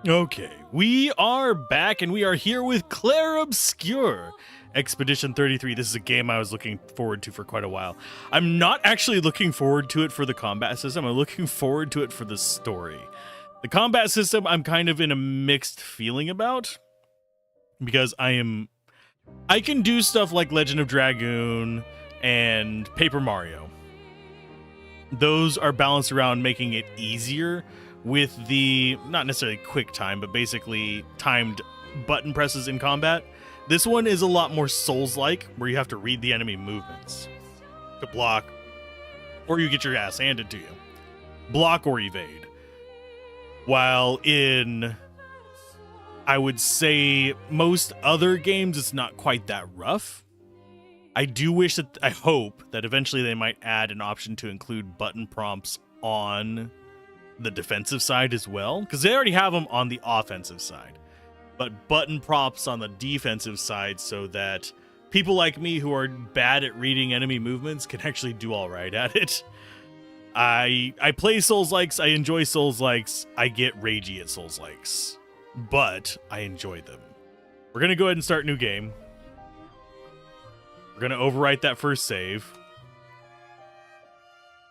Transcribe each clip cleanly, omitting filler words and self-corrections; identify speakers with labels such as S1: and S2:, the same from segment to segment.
S1: Okay, we are back and we are here with Clair Obscur. Expedition 33. This is a game I was looking forward to for quite a while. I'm not actually looking forward to it for the combat system. I'm looking forward to it for the story. The combat system I'm kind of in a mixed feeling about because I can do stuff like Legend of Dragoon and Paper Mario. Those are balanced around making it easier with the, not necessarily quick time, but basically timed button presses in combat. This one is a lot more Souls-like, where you have to read the enemy movements to block, or you get your ass handed to you. Block or evade. While in, I would say, most other games, it's not quite that rough. I hope that eventually they might add an option to include button prompts on the defensive side as well, because they already have them on the offensive side, but button prompts on the defensive side so that people like me who are bad at reading enemy movements can actually do all right at it. I play Souls-likes, I enjoy Souls-likes, I get ragey at Souls-likes, but I enjoy them. We're going to go ahead and start a new game. We're going to overwrite that first save,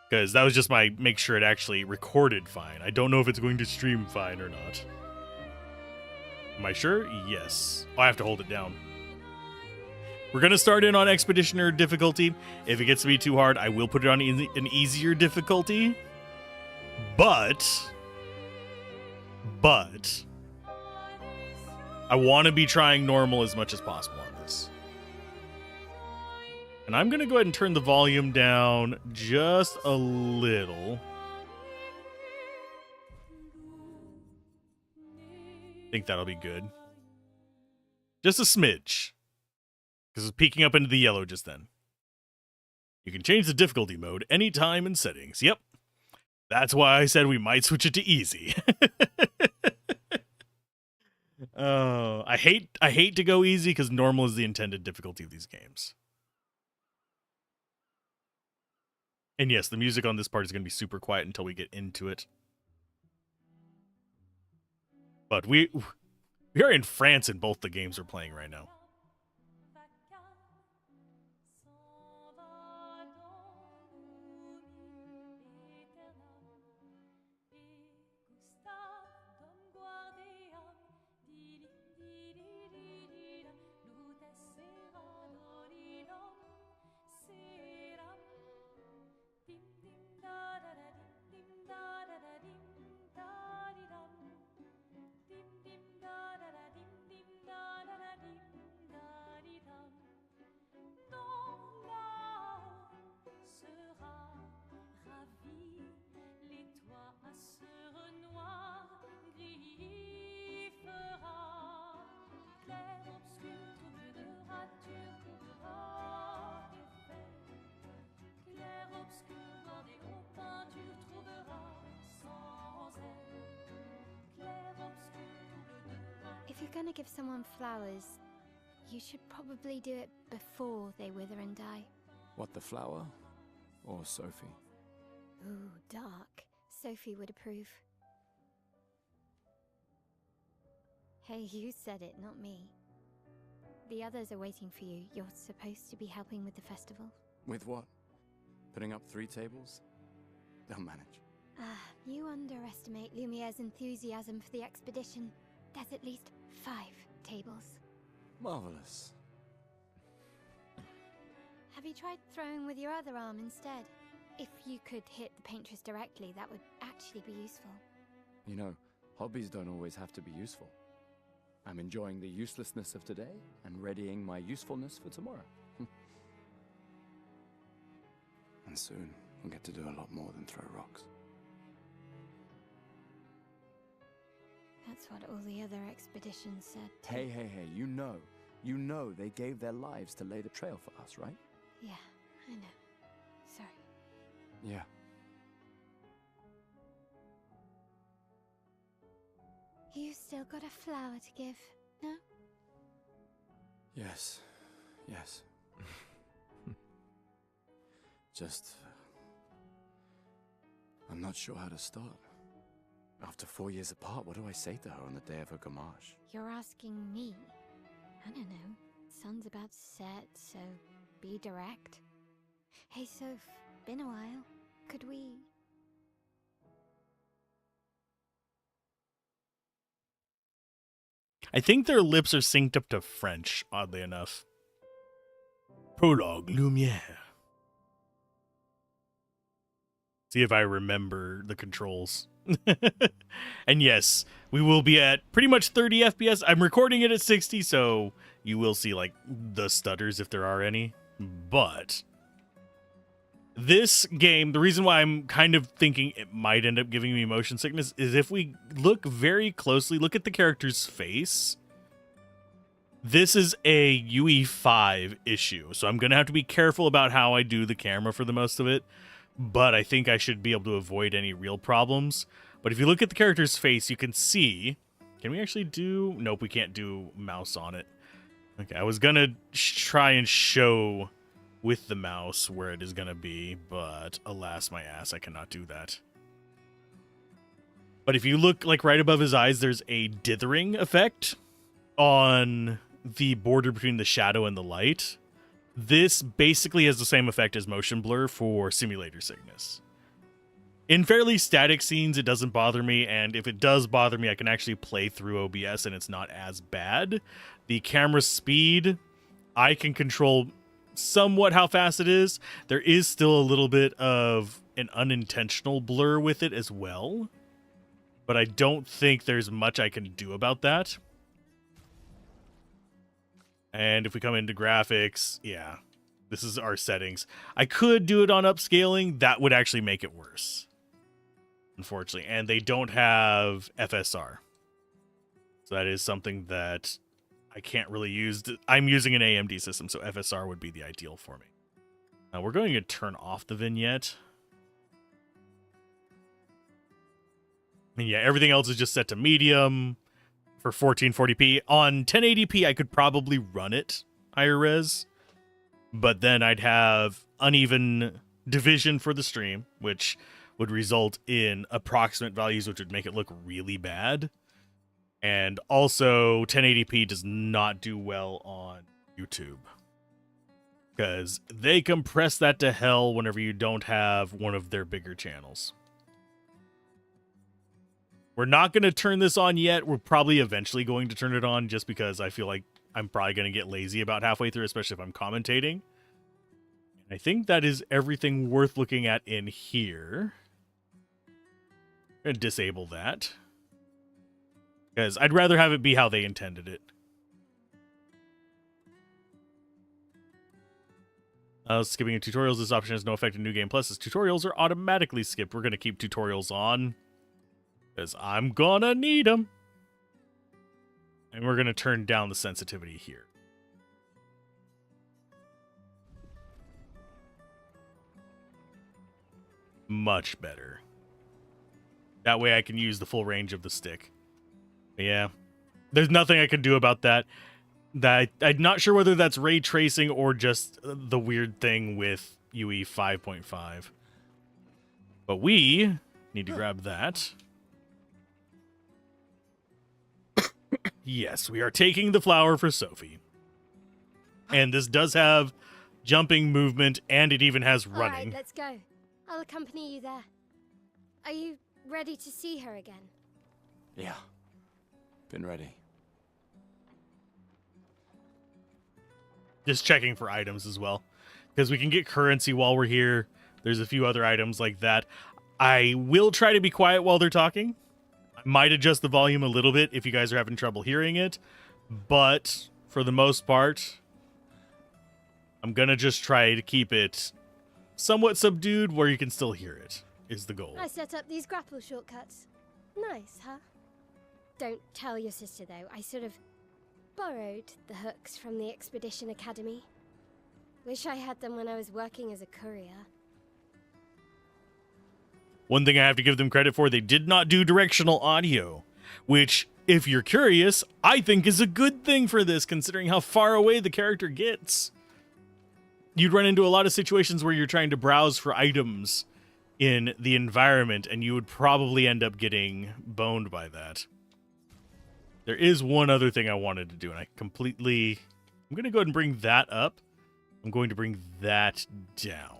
S1: because that was just my make sure it actually recorded fine. I don't know if it's going to stream fine or not. Am I sure? Yes. Oh, I have to hold it down. We're going to start in on Expeditioner difficulty. If it gets to be too hard, I will put it on an easier difficulty. But I want to be trying normal as much as possible on this. And I'm going to go ahead and turn the volume down just a little. I think that'll be good. Just a smidge. Because it's peeking up into the yellow just then. You can change the difficulty mode anytime in settings. Yep. That's why I said we might switch it to easy. Oh, I hate to go easy because normal is the intended difficulty of these games. And yes, the music on this part is going to be super quiet until we get into it. But we are in France in both the games we're playing right now.
S2: If you're gonna give someone flowers, you should probably do it before they wither and die.
S3: What, the flower? Or Sophie?
S2: Ooh, dark. Sophie would approve. Hey, you said it, not me. The others are waiting for you. You're supposed to be helping with the festival.
S3: With what? Putting up 3 tables? They'll manage.
S2: You underestimate Lumiere's enthusiasm for the expedition. There's at least 5 tables.
S3: Marvelous.
S2: Have you tried throwing with your other arm instead? If you could hit the paintress directly, that would actually be useful.
S3: You know, hobbies don't always have to be useful. I'm enjoying the uselessness of today and readying my usefulness for tomorrow. And soon, we'll get to do a lot more than throw rocks.
S2: That's what all the other expeditions said, too.
S3: Hey, you know they gave their lives to lay the trail for us, right?
S2: Yeah, I know. Sorry.
S3: Yeah.
S2: You still got a flower to give, no?
S3: Yes. Just... I'm not sure how to start. After 4 years apart, what do I say to her on the day of her gamache?
S2: You're asking me? I don't know. Sun's about to set, so be direct. Hey, Soph, been a while. Could we...
S1: I think their lips are synced up to French, oddly enough. Prologue Lumiere. See if I remember the controls. And yes, we will be at pretty much 30 FPS. I'm recording it at 60, so you will see like the stutters if there are any. But this game, the reason why I'm kind of thinking it might end up giving me motion sickness is if we look very closely, look at the character's face. This is a UE5 issue, so I'm going to have to be careful about how I do the camera for the most of it, but I think I should be able to avoid any real problems. But if you look at the character's face, you can see... Can we actually do... Nope, we can't do mouse on it. Okay, I was going to try and show with the mouse where it is going to be, but alas my ass, I cannot do that. But if you look like right above his eyes, there's a dithering effect on the border between the shadow and the light. This basically has the same effect as motion blur for simulator sickness. In fairly static scenes, it doesn't bother me, and if it does bother me, I can actually play through OBS and it's not as bad. The camera speed, I can control somewhat how fast it is. There is still a little bit of an unintentional blur with it as well, but I don't think there's much I can do about that. And if we come into graphics, yeah, this is our settings. I could do it on upscaling. That would actually make it worse, unfortunately. And they don't have FSR. So that is something that I can't really use. I'm using an AMD system, so FSR would be the ideal for me. Now we're going to turn off the vignette. And yeah, everything else is just set to medium. For 1440p. On 1080p, I could probably run it higher res, but then I'd have uneven division for the stream, which would result in approximate values, which would make it look really bad. And also, 1080p does not do well on YouTube, because they compress that to hell whenever you don't have one of their bigger channels. We're not going to turn this on yet. We're probably eventually going to turn it on just because I feel like I'm probably going to get lazy about halfway through, especially if I'm commentating. And I think that is everything worth looking at in here. I'm going to disable that, because I'd rather have it be how they intended it. Skipping tutorials. This option has no effect in New Game Plus. As tutorials are automatically skipped. We're going to keep tutorials on, because I'm gonna need them. And we're gonna turn down the sensitivity here. Much better. That way I can use the full range of the stick. But yeah, there's nothing I can do about that. I'm not sure whether that's ray tracing or just the weird thing with UE 5.5. But we need to grab that. Yes, we are taking the flower for Sophie. And this does have jumping movement, and it even has running.
S2: All right, let's go. I'll accompany you there. Are you ready to see her again?
S3: Yeah. Been ready.
S1: Just checking for items as well, because we can get currency while we're here. There's a few other items like that. I will try to be quiet while they're talking. Might adjust the volume a little bit if you guys are having trouble hearing it, but for the most part, I'm gonna just try to keep it somewhat subdued where you can still hear it, is the goal.
S2: I set up these grapple shortcuts. Nice, huh? Don't tell your sister, though. I sort of borrowed the hooks from the Expedition Academy. Wish I had them when I was working as a courier.
S1: One thing I have to give them credit for, they did not do directional audio, which, if you're curious, I think is a good thing for this, considering how far away the character gets. You'd run into a lot of situations where you're trying to browse for items, in the environment, and you would probably end up getting boned by that. There is one other thing I wanted to do, and I'm going to go ahead and bring that up. I'm going to bring that down.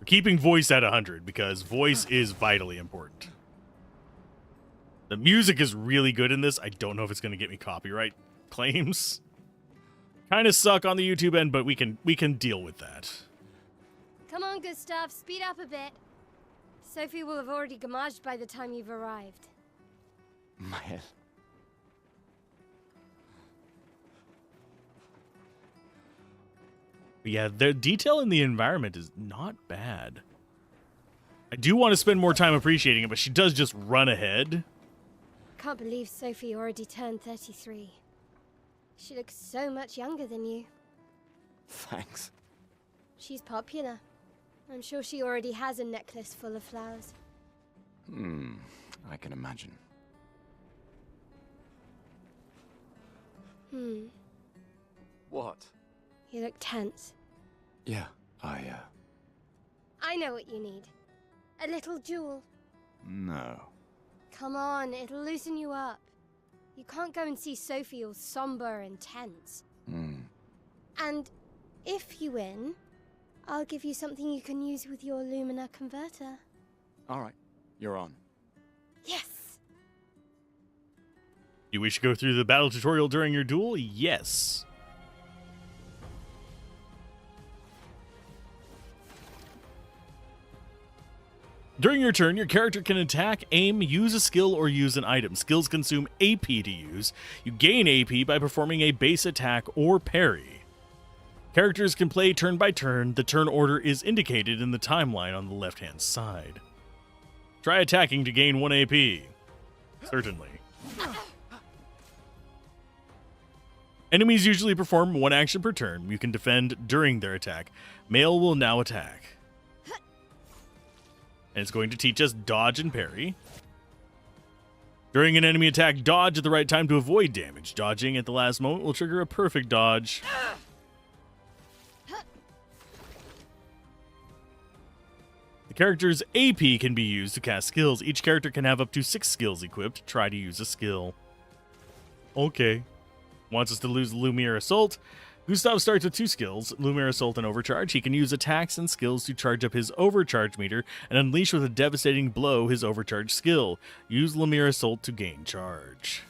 S1: We're keeping voice at 100 because voice is vitally important. The music is really good in this. I don't know if it's going to get me copyright claims. Kind of suck on the YouTube end, but we can deal with that.
S2: Come on, Gustav, speed up a bit. Sophie will have already gamaged by the time you've arrived.
S3: Mael.
S1: But yeah, the detail in the environment is not bad. I do want to spend more time appreciating it, but she does just run ahead.
S2: Can't believe Sophie already turned 33. She looks so much younger than you.
S3: Thanks.
S2: She's popular. I'm sure she already has a necklace full of flowers.
S3: I can imagine. What?
S2: You look tense.
S3: Yeah,
S2: I know what you need. A little jewel.
S3: No.
S2: Come on, it'll loosen you up. You can't go and see Sophie all somber and tense. And if you win, I'll give you something you can use with your Lumina converter.
S3: All right, you're on.
S2: Yes!
S1: Do you wish to go through the battle tutorial during your duel? Yes. During your turn, your character can attack, aim, use a skill, or use an item. Skills consume AP to use. You gain AP by performing a base attack or parry. Characters can play turn by turn. The turn order is indicated in the timeline on the left-hand side. Try attacking to gain 1 AP. Certainly. Enemies usually perform 1 action per turn. You can defend during their attack. Male will now attack. And it's going to teach us dodge and parry. During an enemy attack, dodge at the right time to avoid damage. Dodging at the last moment will trigger a perfect dodge. The character's AP can be used to cast skills. Each character can have up to 6 skills equipped. Try to use a skill. Okay. Wants us to lose Lumiere Assault. Gustav starts with 2 skills, Lumiere Assault and Overcharge. He can use attacks and skills to charge up his Overcharge meter and unleash with a devastating blow his Overcharge skill. Use Lumiere Assault to gain charge.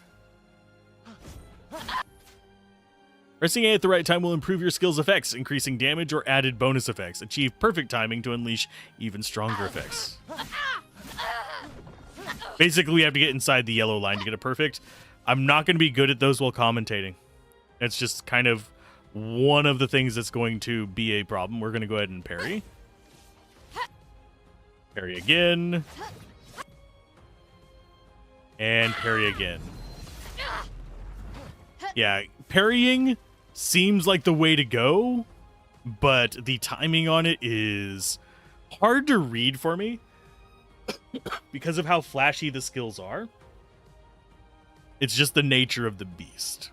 S1: Pressing A at the right time will improve your skill's effects, increasing damage or added bonus effects. Achieve perfect timing to unleash even stronger effects. Basically, we have to get inside the yellow line to get it perfect. I'm not going to be good at those while commentating. It's just kind of one of the things that's going to be a problem. We're going to go ahead and parry. Parry again. And parry again. Yeah, parrying seems like the way to go, but the timing on it is hard to read for me because of how flashy the skills are. It's just the nature of the beast.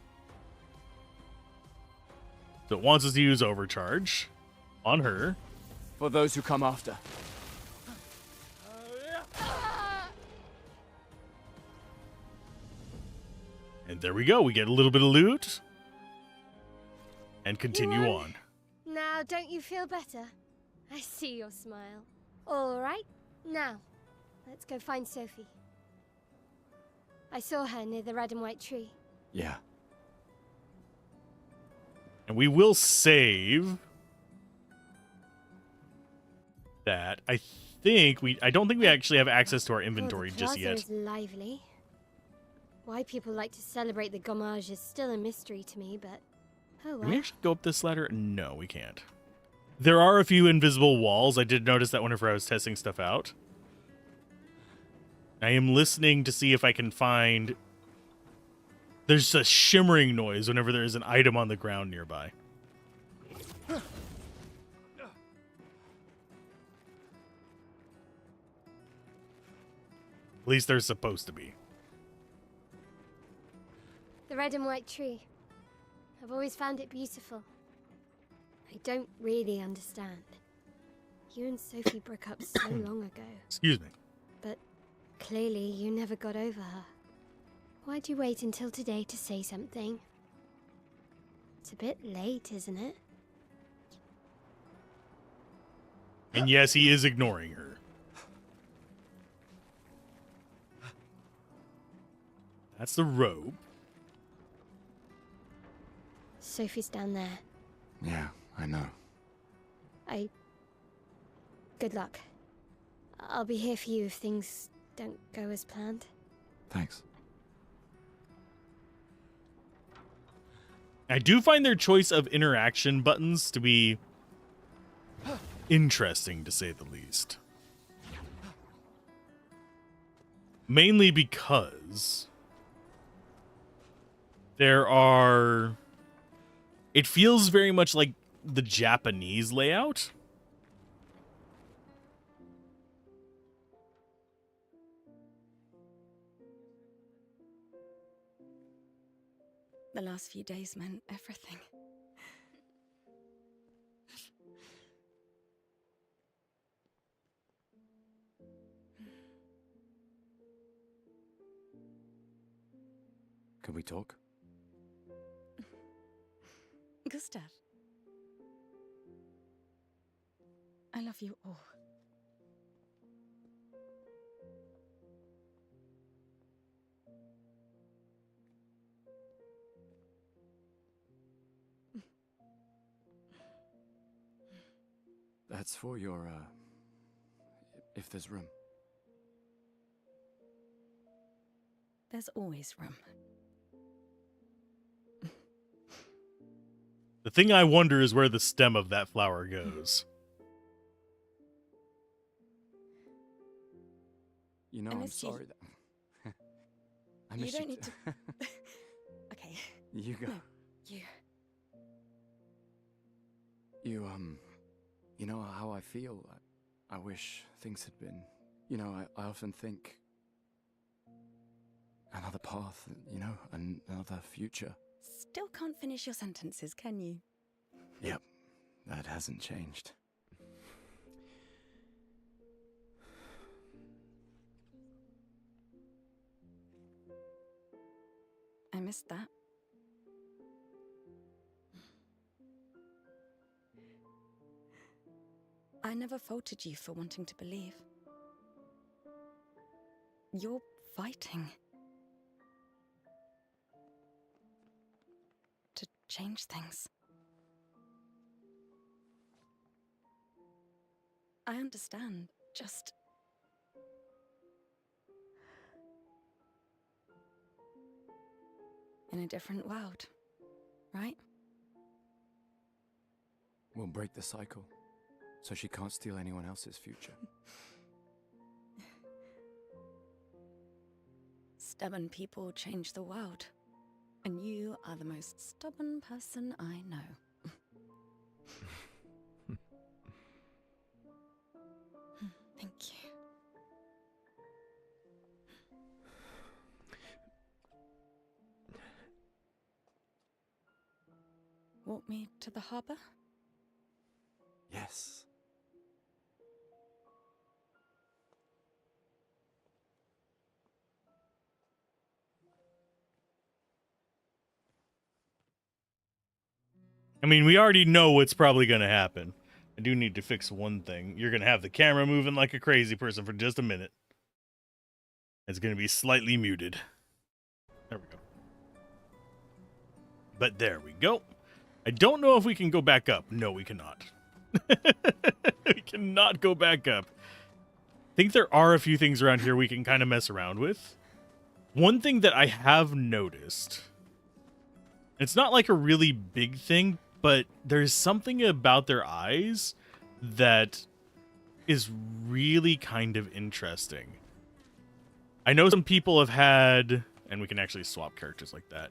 S1: So it wants us to use Overcharge on her.
S3: For those who come after.
S1: And there we go. We get a little bit of loot. And continue on.
S2: Now, don't you feel better? I see your smile. All right, now, let's go find Sophie. I saw her near the red and white tree.
S3: Yeah.
S1: And we will save that. I don't think we actually have access to our inventory just yet.
S2: The plaza is lively. Why people like to celebrate the gommage is still a mystery to me, but oh well.
S1: Can we actually go up this ladder? No, we can't. There are a few invisible walls. I did notice that whenever I was testing stuff out. I am listening to see if I can find... There's a shimmering noise whenever there is an item on the ground nearby. At least there's supposed to be.
S2: The red and white tree. I've always found it beautiful. I don't really understand. You and Sophie broke up so long ago.
S1: Excuse me.
S2: But clearly you never got over her. Why'd you wait until today to say something? It's a bit late, isn't it?
S1: And yes, he is ignoring her. That's the robe.
S2: Sophie's down there.
S3: Yeah, I know.
S2: Good luck. I'll be here for you if things don't go as planned.
S3: Thanks.
S1: I do find their choice of interaction buttons to be interesting, to say the least. Mainly because there are... It feels very much like the Japanese layout.
S4: The last few days meant everything.
S3: Can we talk?
S4: Gustav. I love you all.
S3: That's for your, if there's room.
S4: There's always room.
S1: The thing I wonder is where the stem of that flower goes.
S3: You know,
S4: I
S3: I'm
S4: miss you.
S3: sorry that... I
S4: You
S3: miss
S4: don't need to... Okay.
S3: You go.
S4: No, you.
S3: You know how I feel? I wish things had been... You know, I often think... Another path, you know, another future.
S4: Still can't finish your sentences, can you?
S3: Yep, that hasn't changed.
S4: I missed that. I never faulted you for wanting to believe. You're fighting to change things. I understand, just... in a different world, right?
S3: We'll break the cycle, so she can't steal anyone else's future.
S4: Stubborn people change the world, and you are the most stubborn person I know. Thank you. Walk me to the harbor?
S3: Yes.
S1: I mean, we already know what's probably going to happen. I do need to fix one thing. You're going to have the camera moving like a crazy person for just a minute. It's going to be slightly muted. There we go. But there we go. I don't know if we can go back up. No, we cannot. We cannot go back up. I think there are a few things around here we can kind of mess around with. One thing that I have noticed, it's not like a really big thing, but there's something about their eyes that is really kind of interesting. I know some people have had, and we can actually swap characters like that,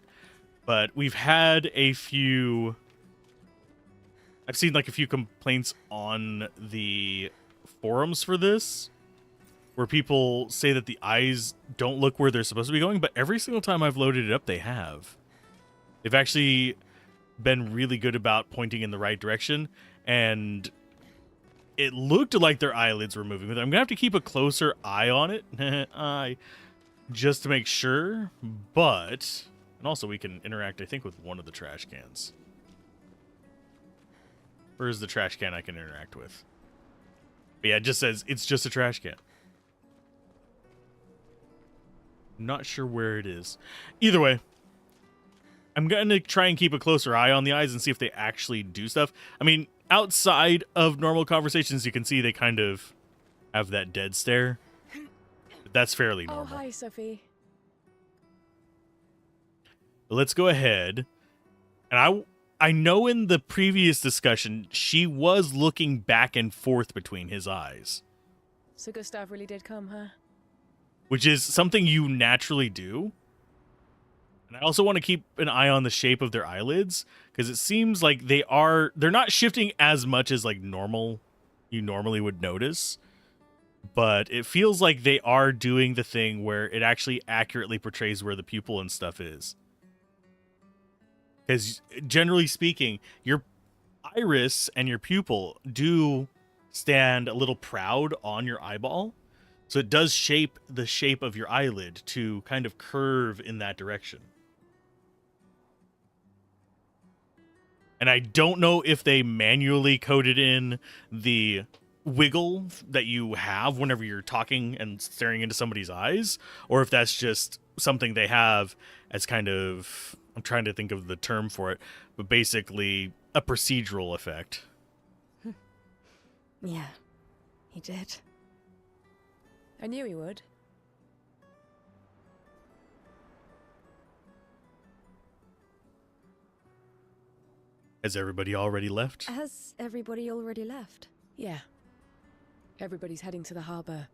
S1: but we've had a few... I've seen like a few complaints on the forums for this, where people say that the eyes don't look where they're supposed to be going, but every single time I've loaded it up, they have. They've actually been really good about pointing in the right direction, and it looked like their eyelids were moving. But I'm gonna have to keep a closer eye on it, just to make sure. But and also we can interact, I think, with one of the trash cans. Where is the trash can I can interact with? But yeah, it just says it's just a trash can. Not sure where it is. Either way, I'm going to try and keep a closer eye on the eyes and see if they actually do stuff. I mean, outside of normal conversations, you can see they kind of have that dead stare. But that's fairly normal.
S5: Oh, hi, Sophie.
S1: Let's go ahead. And I know in the previous discussion, she was looking back and forth between his eyes.
S5: So Gustav really did come, huh?
S1: Which is something you naturally do. And I also want to keep an eye on the shape of their eyelids, because it seems like they're not shifting as much as like you normally would notice. But it feels like they are doing the thing where it actually accurately portrays where the pupil and stuff is. Because generally speaking, your iris and your pupil do stand a little proud on your eyeball. So it does shape the shape of your eyelid to kind of curve in that direction. And I don't know if they manually coded in the wiggle that you have whenever you're talking and staring into somebody's eyes, or if that's just something they have as kind of, I'm trying to think of the term for it, but basically a procedural effect.
S4: Yeah, he did.
S5: I knew he would.
S1: Has everybody already left?
S4: Has everybody already left?
S5: Yeah. Everybody's heading to the harbour.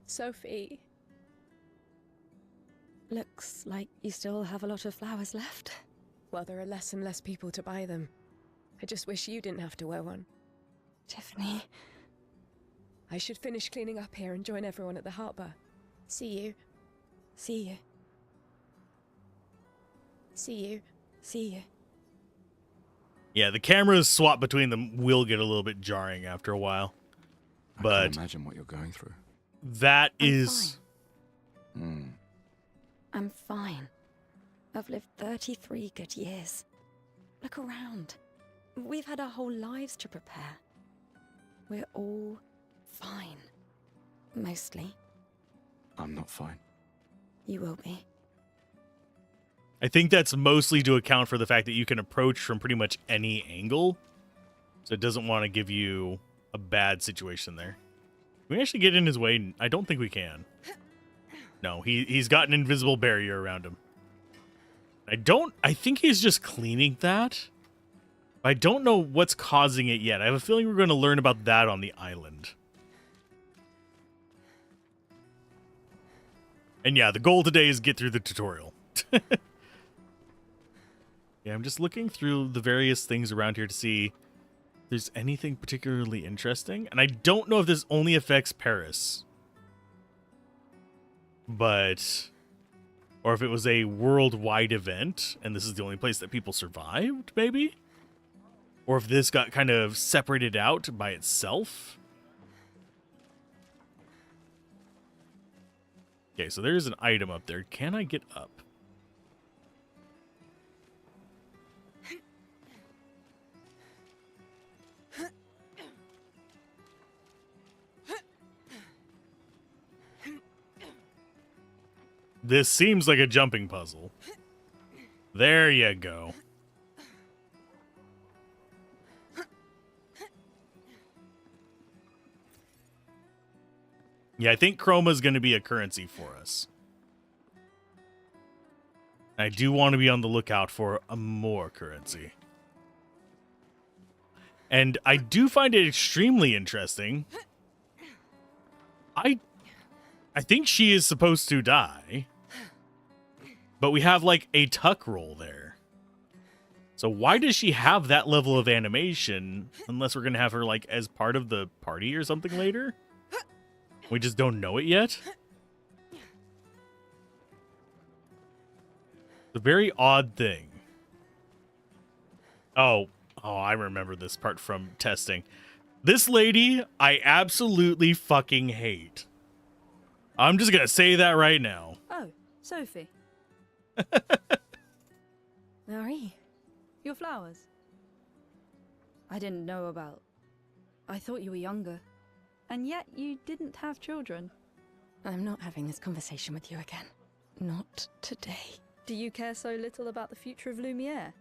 S5: Sophie.
S4: Looks like you still have a lot of flowers left.
S5: Well, there are less and less people to buy them. I just wish you didn't have to wear one.
S4: Tiffany.
S5: I should finish cleaning up here and join everyone at the harbour. See you.
S4: See you.
S5: See you.
S4: See you.
S1: Yeah, the cameras swap between them will get a little bit jarring after a while.
S3: I
S1: But
S3: can't imagine what you're going through.
S1: that
S4: I'm
S1: is...
S4: I'm fine. I've lived 33 good years. Look around. We've had our whole lives to prepare. We're all fine. Mostly.
S3: I'm not fine.
S4: You will be.
S1: I think that's mostly to account for the fact that you can approach from pretty much any angle. So it doesn't want to give you a bad situation there. Can we actually get in his way? I don't think we can. No, he's got an invisible barrier around him. I think he's just cleaning that. I don't know what's causing it yet. I have a feeling we're going to learn about that on the island. And yeah, the goal today is get through the tutorial. Yeah, I'm just looking through the various things around here to see if there's anything particularly interesting. And I don't know if this only affects Paris. But... or if it was a worldwide event, and this is the only place that people survived, maybe? Or if this got kind of separated out by itself. Okay, so there's an item up there. Can I get up? This seems like a jumping puzzle. There you go. Yeah, I think Chroma's going to be a currency for us. I do want to be on the lookout for a more currency. And I do find it extremely interesting. I think she is supposed to die. But we have like a tuck roll there. So why does she have that level of animation unless we're going to have her like as part of the party or something later? We just don't know it yet. It's a very odd thing. Oh, I remember this part from testing. This lady, I absolutely fucking hate. I'm just gonna say that right now.
S6: Oh, Sophie.
S4: Marie,
S6: Your flowers. I didn't know about. I thought you were younger. And yet you didn't have children.
S4: I'm not having this conversation with you again. Not today.
S6: Do you care so little about the future of Lumiere?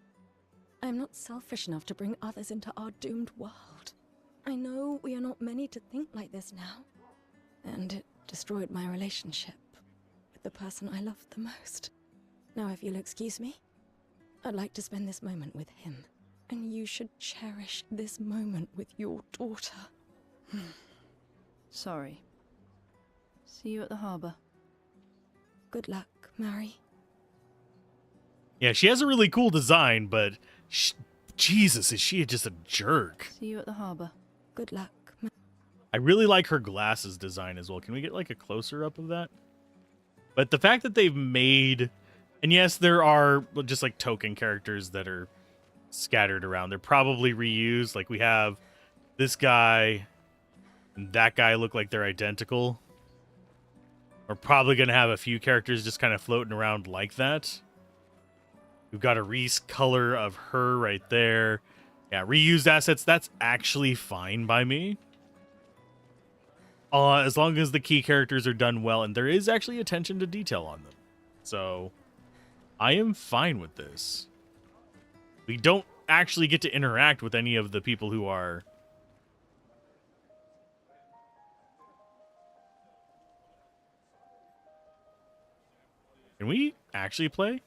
S4: I'm not selfish enough to bring others into our doomed world. I know we are not many to think like this now. And it destroyed my relationship with the person I loved the most. Now, if you'll excuse me, I'd like to spend this moment with him. And you should cherish this moment with your daughter.
S6: Sorry. See you at the harbour.
S4: Good luck, Mary.
S1: Yeah, she has a really cool design, but Jesus, is she just a jerk?
S6: See you at the harbour.
S4: Good luck.
S1: I really like her glasses design as well. Can we get like a closer up of that? But the fact that they've made, and yes, there are just like token characters that are scattered around. They're probably reused. Like we have this guy and that guy look like they're identical. We're probably going to have a few characters just kind of floating around like that. We've got a Reese color of her right there. Yeah, reused assets, that's actually fine by me. As long as the key characters are done well, and there is actually attention to detail on them. So, I am fine with this. We don't actually get to interact with any of the people who are... Can we actually play?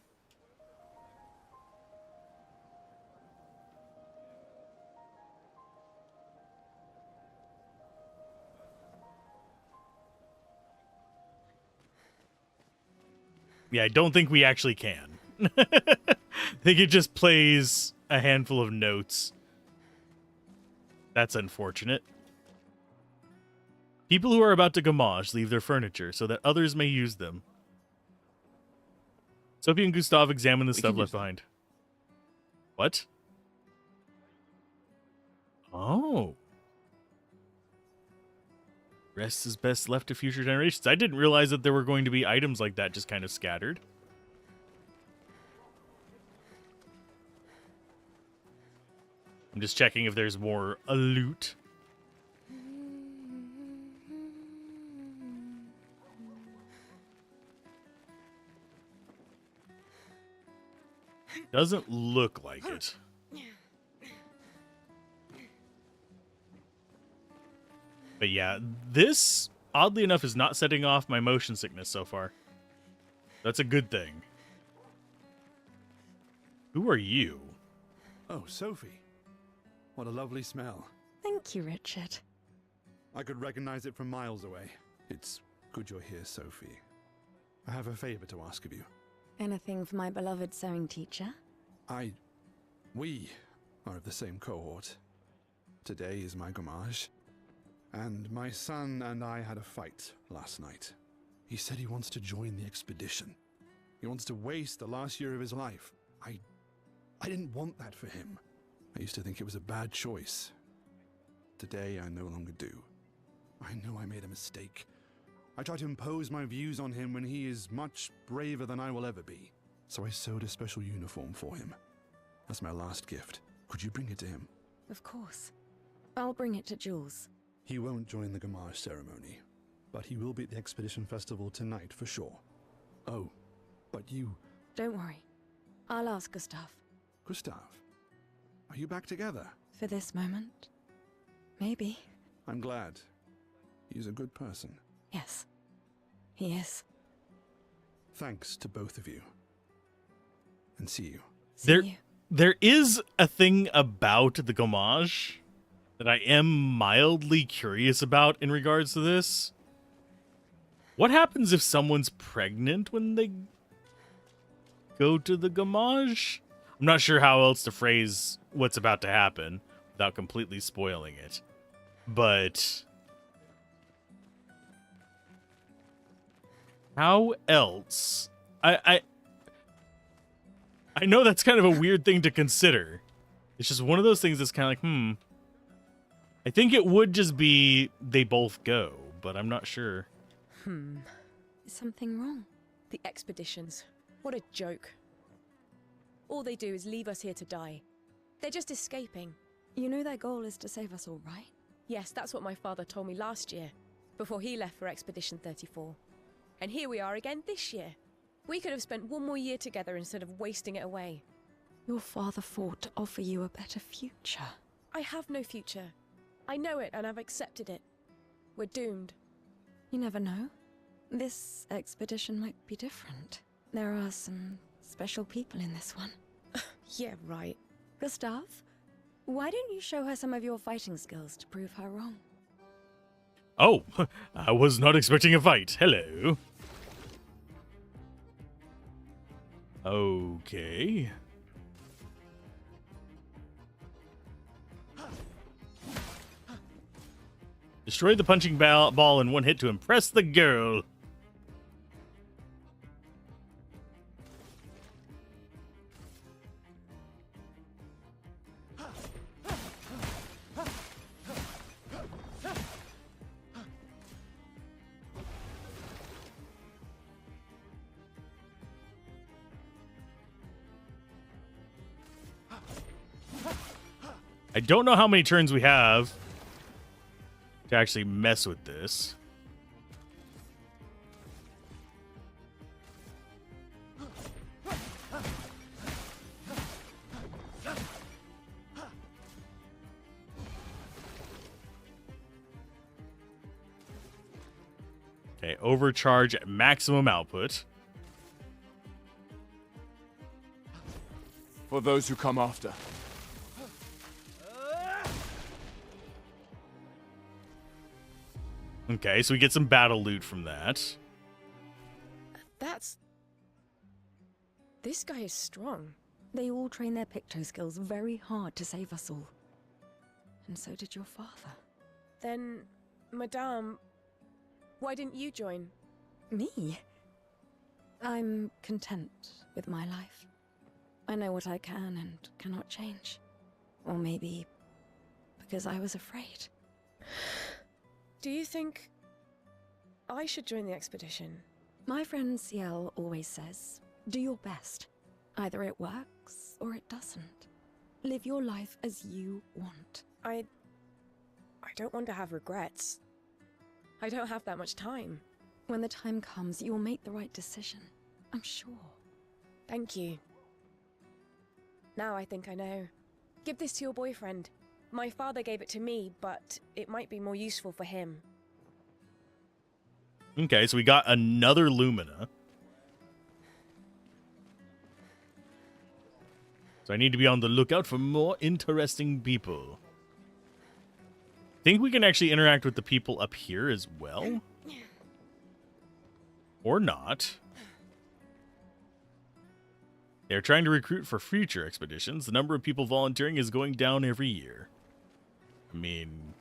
S1: Yeah, I don't think we actually can. I think it just plays a handful of notes. That's unfortunate. People who are about to gamage leave their furniture so that others may use them. Sophie and Gustav examine the stuff left behind. What? Oh. Rest is best left to future generations. I didn't realize that there were going to be items like that just kind of scattered. I'm just checking if there's more loot. Doesn't look like it. But yeah, this, oddly enough, is not setting off my motion sickness so far. That's a good thing. Who are you?
S7: Oh, Sophie. What a lovely smell.
S4: Thank you, Richard.
S7: I could recognize it from miles away. It's good you're here, Sophie. I have a favor to ask of you.
S4: Anything for my beloved sewing teacher?
S7: We are of the same cohort. Today is my gamage. And my son and I had a fight last night. He said he wants to join the expedition. He wants to waste the last year of his life. I didn't want that for him. I used to think it was a bad choice. Today, I no longer do. I know I made a mistake. I tried to impose my views on him when he is much braver than I will ever be. So I sewed a special uniform for him. That's my last gift. Could you bring it to him?
S4: Of course. I'll bring it to Jules.
S7: He won't join the gamage ceremony, but he will be at the Expedition Festival tonight for sure. Oh, but you...
S4: Don't worry. I'll ask Gustav.
S7: Gustav, are you back together?
S4: For this moment? Maybe.
S7: I'm glad. He's a good person.
S4: Yes. He is.
S7: Thanks to both of you. And see you.
S4: See you.
S1: There is a thing about the gamage that I am mildly curious about in regards to this. What happens if someone's pregnant when they go to the gamage? I'm not sure how else to phrase what's about to happen without completely spoiling it. But how else? I know that's kind of a weird thing to consider, It's just one of those things that's kind of like, I think it would just be they both go, but I'm not sure.
S4: Is something wrong?
S5: The expeditions. What a joke. All they do is leave us here to die. They're just escaping.
S4: You know their goal is to save us all, right?
S5: Yes, that's what my father told me last year, before he left for Expedition 34. And here we are again this year. We could have spent one more year together instead of wasting it away.
S4: Your father fought to offer you a better future.
S5: I have no future. I know it and I've accepted it. We're doomed.
S4: You never know. This expedition might be different. There are some special people in this one.
S5: Yeah, right.
S4: Gustav, why don't you show her some of your fighting skills to prove her wrong?
S1: Oh, I was not expecting a fight. Hello. Okay. Destroy the punching ball in one hit to impress the girl. I don't know how many turns we have to actually mess with this. Okay, overcharge at maximum output.
S3: For those who come after.
S1: Okay, so we get some battle loot from that.
S5: This guy is strong.
S4: They all train their picto skills very hard to save us all. And so did your father.
S5: Then, Madame, why didn't you join?
S4: Me? I'm content with my life. I know what I can and cannot change. Or maybe because I was afraid.
S5: Do you think I should join the expedition?
S4: My friend Ciel always says, do your best. Either it works or it doesn't. Live your life as you want.
S5: I don't want to have regrets. I don't have that much time.
S4: When the time comes, you'll make the right decision. I'm sure.
S5: Thank you. Now I think I know. Give this to your boyfriend. My father gave it to me, but it might be more useful for him.
S1: Okay, so we got another Lumina. So I need to be on the lookout for more interesting people. Think we can actually interact with the people up here as well? Or not. They're trying to recruit for future expeditions. The number of people volunteering is going down every year. I mean,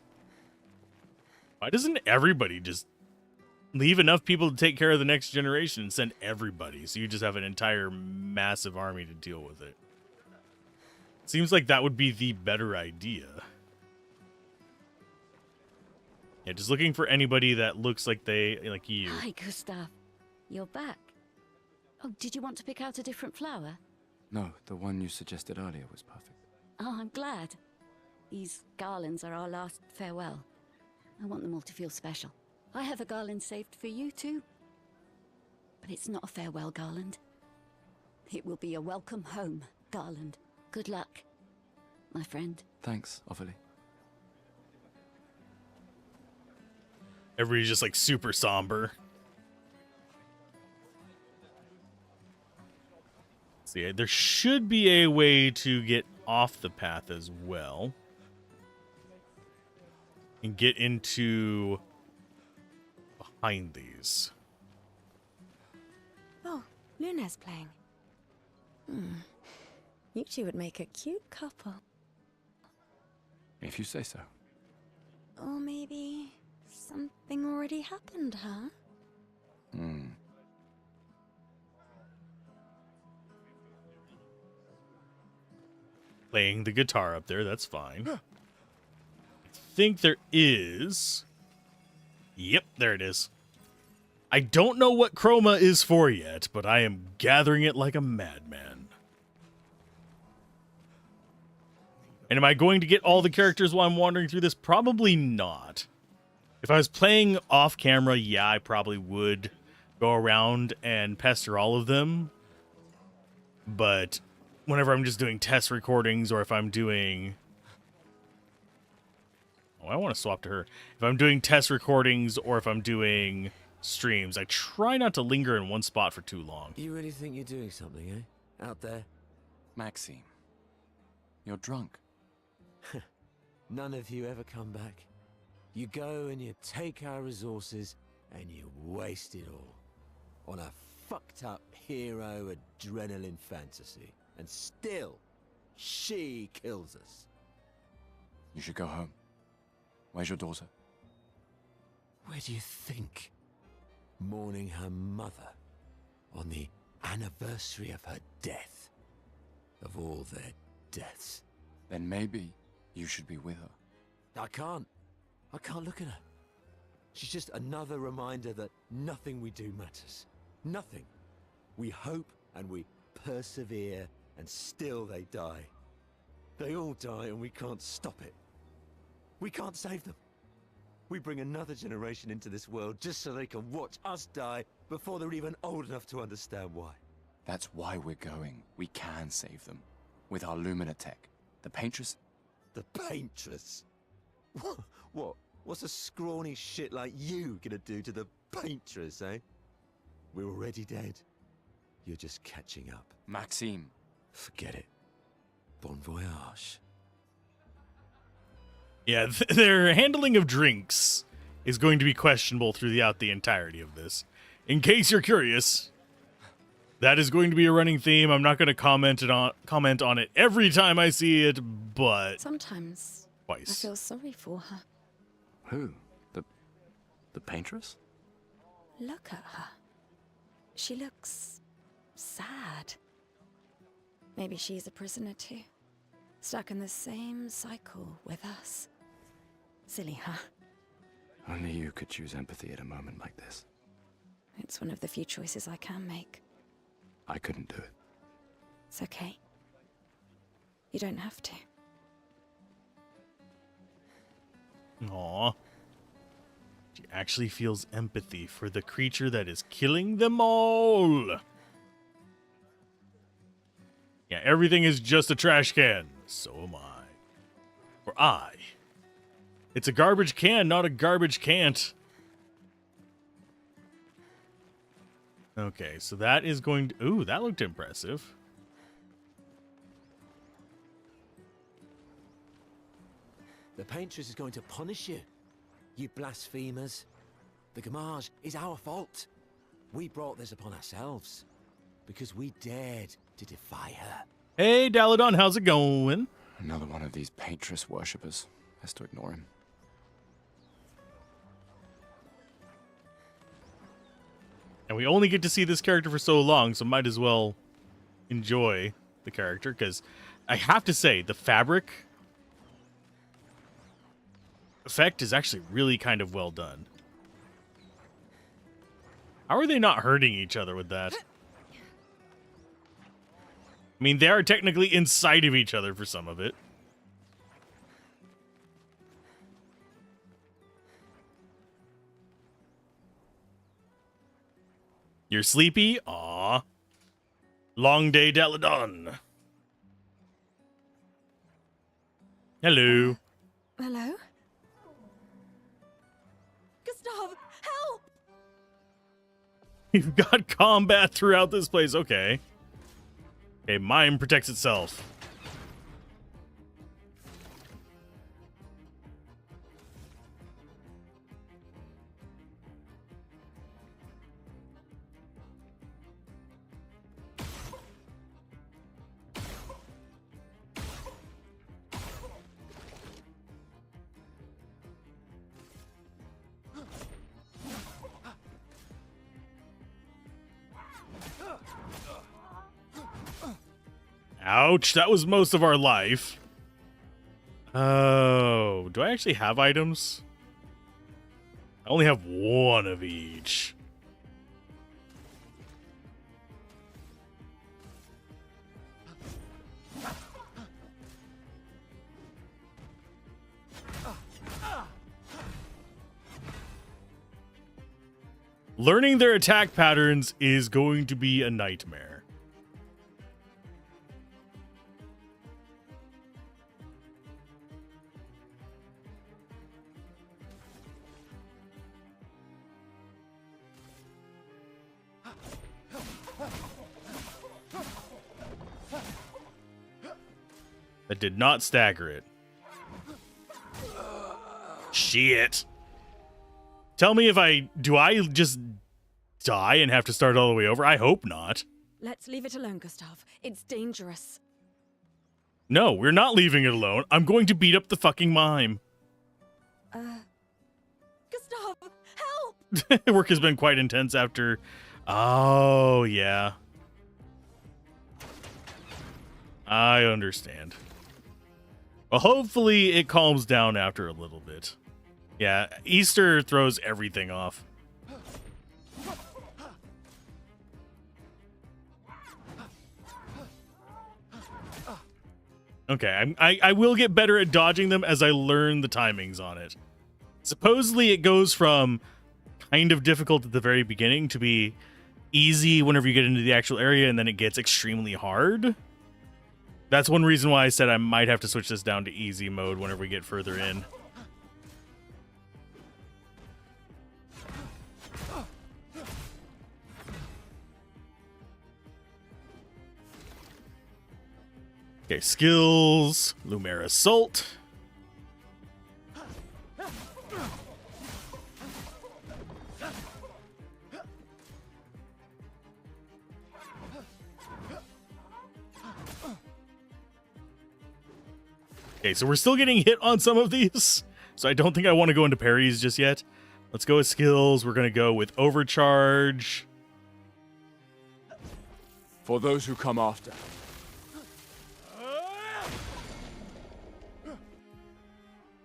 S1: why doesn't everybody just leave enough people to take care of the next generation and send everybody so you just have an entire massive army to deal with it? Seems like that would be the better idea. Yeah, just looking for anybody that looks like like you.
S8: Hi, Gustav. You're back. Oh, did you want to pick out a different flower?
S3: No, the one you suggested earlier was perfect.
S8: Oh, I'm glad. These garlands are our last farewell. I want them all to feel special. I have a garland saved for you too. But it's not a farewell garland. It will be a welcome home garland. Good luck, my friend.
S3: Thanks, Ophelie.
S1: Everybody's just like super somber. See, there should be a way to get off the path as well. And get into behind these.
S4: Oh, Luna's playing. You two would make a cute couple.
S3: If you say so.
S4: Or maybe something already happened, huh?
S1: playing the guitar up there. That's fine. I think there is. Yep, there it is. I don't know what chroma is for yet, but I am gathering it like a madman. And am I going to get all the characters while I'm wandering through this? Probably not. If I was playing off camera, yeah, I probably would go around and pester all of them. But whenever I'm just doing test recordings, or if I'm doing... Oh, I want to swap to her. If I'm doing test recordings, or if I'm doing streams, I try not to linger in one spot for too long.
S9: You really think you're doing something, eh? Out there?
S3: Maxime, you're drunk.
S9: None of you ever come back. You go and you take our resources and you waste it all on a fucked up hero adrenaline fantasy. And still, she kills us.
S3: You should go home. Where's your daughter?
S9: Where do you think? Mourning her mother on the anniversary of her death. Of all their deaths.
S3: Then maybe you should be with her.
S9: I can't look at her. She's just another reminder that nothing we do matters. Nothing. We hope and we persevere, and still they die. They all die and we can't stop it. We can't save them. We bring another generation into this world just so they can watch us die before they're even old enough to understand why.
S3: That's why we're going. We can save them. With our Lumina tech. The Paintress...
S9: The Paintress? What? What's a scrawny shit like you gonna do to the Paintress, eh? We're already dead. You're just catching up.
S3: Maxime.
S9: Forget it. Bon voyage.
S1: Yeah, their handling of drinks is going to be questionable throughout the entirety of this. In case you're curious, that is going to be a running theme. I'm not going to comment on it every time I see it, but
S4: Sometimes I
S1: twice.
S4: feel sorry for her.
S3: Who? The Paintress?
S4: Look at her. She looks sad. Maybe she's a prisoner too. Stuck in the same cycle with us. Silly, huh?
S3: Only you could choose empathy at a moment like this.
S4: It's one of the few choices I can make.
S3: I couldn't do it.
S4: It's okay. You don't have to.
S1: Aw. She actually feels empathy for the creature that is killing them all. Yeah, everything is just a trash can. So am I. Or I. It's a garbage can, not a garbage can't. Okay, so that is going to... Ooh, that looked impressive.
S9: The Paintress is going to punish you. You blasphemers. The Gamage is our fault. We brought this upon ourselves. Because we dared to defy her.
S1: Hey, Daladon, how's it going?
S3: Another one of these Paintress worshippers. Best to ignore him.
S1: And we only get to see this character for so long, so might as well enjoy the character, because I have to say, the fabric effect is actually really kind of well done. How are they not hurting each other with that? I mean, they are technically inside of each other for some of it. You're sleepy? Aw. Long day, Daladon. Hello.
S4: Hello?
S5: Gustav, help!
S1: You've got combat throughout this place. Okay. Okay, mine protects itself. Ouch, that was most of our life. Oh, do I actually have items? I only have one of each. Learning their attack patterns is going to be a nightmare. That did not stagger it. Shit. Tell me if do I just die and have to start all the way over? I hope not.
S5: Let's leave it alone, Gustav. It's dangerous.
S1: No, we're not leaving it alone. I'm going to beat up the fucking mime.
S5: Gustav, help!
S1: Work has been quite intense after... Oh, yeah. I understand. Well, hopefully it calms down after a little bit. Yeah, Easter throws everything off. Okay, I will get better at dodging them as I learn the timings on it. Supposedly it goes from kind of difficult at the very beginning to be easy whenever you get into the actual area, and then it gets extremely hard. That's one reason why I said I might have to switch this down to easy mode whenever we get further in. Okay, skills, Lumer Assault. Okay, so we're still getting hit on some of these, so I don't think I want to go into parries just yet. Let's go with skills. We're going to go with Overcharge.
S3: For those who come after.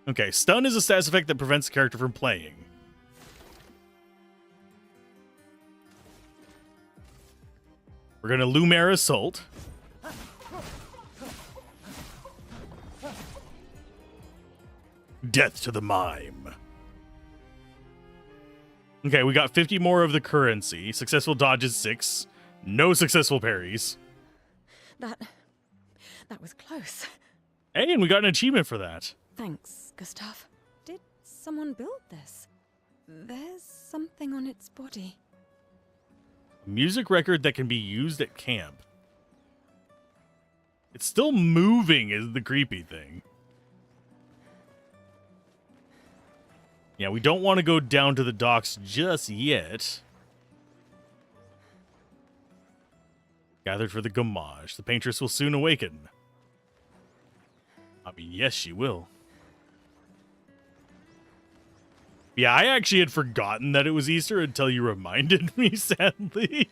S1: Okay, Stun is a status effect that prevents the character from playing. We're going to Lumer Assault. Death to the mime. Okay, we got 50 more of the currency. Successful dodges 6. No successful parries.
S5: That was close.
S1: Hey, and we got an achievement for that.
S5: Thanks, Gustav. Did someone build this? There's something on its body.
S1: Music record that can be used at camp. It's still moving is the creepy thing. Yeah, we don't want to go down to the docks just yet. Gathered for the Gamage. The paintress will soon awaken. I mean, yes, she will. Yeah, I actually had forgotten that it was Easter until you reminded me, sadly.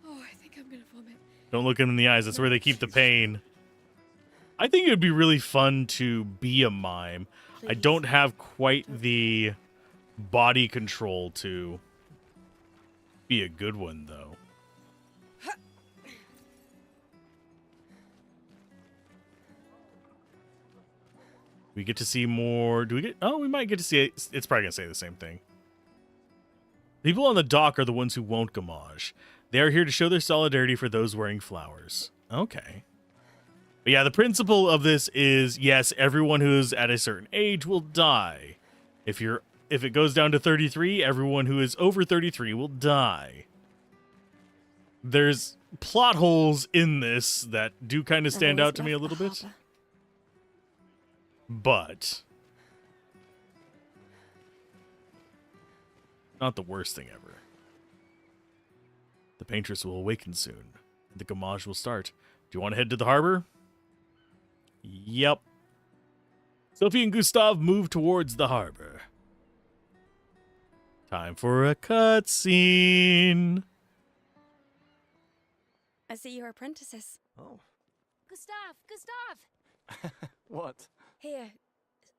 S5: Oh, I think I'm gonna vomit.
S1: Don't look in the eyes. That's where they keep the pain. I think it would be really fun to be a mime. Please. I don't have quite the body control to be a good one, though. We get to see more. Do we get... Oh, we might get to see it. It's probably going to say the same thing. People on the dock are the ones who won't gamage. They are here to show their solidarity for those wearing flowers. Okay. But yeah, the principle of this is, yes, everyone who's at a certain age will die. If it goes down to 33, everyone who is over 33 will die. There's plot holes in this that do kind of stand out to me a little bit. But not the worst thing ever. The paintress will awaken soon. The gamage will start. Do you want to head to the harbor? Yep. Sophie and Gustav move towards the harbor. Time for a cutscene.
S4: I see you're apprentices.
S9: Oh,
S2: Gustav!
S3: What?
S5: Here,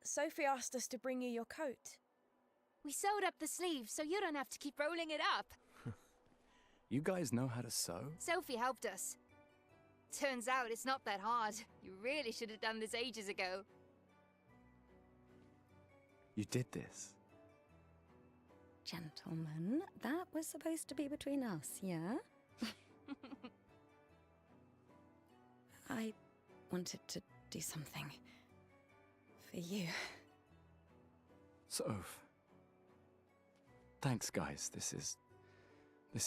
S5: Sophie asked us to bring you your coat.
S2: We sewed up the sleeves so you don't have to keep rolling it up.
S3: You guys know how to sew?
S2: Sophie helped us. Turns out it's not that hard. You really should have done this ages ago.
S3: You did this?
S4: Gentlemen, that was supposed to be between us, yeah? I wanted to do something for you.
S3: Soph. Thanks, guys. This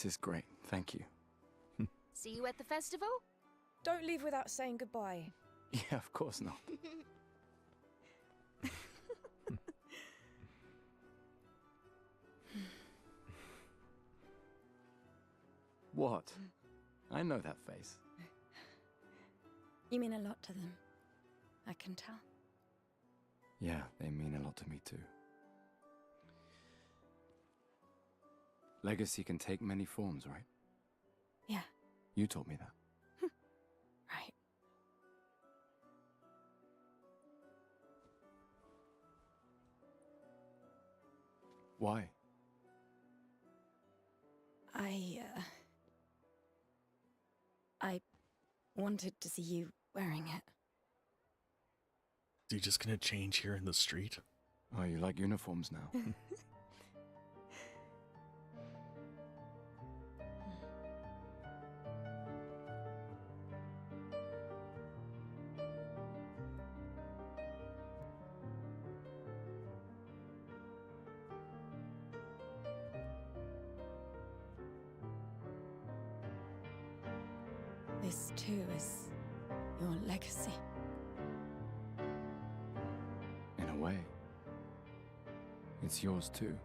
S3: is great. Thank you.
S2: See you at the festival?
S5: Don't leave without saying goodbye.
S3: Yeah, of course not. What? I know that face.
S4: You mean a lot to them. I can tell.
S3: Yeah, they mean a lot to me too. Legacy can take many forms, right?
S4: Yeah,
S3: You told me that.
S4: right.
S3: Why?
S4: I wanted to see you wearing it.
S1: Is he just gonna change here in the street?
S3: Oh, you like uniforms now?
S4: This too is your legacy.
S3: In a way. It's yours too.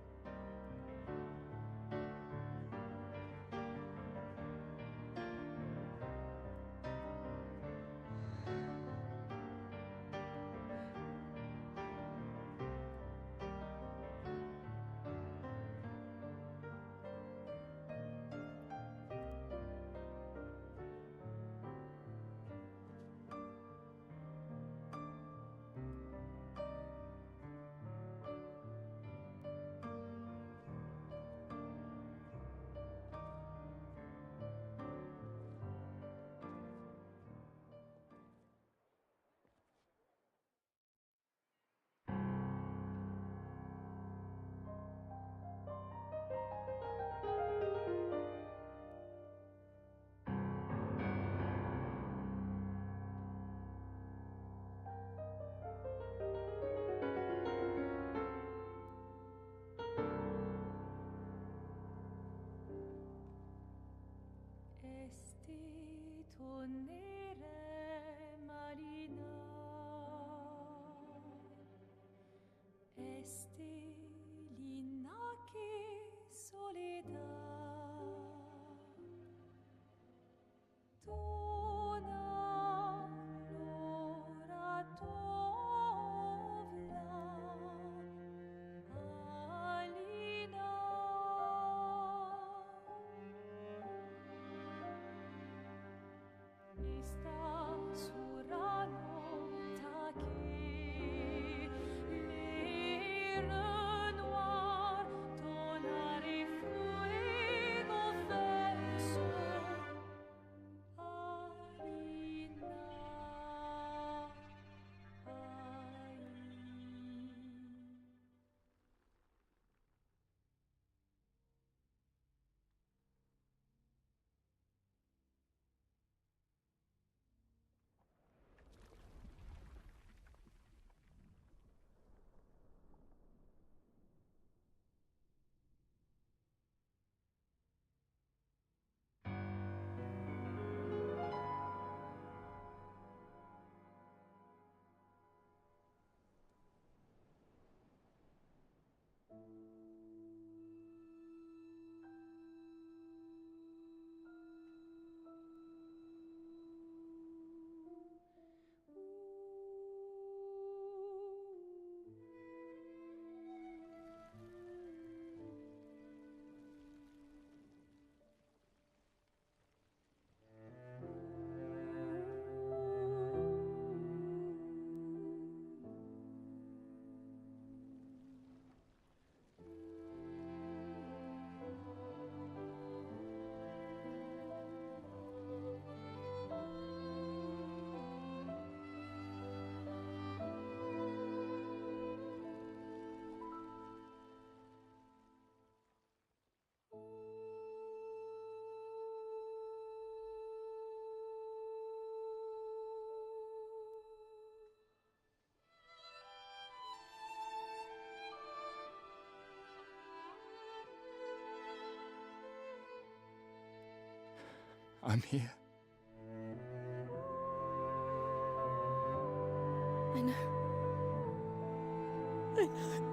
S3: I'm here.
S4: I know. I know.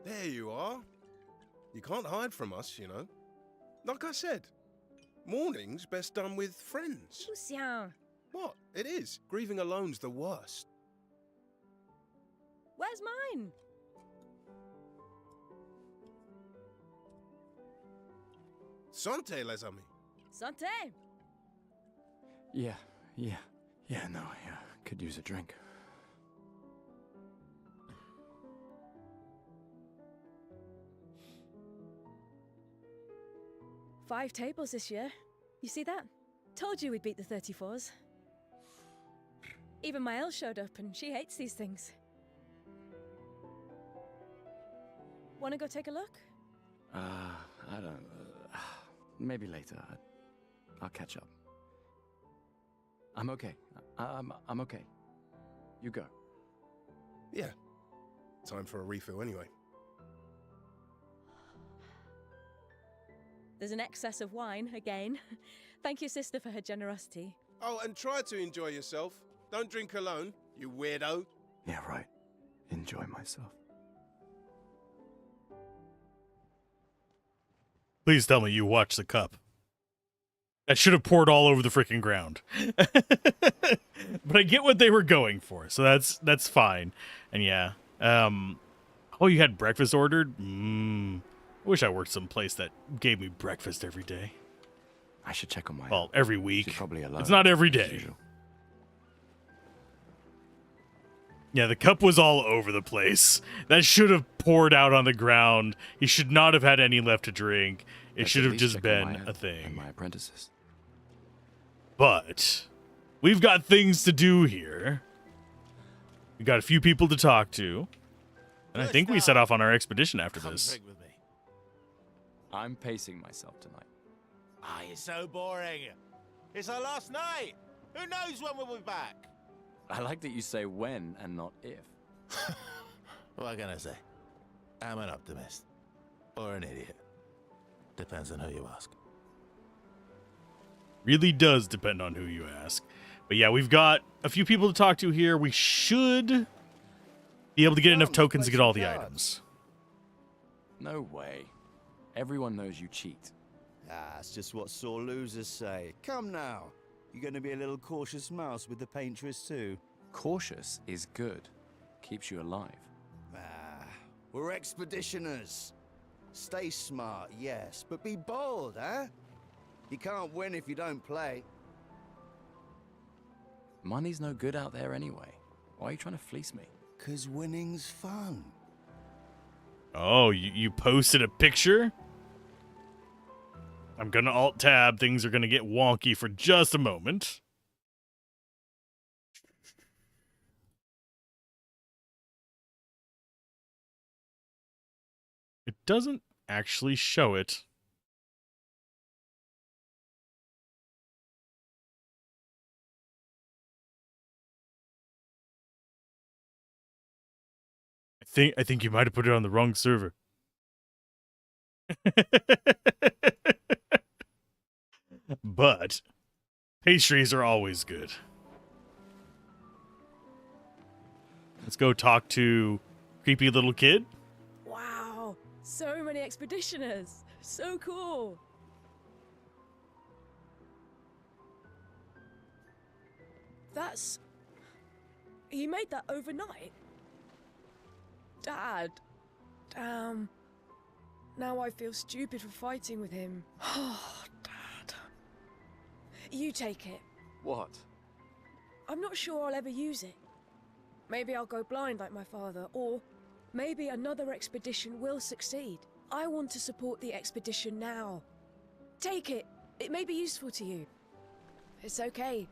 S10: There you are. You can't hide from us, you know. Like I said, mourning's best done with friends.
S5: Lucien,
S10: What? It is. Grieving alone's the worst.
S5: where's mine?
S10: Santé, les amis.
S5: Santé.
S3: Yeah, no, yeah, could use a drink.
S5: Five tables this year. You see that? Told you we'd beat the 34s. Even my Elle showed up, and she hates these things. Wanna go take a look?
S3: I don't... maybe later. I'll catch up. I'm okay. I'm okay. You go.
S10: Yeah. Time for a refill anyway.
S5: There's an excess of wine, again. Thank your sister for her generosity.
S10: Oh, and try to enjoy yourself. Don't drink alone, you weirdo.
S3: Yeah, right. Enjoy myself.
S1: Please tell me you watched the cup. That should have poured all over the freaking ground. But I get what they were going for, so that's fine. And yeah. Oh, you had breakfast ordered? I wish I worked someplace that gave me breakfast every day.
S3: I should check on my...
S1: Well, every week.
S3: She's probably alone.
S1: It's not every
S3: as
S1: day.
S3: usual.
S1: Yeah, the cup was all over the place. That should have poured out on the ground. He should not have had any left to drink. It
S3: Let's
S1: should
S3: at
S1: have
S3: least
S1: just
S3: check on
S1: been
S3: my
S1: a
S3: and
S1: thing.
S3: my apprentices.
S1: But we've got things to do here. We got a few people to talk to. And I think we set off on our expedition after
S9: Come
S1: this.
S9: drink with me.
S3: I'm pacing myself tonight.
S9: Ah, you're so boring. It's our last night. Who knows when we'll be back?
S3: I like that you say when and not if.
S9: What can I say? I'm an optimist. Or an idiot. Depends on who you ask.
S1: Really does depend on who you ask. But yeah, we've got a few people to talk to here. We should be able to get enough tokens to get all the items.
S3: No way. Everyone knows you cheat.
S11: Ah, it's just what sore losers say. Come now. You gonna be a little cautious mouse with the paintress too?
S3: Cautious is good. Keeps you alive.
S11: Ah, we're expeditioners. Stay smart, yes, but be bold, huh? You can't win if you don't play.
S3: Money's no good out there anyway. Why are you trying to fleece me?
S11: 'Cause winning's fun.
S1: Oh, you posted a picture? I'm gonna alt-tab. Things are gonna get wonky for just a moment. It doesn't actually show it. I think you might have put it on the wrong server. But pastries are always good. Let's go talk to creepy little kid.
S5: Wow, so many expeditioners. So cool. That's... You made that overnight? Dad. Damn. Now I feel stupid for fighting with him. Oh, Dad. You take it.
S3: What?
S5: I'm not sure I'll ever use it. Maybe I'll go blind like my father, or maybe another expedition will succeed. I want to support the expedition now. Take it. It may be useful to you. It's okay.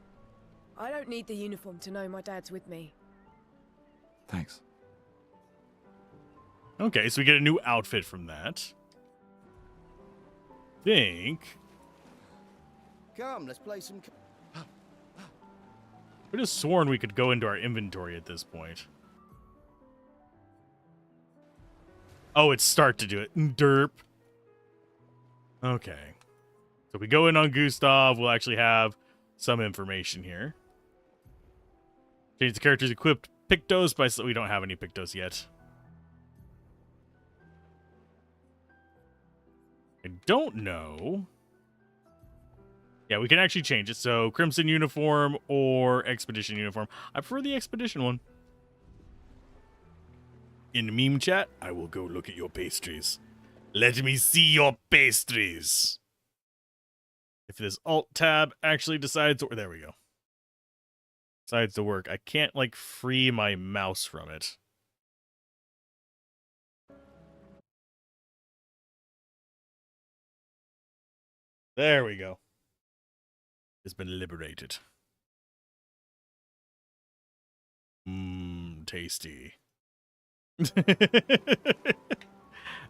S5: I don't need the uniform to know my dad's with me.
S3: Thanks.
S1: Okay, so we get a new outfit from that. Think.
S11: Come, let's play some...
S1: Could have sworn we could go into our inventory at this point. Oh, it's start to do it. Derp. Okay. So we go in on Gustav. We'll actually have some information here. Change the character's equipped Pictos by... We don't have any Pictos yet. I don't know. Yeah, we can actually change it. So, Crimson uniform or Expedition uniform. I prefer the Expedition one. In meme chat, I will go look at your pastries. Let me see your pastries. If this Alt-Tab actually decides... There we go. Decides to work. I can't, like, free my mouse from it. There we go. It's been liberated. Mmm, tasty.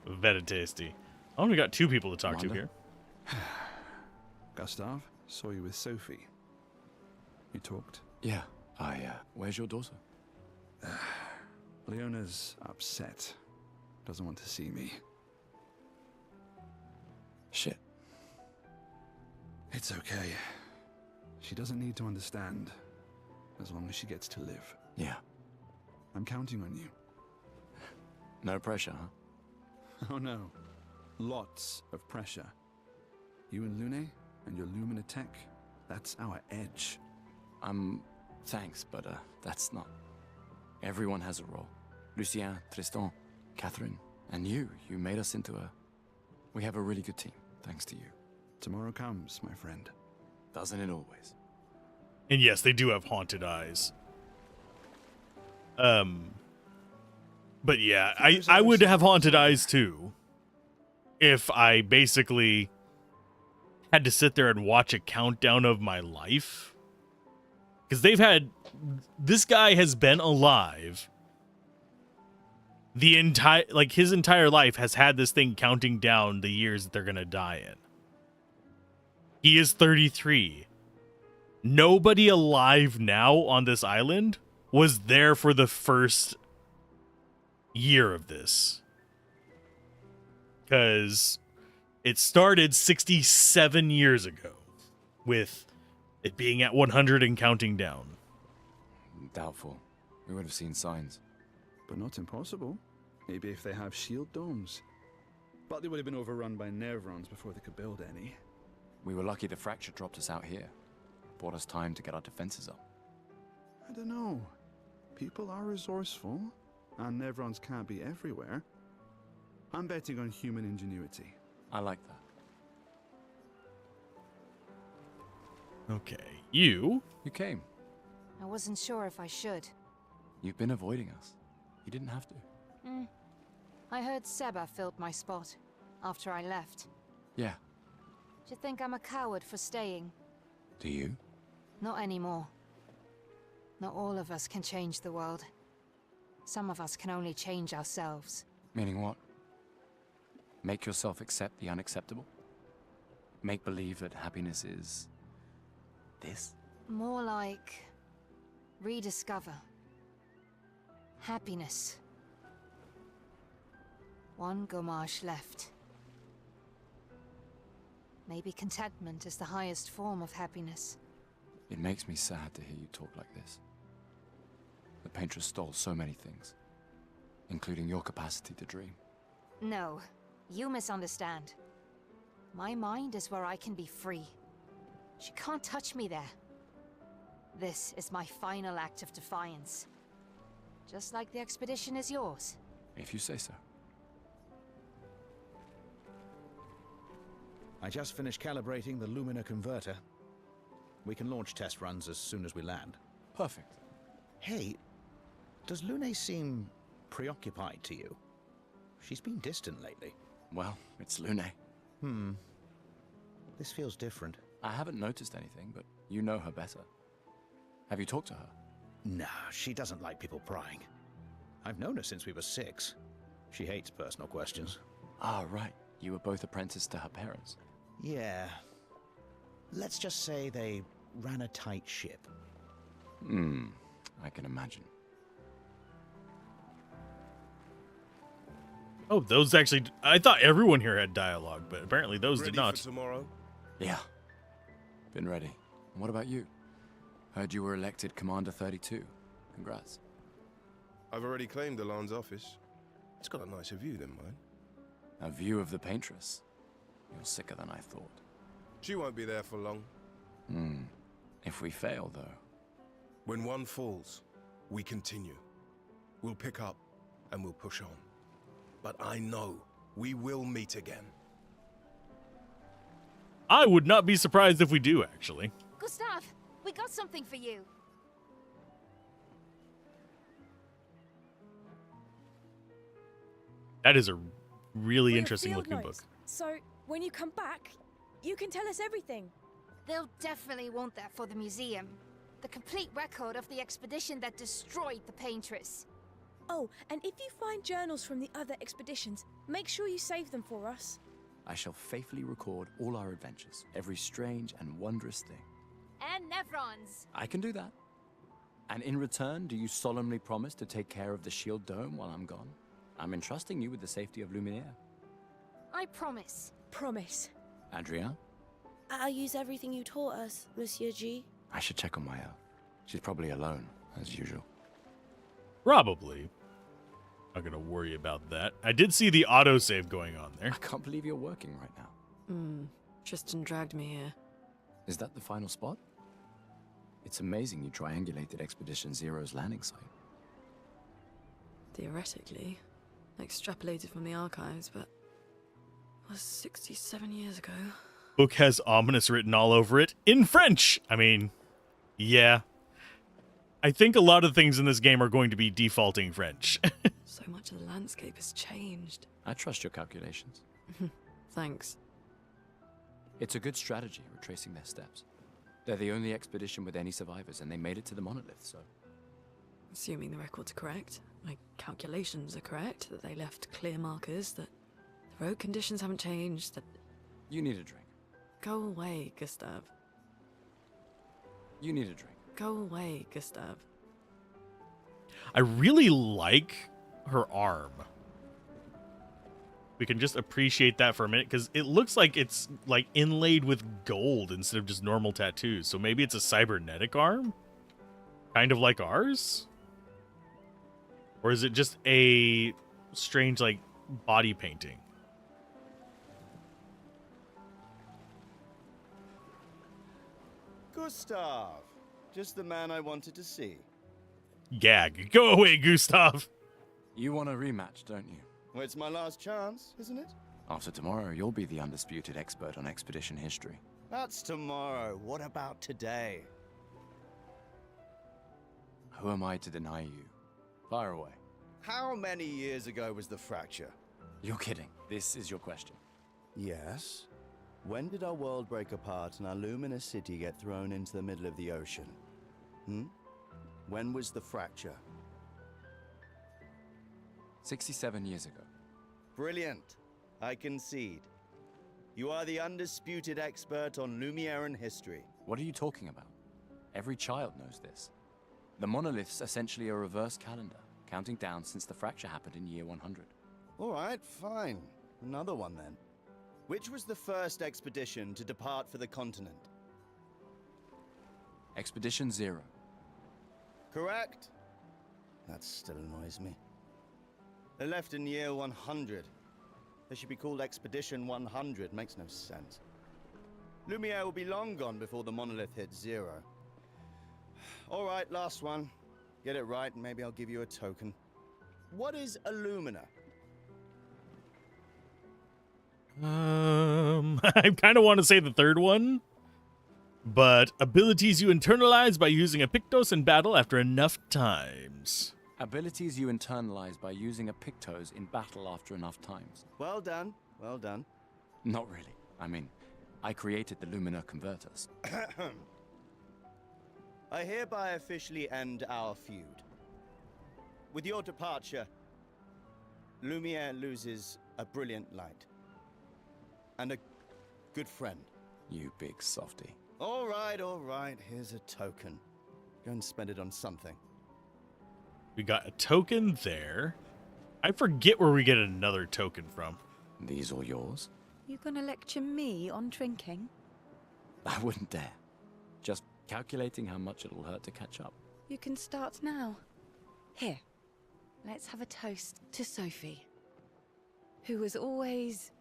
S1: Very tasty. I only got 2 people to talk to here.
S7: Gustav, saw you with Sophie. You talked?
S3: Yeah, where's your daughter?
S7: Leona's upset. Doesn't want to see me.
S3: Shit.
S7: It's okay. She doesn't need to understand, as long as she gets to live.
S3: Yeah.
S7: I'm counting on you.
S3: No pressure, huh?
S7: Oh no. Lots of pressure. You and Lune and your Lumina tech, that's our edge.
S3: Thanks, but that's not... Everyone has a role. Lucien, Tristan, Catherine, and you made us into a... We have a really good team, thanks to you.
S7: Tomorrow comes, my friend.
S3: Doesn't it always?
S1: And yes, they do have haunted eyes. But yeah, I would have haunted eyes too. If I basically had to sit there and watch a countdown of my life. Because they've had... This guy has been alive. The entire... Like, his entire life has had this thing counting down the years that they're going to die in. He is 33. Nobody alive now on this island was there for the first year of this. Because it started 67 years ago with it being at 100 and counting down.
S3: Doubtful. We would have seen signs.
S7: But not impossible. Maybe if they have shield domes. But they would have been overrun by Nevrons before they could build any.
S3: We were lucky the fracture dropped us out here. bought us time to get our defenses up.
S7: I don't know. People are resourceful, and Nevrons can't be everywhere. I'm betting on human ingenuity.
S3: I like that.
S1: Okay, you.
S3: You came.
S12: I wasn't sure if I should.
S3: You've been avoiding us. You didn't have to.
S12: I heard Seba filled my spot after I left.
S3: Yeah.
S12: Do you think I'm a coward for staying?
S3: Do you?
S12: Not anymore. Not all of us can change the world. Some of us can only change ourselves.
S3: Meaning what? Make yourself accept the unacceptable? Make believe that happiness is... this?
S12: More like... rediscover. Happiness. One Gomage left. Maybe contentment is the highest form of happiness.
S3: It makes me sad to hear you talk like this. The painter stole so many things, including your capacity to dream.
S12: No, you misunderstand. My mind is where I can be free. She can't touch me there. This is my final act of defiance. Just like the expedition is yours.
S3: If you say so.
S11: I just finished calibrating the Lumina converter. We can launch test runs as soon as we land.
S3: Perfect.
S11: Hey, does Lune seem preoccupied to you? She's been distant lately.
S3: Well, it's Lune.
S11: This feels different.
S3: I haven't noticed anything, but you know her better. Have you talked to her?
S11: Nah, she doesn't like people prying. I've known her since we were 6. She hates personal questions.
S3: Ah, right. You were both apprenticed to her parents.
S11: Yeah. Let's just say they ran a tight ship.
S3: I can imagine.
S1: Oh, those actually... I thought everyone here had dialogue, but apparently those
S10: Ready
S1: did not.
S10: for tomorrow?
S3: Yeah. Been ready. And what about you? Heard you were elected Commander 32. Congrats.
S10: I've already claimed Alon's office. It's got a nicer view than mine.
S3: A view of the Paintress. You're sicker than I thought.
S10: She won't be there for long.
S3: If we fail, though.
S10: When one falls, we continue. We'll pick up and we'll push on. But I know we will meet again.
S1: I would not be surprised if we do, actually.
S12: Gustav, we got something for you.
S1: That is a really
S5: We're
S1: interesting
S5: field
S1: looking book.
S5: notes. So, when you come back, you can tell us everything.
S2: They'll definitely want that for the museum. The complete record of the expedition that destroyed the Paintress.
S5: Oh, and if you find journals from the other expeditions, make sure you save them for us.
S3: I shall faithfully record all our adventures, every strange and wondrous thing.
S2: And Nevrons.
S3: I can do that. And in return, do you solemnly promise to take care of the shield dome while I'm gone? I'm entrusting you with the safety of Luminaire.
S2: I promise.
S5: Promise.
S3: Adrien?
S13: I'll use everything you taught us, Monsieur G.
S3: I should check on Maya. She's probably alone, as usual.
S1: Probably. Not gonna worry about that. I did see the autosave going on there.
S3: I can't believe you're working right now.
S6: Tristan dragged me here.
S3: Is that the final spot? It's amazing you triangulated Expedition Zero's landing site.
S6: Theoretically. Extrapolated from the archives, but... it was 67 years ago.
S1: Book has ominous written all over it in French. I mean, yeah. I think a lot of things in this game are going to be defaulting French.
S6: So much of the landscape has changed.
S3: I trust your calculations.
S6: Thanks.
S3: It's a good strategy, retracing their steps. They're the only expedition with any survivors, and they made it to the monolith, so...
S6: Assuming the records are correct, my calculations are correct, that they left clear markers, that the road conditions haven't changed, that...
S3: You need a drink.
S6: Go away, Gustav.
S3: You need a drink.
S6: Go away, Gustav.
S1: I really like her arm. We can just appreciate that for a minute, because it looks like it's like inlaid with gold instead of just normal tattoos. So maybe it's a cybernetic arm? Kind of like ours? Or is it just a strange, like, body painting?
S11: Gustav. Just the man I wanted to see.
S1: Gag. Go away, Gustav.
S3: You want a rematch, don't you?
S11: Well, it's my last chance, isn't it?
S3: After tomorrow, you'll be the undisputed expert on expedition history.
S11: That's tomorrow. What about today?
S3: Who am I to deny you? Fire away.
S11: How many years ago was the fracture?
S3: You're kidding. This is your question.
S11: Yes. When did our world break apart and our luminous city get thrown into the middle of the ocean? When was the fracture?
S3: 67 years ago.
S11: Brilliant. I concede. You are the undisputed expert on Lumiere history.
S3: What are you talking about? Every child knows this. The monolith's essentially a reverse calendar, counting down since the fracture happened in year 100.
S11: All right, fine. Another one then. Which was the first expedition to depart for the continent?
S3: Expedition 0.
S11: Correct. That still annoys me. They left in year 100. They should be called Expedition 100. Makes no sense. Lumiere will be long gone before the monolith hits 0. All right, last one. Get it right and maybe I'll give you a token. What is Illumina?
S1: I kind of want to say the third one, but abilities you internalize by using a Pictos in battle after enough times.
S3: Abilities you internalize by using a Pictos in battle after enough times.
S11: Well done, well done.
S3: Not really. I mean, I created the Lumina converters.
S11: I hereby officially end our feud. With your departure, Lumiere loses a brilliant light. And a good friend.
S3: You big softy.
S11: All right. Here's a token. Go and spend it on something.
S1: We got a token there. I forget where we get another token from.
S3: These all yours?
S4: You gonna lecture me on drinking?
S3: I wouldn't dare. Just calculating how much it'll hurt to catch up.
S4: You can start now. Here, let's have a toast to Sophie, who was always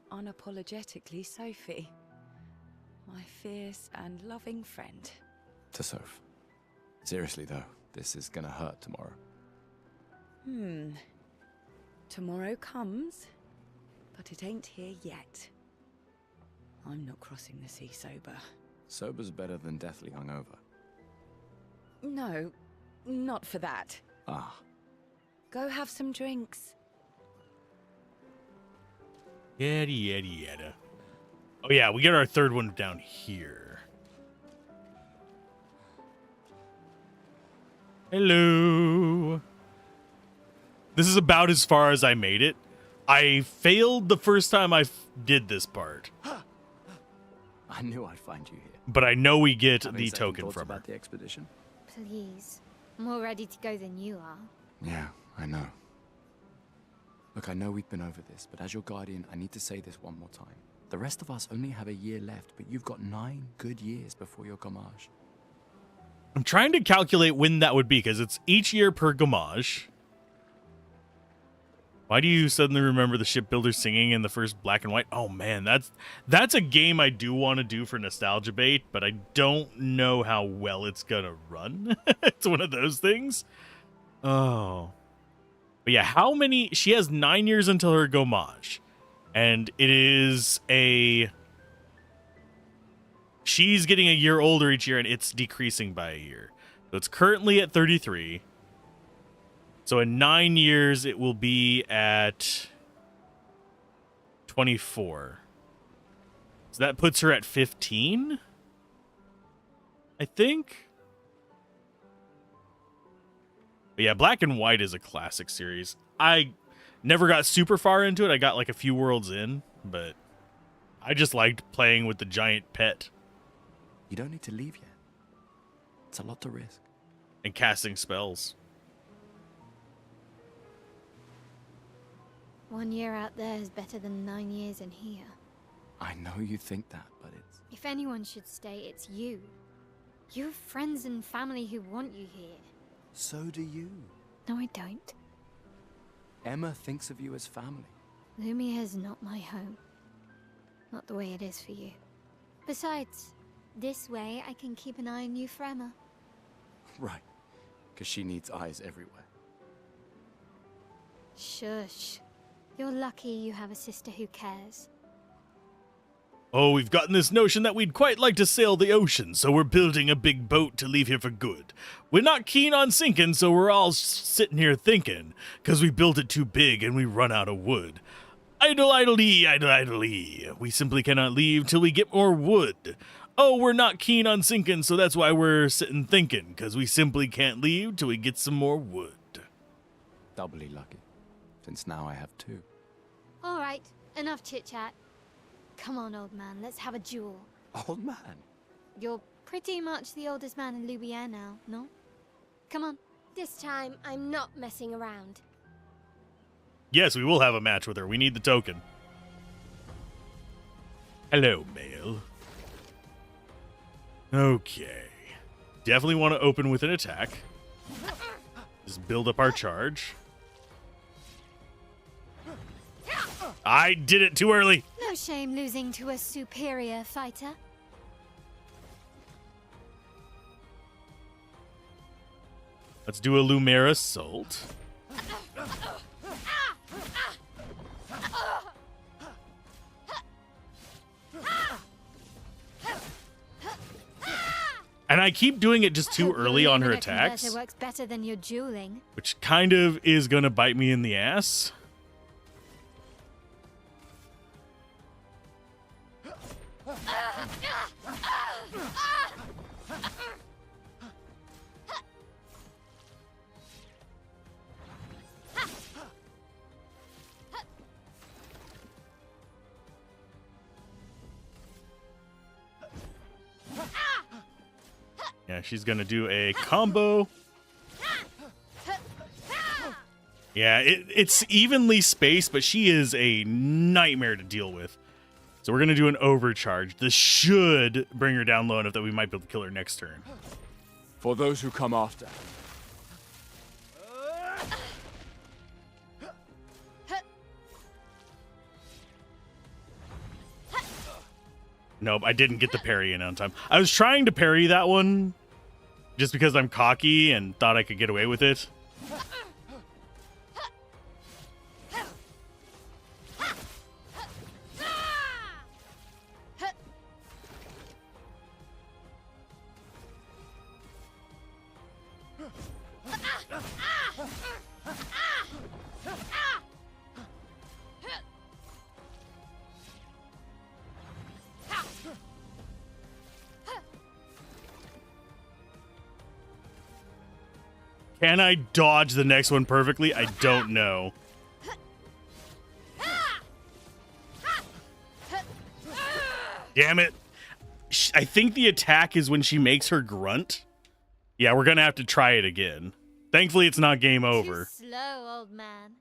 S4: unapologetically Sophie, my fierce and loving friend.
S3: To Soph. Seriously though, this is gonna hurt tomorrow.
S4: Tomorrow comes, but it ain't here yet. I'm not crossing the sea sober.
S3: Sober's better than deathly hungover.
S4: No, not for that.
S3: Ah.
S4: Go have some drinks.
S1: Yada. Oh yeah, we get our third one down here. Hello. This is about as far as I made it. I failed the first time I did this part.
S3: I knew I'd find you here.
S1: But I know we get
S3: Having
S1: the
S3: second
S1: token
S3: thoughts
S1: from her.
S3: about the expedition?
S2: Please. More ready to go than you are.
S3: Yeah, I know. Look, I know we've been over this, but as your guardian, I need to say this one more time. The rest of us only have a year left, but you've got 9 good years before your gommage.
S1: I'm trying to calculate when that would be, because it's each year per gommage. Why do you suddenly remember the shipbuilder singing in the first black and white? Oh man, that's a game I do want to do for Nostalgia Bait, but I don't know how well it's gonna run. It's one of those things. Oh. But yeah, how many? She has 9 years until her gommage. And it is a... She's getting a year older each year, and it's decreasing by a year. So it's currently at 33. So in 9 years, it will be at 24. So that puts her at 15, I think. But yeah, Black and White is a classic series. I never got super far into it. I got like a few worlds in, but I just liked playing with the giant pet.
S3: You don't need to leave yet. It's a lot to risk.
S1: And casting spells.
S2: 1 year out there is better than 9 years in here.
S3: I know you think that, but it's...
S2: If anyone should stay, it's you. You have friends and family who want you here.
S3: So do you.
S2: No, I don't.
S3: Emma thinks of you as family.
S2: Lumiere's not my home. Not the way it is for you. Besides, This way, I can keep an eye on Euphrema.
S3: Right. Because she needs eyes everywhere.
S2: Shush. You're lucky you have a sister who cares.
S1: Oh, we've gotten this notion that we'd quite like to sail the ocean, so we're building a big boat to leave here for good. We're not keen on sinking, so we're all sitting here thinking, because we built it too big and we run out of wood. Idle, idly, idle, idly. We simply cannot leave till we get more wood. Oh, we're not keen on sinking, so that's why we're sitting thinking, because we simply can't leave till we get some more wood.
S3: Doubly lucky, since now I have 2.
S2: All right, enough chit-chat. Come on, old man, let's have a duel.
S3: Old man?
S2: You're pretty much the oldest man in Louvier now, no? Come on. This time, I'm not messing around.
S1: Yes, we will have a match with her. We need the token. Hello, male. Okay. Definitely want to open with an attack. Just build up our charge. I did it too early.
S2: No shame losing to a superior fighter.
S1: Let's do a Lumiere Assault. And I keep doing it just too early on her attacks,
S2: It works better than your dueling.
S1: which kind of is going to bite me in the ass. Yeah, she's gonna do a combo. Yeah, it's evenly spaced, but she is a nightmare to deal with. So we're gonna do an overcharge. This should bring her down low enough that we might be able to kill her next turn.
S3: For those who come after.
S1: Nope, I didn't get the parry in on time. I was trying to parry that one just because I'm cocky and thought I could get away with it. Can I dodge the next one perfectly? I don't know. Damn it. I think the attack is when she makes her grunt. Yeah, we're going to have to try it again. Thankfully, it's not game over.
S2: Too slow, old man.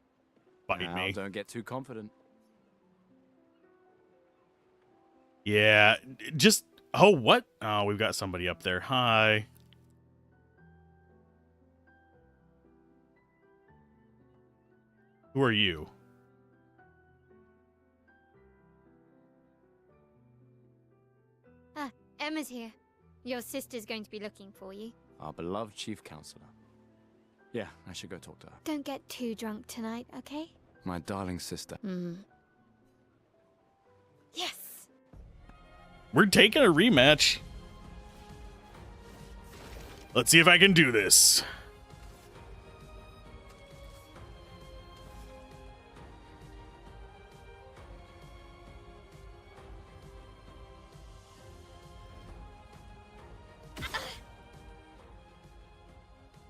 S1: Bite me.
S3: Don't get too confident.
S1: Yeah, just... Oh, what? Oh, we've got somebody up there. Hi. Who are you?
S2: Ah, Emma's here. Your sister's going to be looking for you.
S3: Our beloved chief counselor. Yeah, I should go talk to her.
S2: Don't get too drunk tonight, okay?
S3: My darling sister.
S2: Yes!
S1: We're taking a rematch. Let's see if I can do this.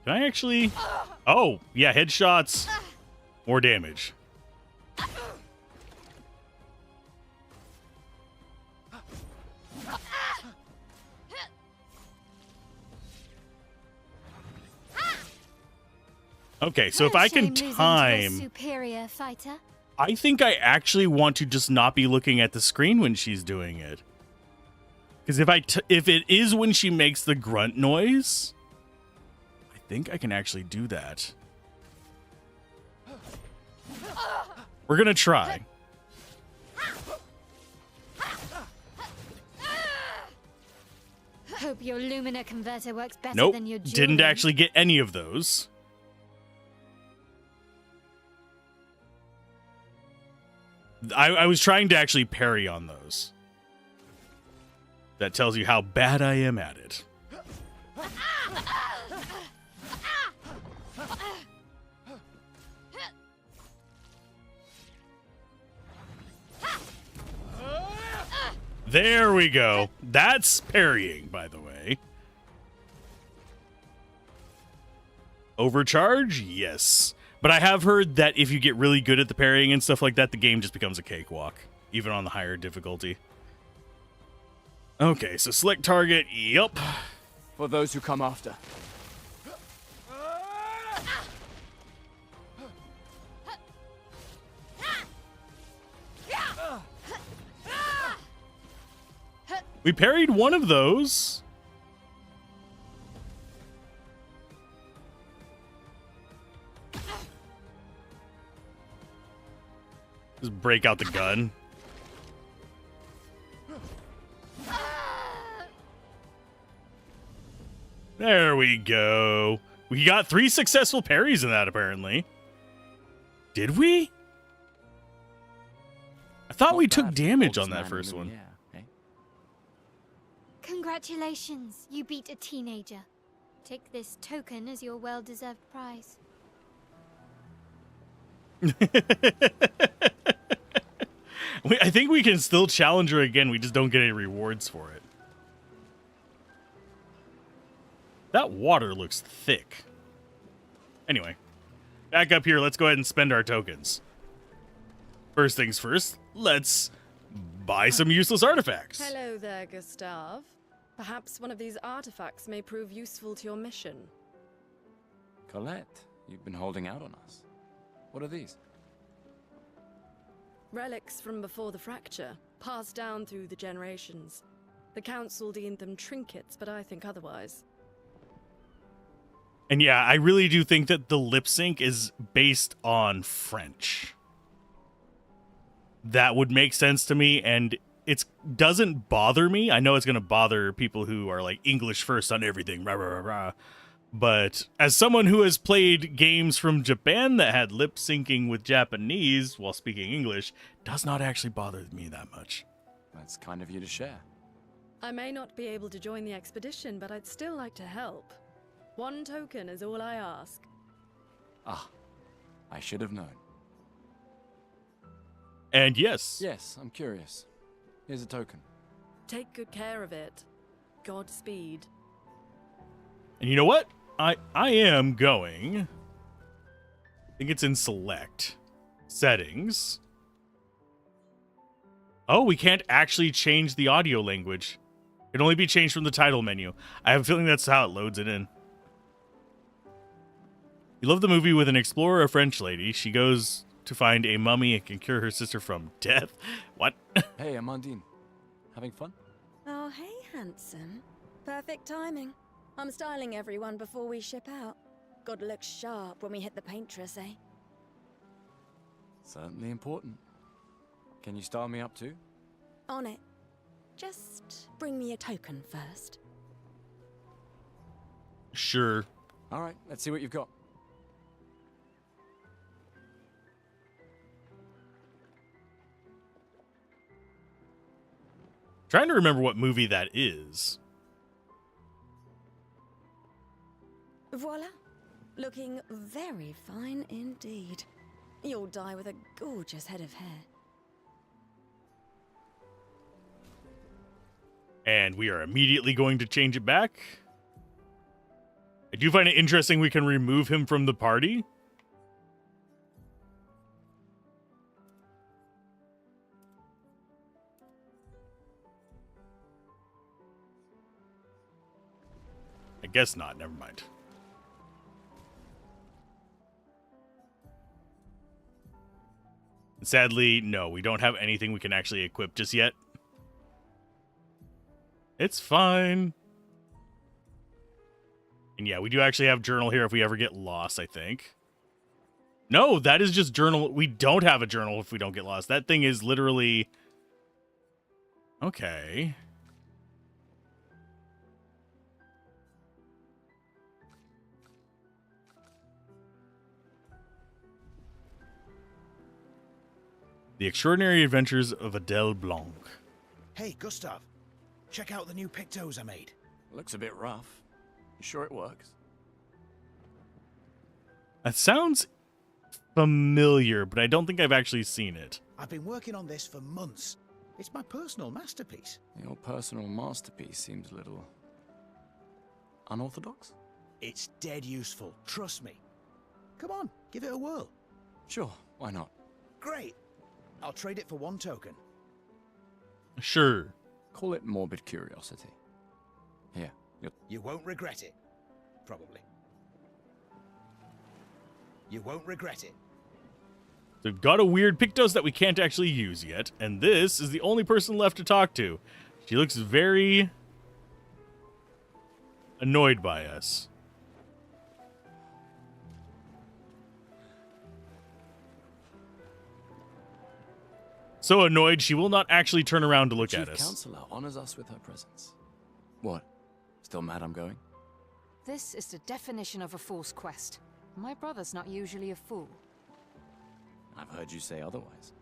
S1: Can I actually... Oh, yeah, headshots. More damage. Okay, so if I can time...
S2: Superior fighter.
S1: I think I actually want to just not be looking at the screen when she's doing it. Because if it is when she makes the grunt noise... I think I can actually do that. We're gonna try.
S2: Hope your Lumina converter works better
S1: Nope,
S2: than your jewelry.
S1: didn't actually get any of those. I was trying to actually parry on those. That tells you how bad I am at it. There we go. That's parrying, by the way. Overcharge? Yes. But I have heard that if you get really good at the parrying and stuff like that, the game just becomes a cakewalk, even on the higher difficulty. Okay, so select target. Yup.
S3: For those who come after.
S1: We parried one of those. Just break out the gun. There we go. We got 3 successful parries in that, apparently. Did we? I thought we took damage on that first one.
S2: Congratulations, you beat a teenager. Take this token as your well-deserved prize.
S1: I think we can still challenge her again. We just don't get any rewards for it. That water looks thick. Anyway, back up here. Let's go ahead and spend our tokens. First things first, let's buy some useless artifacts.
S4: Hello there, Gustav. Perhaps one of these artifacts may prove useful to your mission.
S3: Colette, you've been holding out on us. What are these?
S4: Relics from before the fracture, passed down through the generations. The council deemed them trinkets, but I think otherwise.
S1: And yeah, I really do think that the lip sync is based on French. That would make sense to me, and it doesn't bother me. I know it's going to bother people who are like English first on everything, rah, rah, rah, rah. But as someone who has played games from Japan that had lip syncing with Japanese while speaking English, does not actually bother me that much.
S3: That's kind of you to share.
S4: I may not be able to join the expedition, but I'd still like to help. 1 token is all I ask.
S3: Ah, I should have known.
S1: And yes.
S3: Yes, I'm curious. Here's a token.
S4: Take good care of it. Godspeed.
S1: And you know what? I am going. I think it's in select. Settings. Oh, we can't actually change the audio language. It can only be changed from the title menu. I have a feeling that's how it loads it in. You love the movie with an explorer, a French lady. She goes to find a mummy and can cure her sister from death. What?
S3: Hey, Amandine. Having fun?
S4: Oh, hey, handsome. Perfect timing. I'm styling everyone before we ship out. Gotta look sharp when we hit the paintress, eh?
S3: Certainly important. Can you style me up too?
S4: On it. Just bring me a token first.
S1: Sure.
S3: All right, let's see what you've got.
S1: Trying to remember what movie that is.
S4: Voila. Looking very fine indeed. You'll die with a gorgeous head of hair.
S1: And we are immediately going to change it back. I do find it interesting we can remove him from the party. I guess not. Never mind. Sadly, no, we don't have anything we can actually equip just yet. It's fine. And yeah, we do actually have journal here if we ever get lost, I think. No, that is just journal. We don't have a journal if we don't get lost. That thing is literally... Okay. The Extraordinary Adventures of Adele Blanc.
S14: Hey, Gustav. Check out the new pictos I made.
S3: Looks a bit rough. You sure it works?
S1: That sounds familiar, but I don't think I've actually seen it.
S14: I've been working on this for months. It's my personal masterpiece.
S3: Your personal masterpiece seems a little unorthodox?
S14: It's dead useful, trust me. Come on, give it a whirl.
S3: Sure, why not?
S14: Great. I'll trade it for 1 token.
S1: Sure.
S3: Call it morbid curiosity. Here,
S14: You won't regret it. Probably. You won't regret it.
S1: So we've got a weird Pictos that we can't actually use yet, and this is the only person left to talk to. She looks very annoyed by us. So annoyed, she will not actually turn around to look at us.
S3: Chief Counselor honors us with her presence. What? Still mad I'm going?
S12: This is the definition of a fool's quest. My brother's not usually a fool.
S3: I've heard you say otherwise.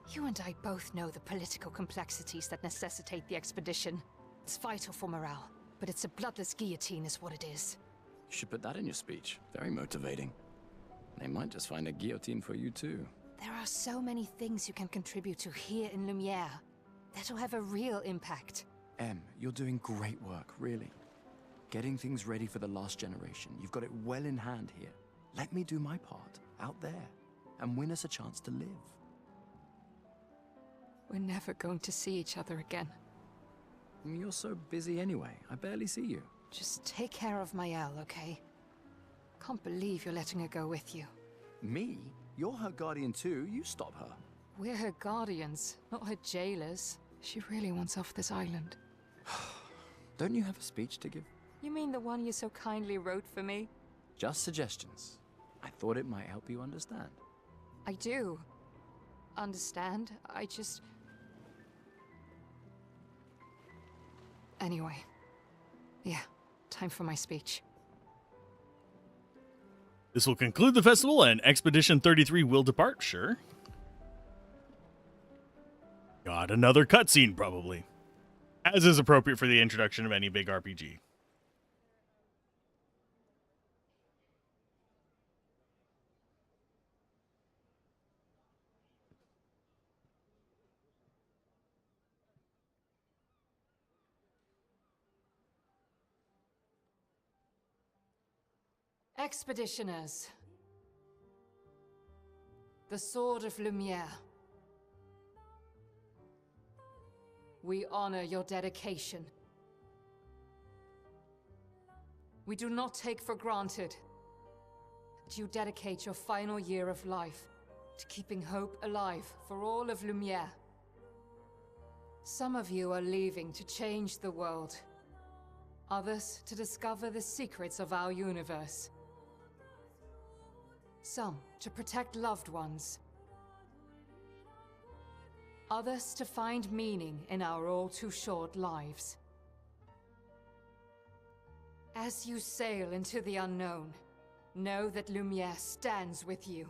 S12: You and I both know the political complexities that necessitate the expedition. It's vital for morale, but it's a bloodless guillotine is what it is.
S3: You should put that in your speech. Very motivating. They might just find a guillotine for you too.
S12: There are so many things you can contribute to here in Lumiere that'll have a real impact.
S3: Em, you're doing great work, really. Getting things ready for the last generation. You've got it well in hand here. Let me do my part, out there, and win us a chance to live.
S12: We're never going to see each other again.
S3: You're so busy anyway. I barely see you.
S12: Just take care of Maëlle, okay? Can't believe you're letting her go with you.
S3: Me? You're her guardian too. You stop her.
S12: We're her guardians, not her jailers. She really wants off this island.
S3: Don't you have a speech to give?
S12: You mean the one you so kindly wrote for me?
S3: Just suggestions. I thought it might help you understand.
S12: I do. Understand? I just... Anyway. Yeah, time for my speech.
S1: This will conclude the festival, and Expedition 33 will depart, sure. Got another cutscene, probably. As is appropriate for the introduction of any big RPG.
S12: Expeditioners. The Sword of Lumiere. We honor your dedication. We do not take for granted that you dedicate your final year of life to keeping hope alive for all of Lumiere. Some of you are leaving to change the world. Others to discover the secrets of our universe. Some to protect loved ones. Others to find meaning in our all too short lives. As you sail into the unknown, know that Lumiere stands with you.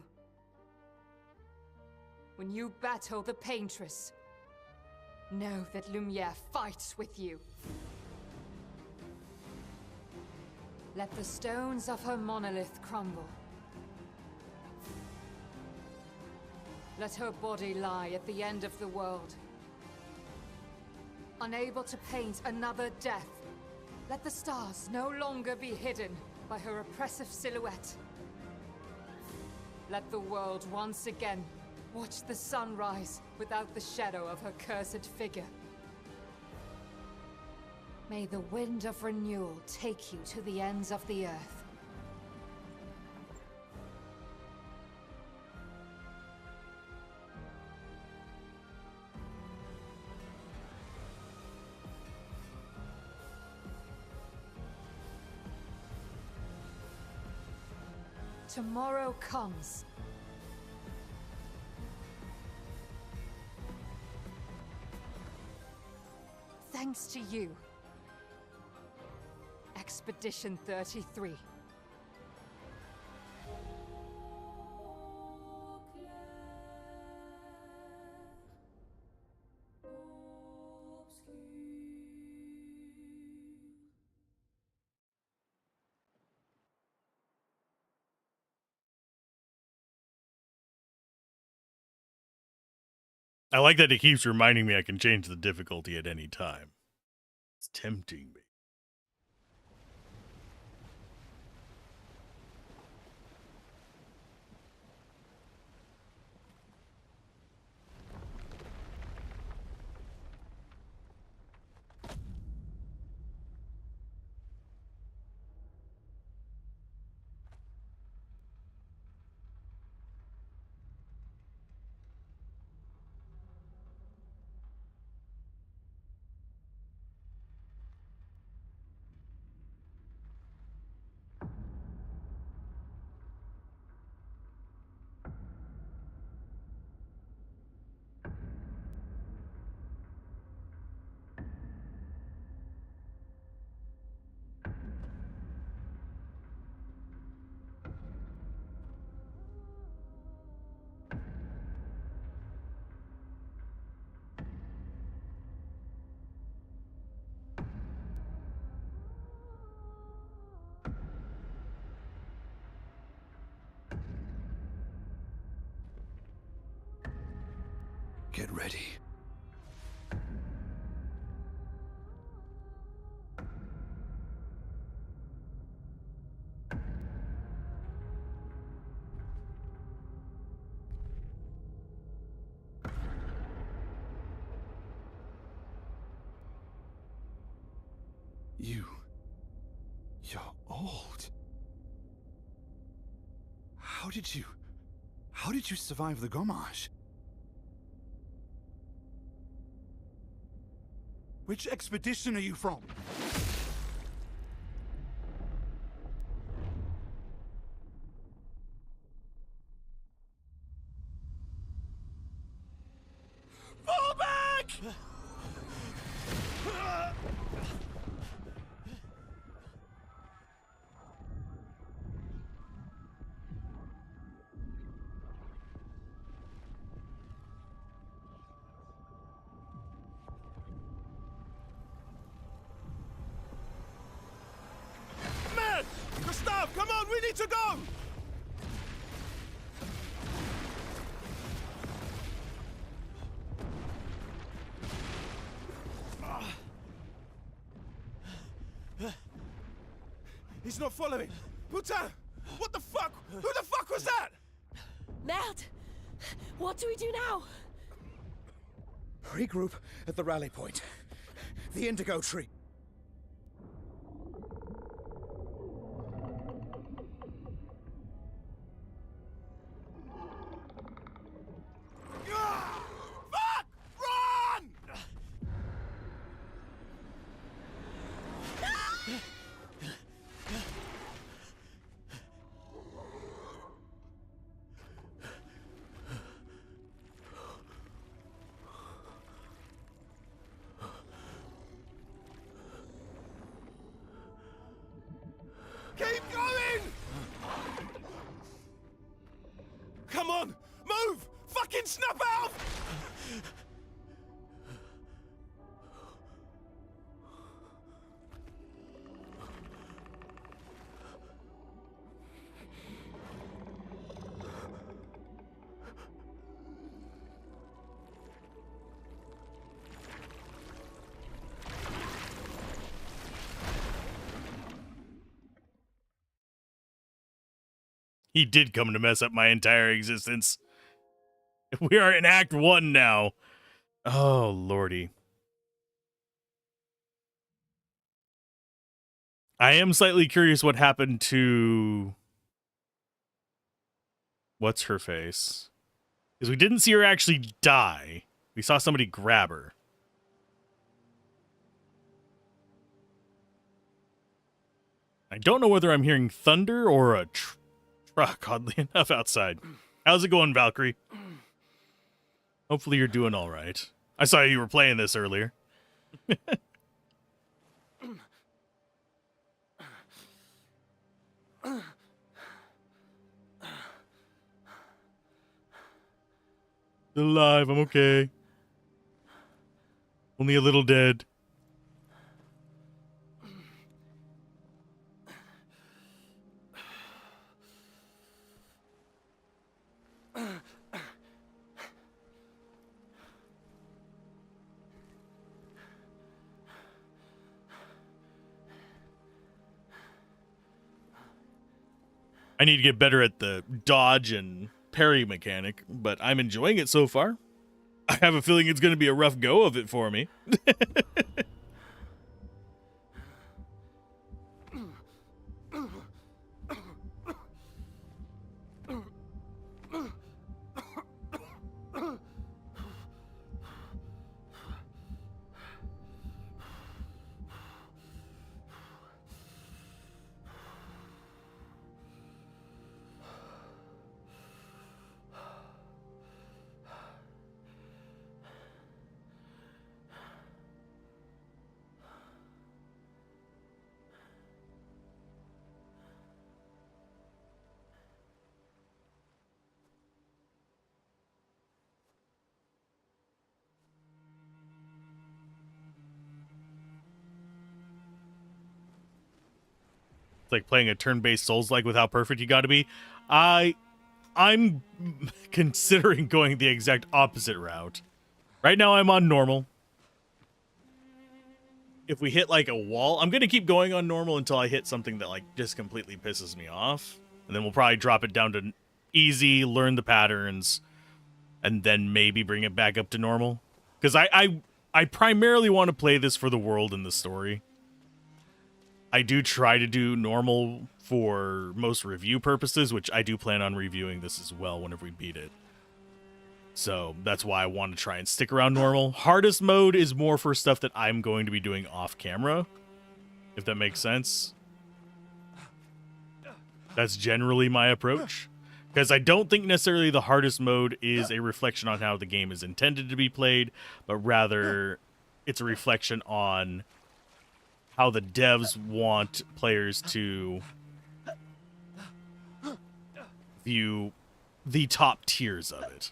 S12: When you battle the Paintress, know that Lumiere fights with you. Let the stones of her monolith crumble. Let her body lie at the end of the world. Unable to paint another death, let the stars no longer be hidden by her oppressive silhouette. Let the world once again watch the sun rise without the shadow of her cursed figure. May the wind of renewal take you to the ends of the earth. Tomorrow comes. Thanks to you. Expedition 33.
S1: I like that it keeps reminding me I can change the difficulty at any time. It's tempting me.
S7: Get ready. You're old. How did you survive the Gommage? Which expedition are you from?
S9: Fall back! Man! Gustav, come on, we need to go! He's not following. Putain! What the fuck? Who the fuck was that?
S13: Merde! What do we do now?
S14: Regroup at the rally point. The indigo tree.
S9: Fuck! Run! Keep going! Come on! Move! Fucking snap out!
S1: He did come to mess up my entire existence. We are in Act 1 now. Oh, lordy. I am slightly curious what happened to... What's her face? Because we didn't see her actually die. We saw somebody grab her. I don't know whether I'm hearing thunder or a truck, oddly enough, outside. How's it going, Valkyrie? Hopefully you're doing all right. I saw you were playing this earlier. Still alive, I'm okay. Only a little dead. I need to get better at the dodge and parry mechanic, but I'm enjoying it so far. I have a feeling it's going to be a rough go of it for me. It's like playing a turn-based Souls-like with how perfect you got to be. I'm considering going the exact opposite route. Right now I'm on normal. If we hit like a wall, I'm going to keep going on normal until I hit something that like just completely pisses me off. And then we'll probably drop it down to easy, learn the patterns, and then maybe bring it back up to normal. Because I primarily want to play this for the world and the story. I do try to do normal for most review purposes, which I do plan on reviewing this as well whenever we beat it. So that's why I want to try and stick around normal. Hardest mode is more for stuff that I'm going to be doing off camera, if that makes sense. That's generally my approach. Because I don't think necessarily the hardest mode is a reflection on how the game is intended to be played, but rather it's a reflection on how the devs want players to view the top tiers of it.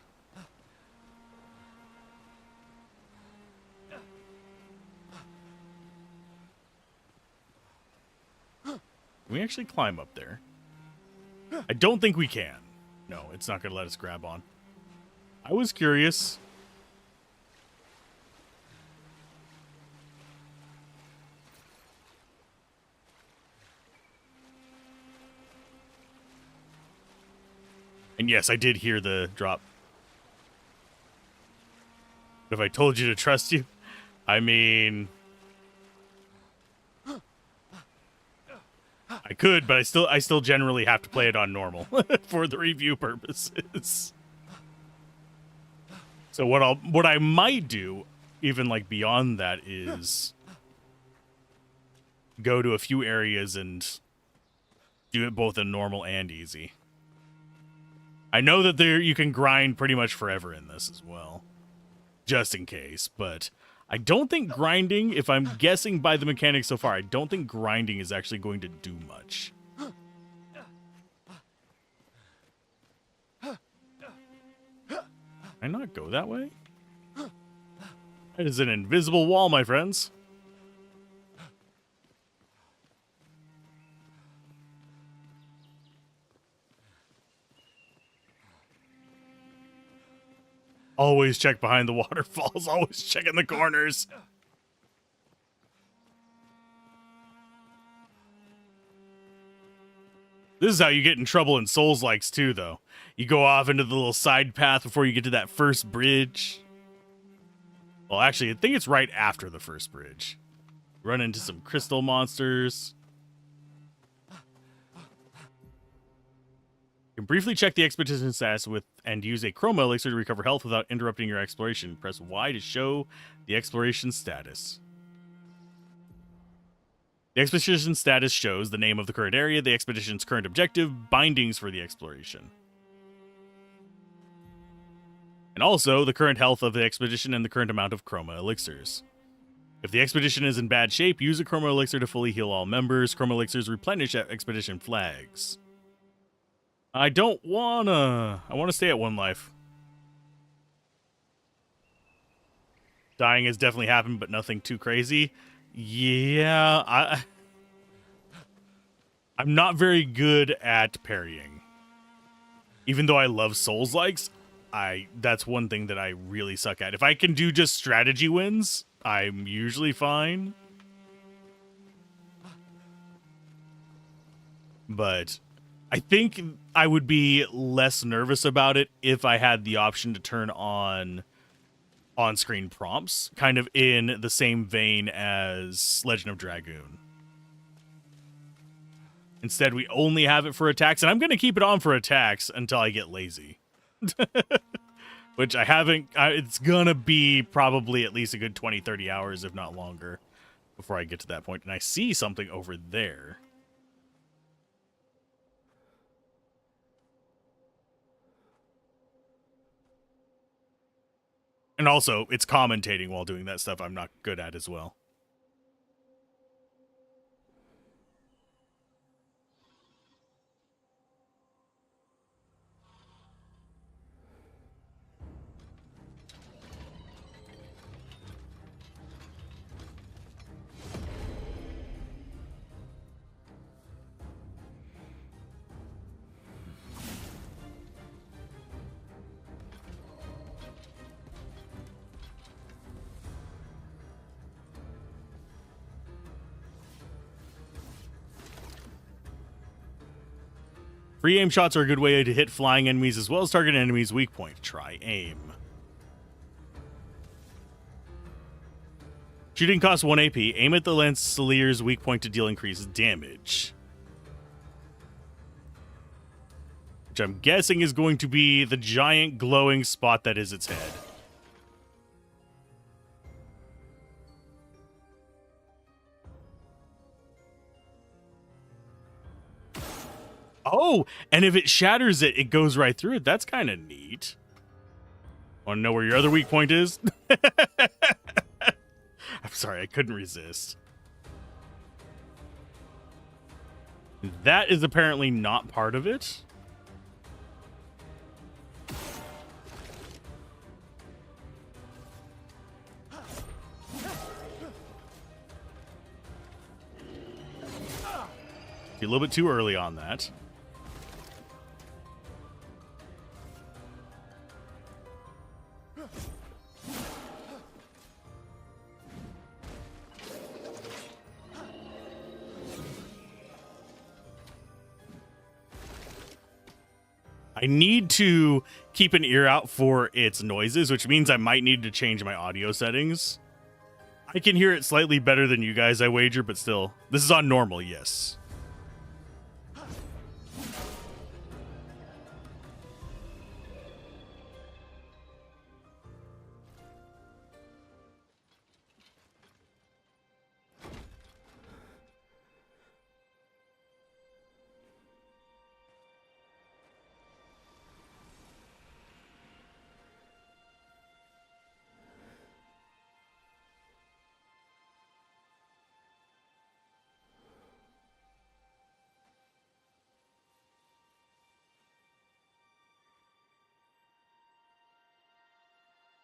S1: Can we actually climb up there? I don't think we can. No, it's not going to let us grab on. I was curious. And yes, I did hear the drop. But if I told you to trust you, I mean, I could, but I still generally have to play it on normal for the review purposes. So what I might do, even like beyond that, is go to a few areas and do it both in normal and easy. I know that you can grind pretty much forever in this as well, just in case, but I don't think grinding, if I'm guessing by the mechanics so far, I don't think grinding is actually going to do much. Can I not go that way? That is an invisible wall, my friends. Always check behind the waterfalls. Always check in the corners. This is how you get in trouble in Souls-likes too, though. You go off into the little side path before you get to that first bridge. Well, actually, I think it's right after the first bridge. Run into some crystal monsters. You can briefly check the expedition status with and use a chroma elixir to recover health without interrupting your exploration. Press Y to show the exploration status. The expedition status shows the name of the current area, the expedition's current objective, bindings for the exploration, and also the current health of the expedition and the current amount of chroma elixirs. If the expedition is in bad shape, use a chroma elixir to fully heal all members. Chroma elixirs replenish expedition flags. I don't wanna. I want to stay at 1 life. Dying has definitely happened, but nothing too crazy. Yeah, I'm not very good at parrying. Even though I love Souls-likes, that's one thing that I really suck at. If I can do just strategy wins, I'm usually fine. But I think I would be less nervous about it if I had the option to turn on-screen prompts, kind of in the same vein as Legend of Dragoon. Instead, we only have it for attacks, and I'm going to keep it on for attacks until I get lazy. Which I haven't... it's going to be probably at least a good 20, 30 hours, if not longer, before I get to that point. And I see something over there. And also, it's commentating while doing that stuff I'm not good at as well. Free aim shots are a good way to hit flying enemies as well as target enemies' weak point. Try aim. Shooting costs 1 AP. Aim at the Lancelier's weak point to deal increased damage. Which I'm guessing is going to be the giant glowing spot that is its head. Oh, and if it shatters it, it goes right through it. That's kind of neat. Want to know where your other weak point is? I'm sorry, I couldn't resist. That is apparently not part of it. A little bit too early on that. I need to keep an ear out for its noises, which means I might need to change my audio settings. I can hear it slightly better than you guys, I wager, but still. This is on normal, yes.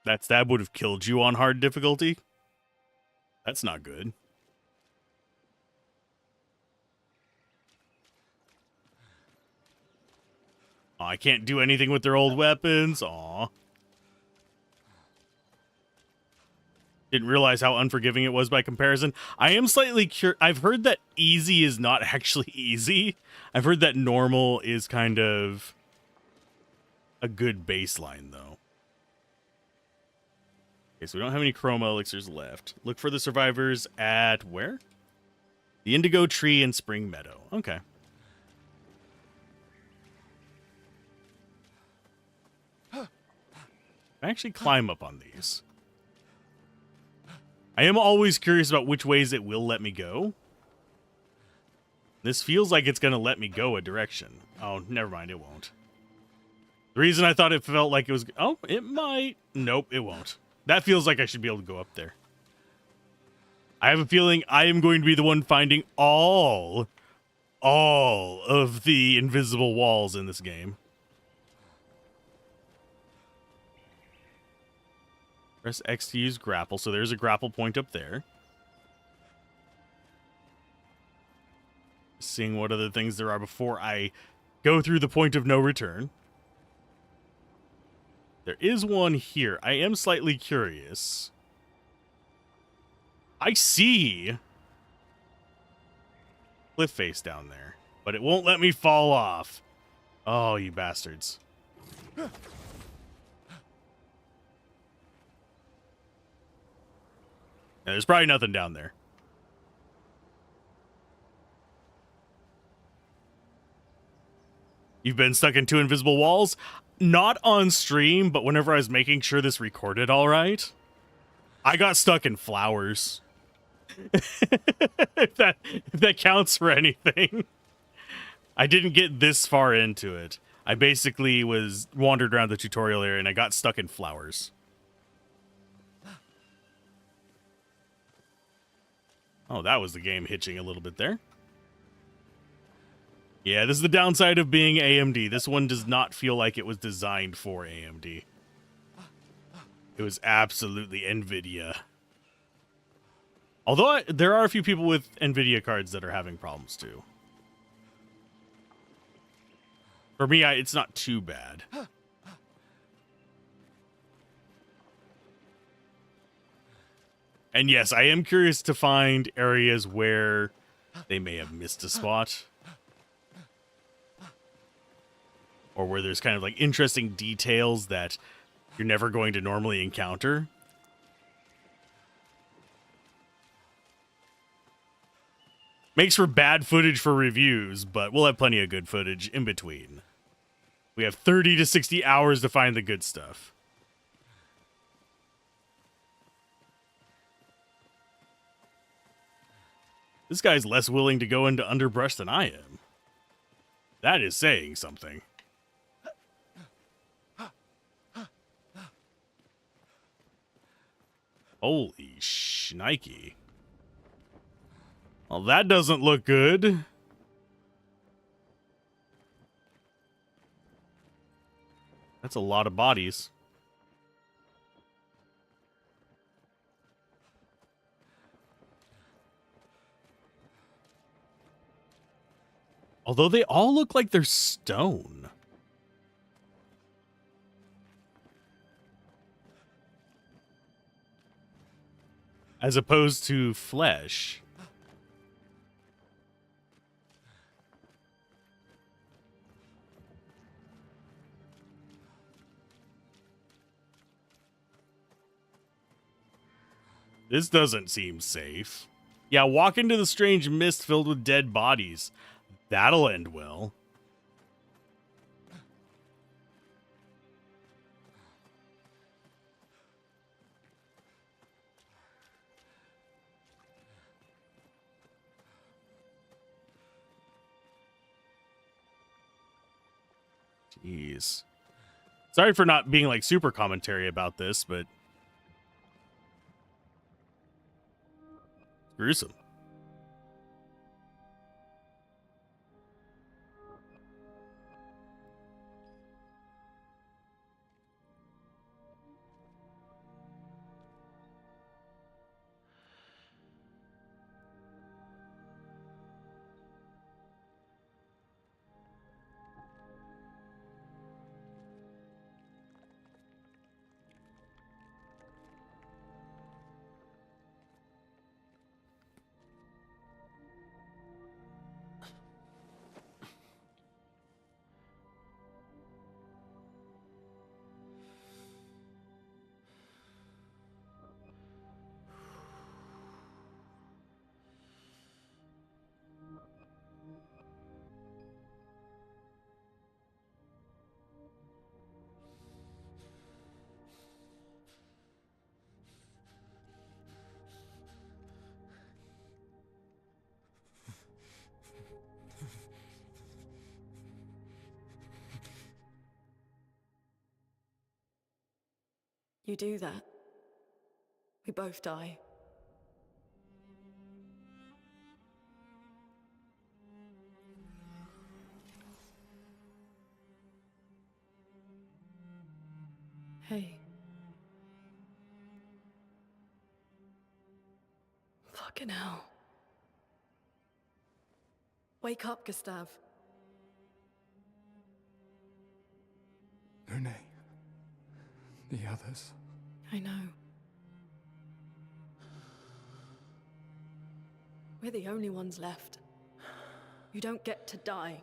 S1: That stab would have killed you on hard difficulty? That's not good. Oh, I can't do anything with their old weapons. Aw. Didn't realize how unforgiving it was by comparison. I am slightly curious. I've heard that easy is not actually easy. I've heard that normal is kind of a good baseline, though. Okay, so we don't have any chroma elixirs left. Look for the survivors at where? The Indigo Tree and Spring Meadow. Okay. I actually climb up on these. I am always curious about which ways it will let me go. This feels like it's going to let me go a direction. Oh, never mind, it won't. The reason I thought it felt like it was... Oh, it might. Nope, it won't. That feels like I should be able to go up there. I have a feeling I am going to be the one finding all of the invisible walls in this game. Press X to use grapple, so there's a grapple point up there. Seeing what other things there are before I go through the point of no return. There is one here. I am slightly curious. I see cliff face down there, but it won't let me fall off. Oh, you bastards. There's probably nothing down there. You've been stuck in 2 invisible walls? Not on stream, but whenever I was making sure this recorded all right, I got stuck in flowers. if that counts for anything. I didn't get this far into it. I basically wandered around the tutorial area and I got stuck in flowers. Oh, that was the game hitching a little bit there. Yeah, this is the downside of being AMD. This one does not feel like it was designed for AMD. It was absolutely NVIDIA. Although there are a few people with NVIDIA cards that are having problems too. For me, it's not too bad. And yes, I am curious to find areas where they may have missed a spot. Or where there's kind of like interesting details that you're never going to normally encounter. Makes for bad footage for reviews, but we'll have plenty of good footage in between. We have 30 to 60 hours to find the good stuff. This guy's less willing to go into underbrush than I am. That is saying something. Holy shnikey. Well, that doesn't look good. That's a lot of bodies. Although they all look like they're stone. As opposed to flesh. This doesn't seem safe. Yeah, walk into the strange mist filled with dead bodies. That'll end well. Jeez. Sorry for not being like super commentary about this, but gruesome.
S4: You do that, we both die. Hey. Fucking hell. Wake up, Gustave.
S3: Lune. The others.
S4: I know. We're the only ones left.
S15: You don't get to die.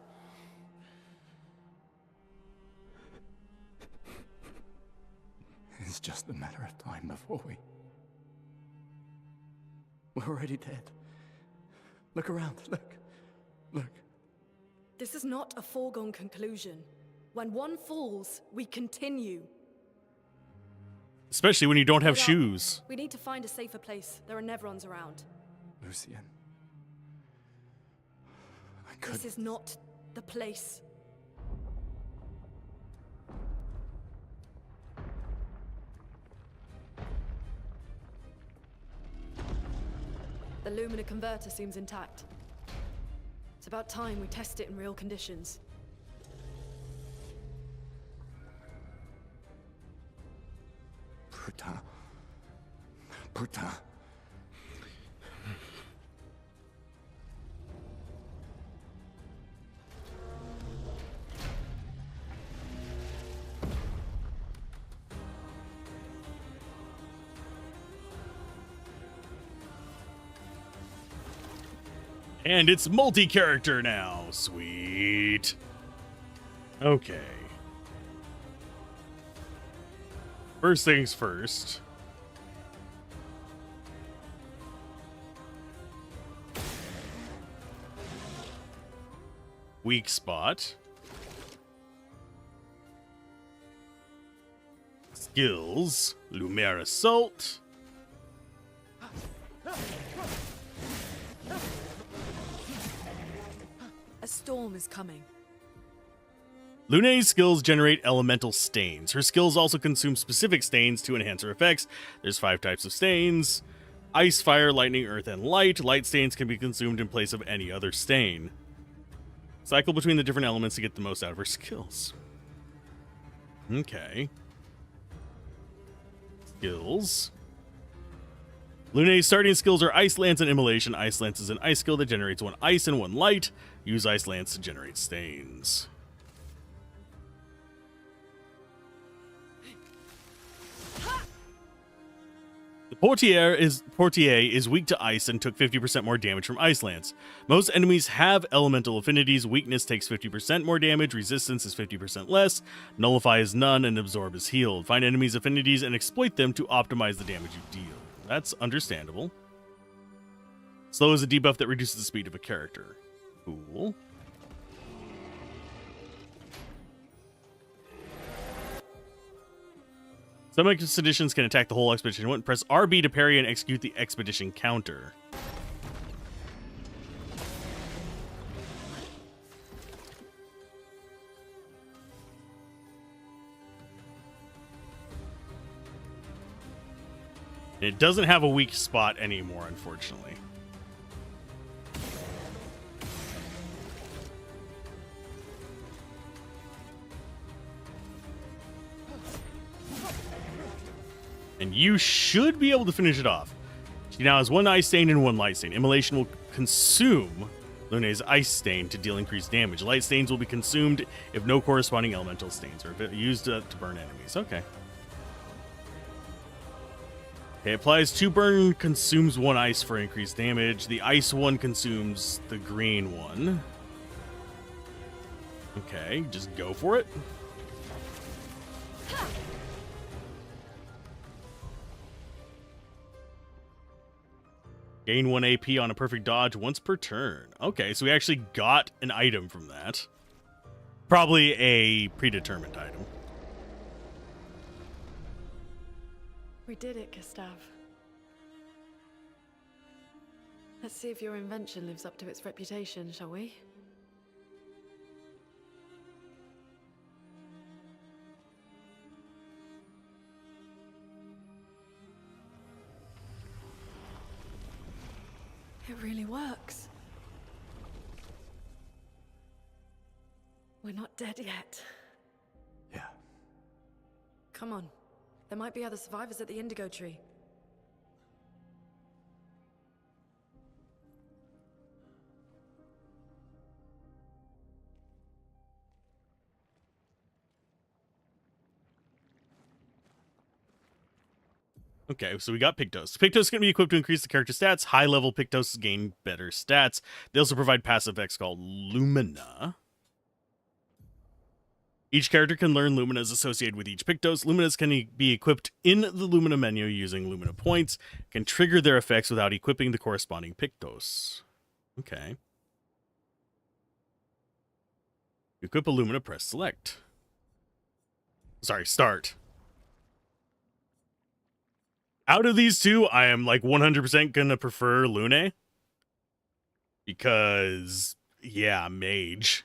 S3: It's just a matter of time before we're already dead. Look around, look.
S15: This is not a foregone conclusion. When one falls, we continue.
S1: Especially when you don't have
S15: Get up.
S1: shoes.
S15: We need to find a safer place. There are Neverons around.
S3: Lucien.
S15: This is not the place. The Lumina converter seems intact. It's about time we test it in real conditions.
S3: Putain.
S1: And it's multi-character now. Sweet. Okay. First things first. Weak spot. Skills. Lumiere Assault.
S15: A storm is coming.
S1: Lune's skills generate elemental stains. Her skills also consume specific stains to enhance her effects. There's 5 types of stains. Ice, fire, lightning, earth, and light. Light stains can be consumed in place of any other stain. Cycle between the different elements to get the most out of her skills. Okay. Skills. Lune's starting skills are Ice Lance and Immolation. Ice Lance is an ice skill that generates 1 ice and 1 light. Use Ice Lance to generate stains. The Portier is weak to ice and took 50% more damage from Ice Lance. Most enemies have elemental affinities. Weakness takes 50% more damage, resistance is 50% less, nullify is none, and absorb is healed. Find enemies' affinities and exploit them to optimize the damage you deal. That's understandable. Slow is a debuff that reduces the speed of a character. Cool. Some expeditions can attack the whole expedition. Press RB to parry and execute the expedition counter. It doesn't have a weak spot anymore, unfortunately. And you should be able to finish it off. She now has 1 ice stain and 1 light stain. Immolation will consume Lune's ice stain to deal increased damage. Light stains will be consumed if no corresponding elemental stains are used to burn enemies. Okay. Okay, applies 2 burn, consumes 1 ice for increased damage. The ice one consumes the green one. Okay, just go for it. Gain 1 AP on a perfect dodge once per turn. Okay, so we actually got an item from that. Probably a predetermined item.
S15: We did it, Gustav. Let's see if your invention lives up to its reputation, shall we? It really works. We're not dead yet.
S3: Yeah.
S15: Come on. There might be other survivors at the Indigo Tree.
S1: Okay, so we got Pictos. Pictos can be equipped to increase the character stats. High-level Pictos gain better stats. They also provide passive effects called Lumina. Each character can learn Luminas associated with each Pictos. Luminas can be equipped in the Lumina menu using Lumina points. Can trigger their effects without equipping the corresponding Pictos. Okay. Equip a Lumina, press select. Sorry, start. Out of these two, I am like 100% gonna prefer Lune. Because, yeah, mage.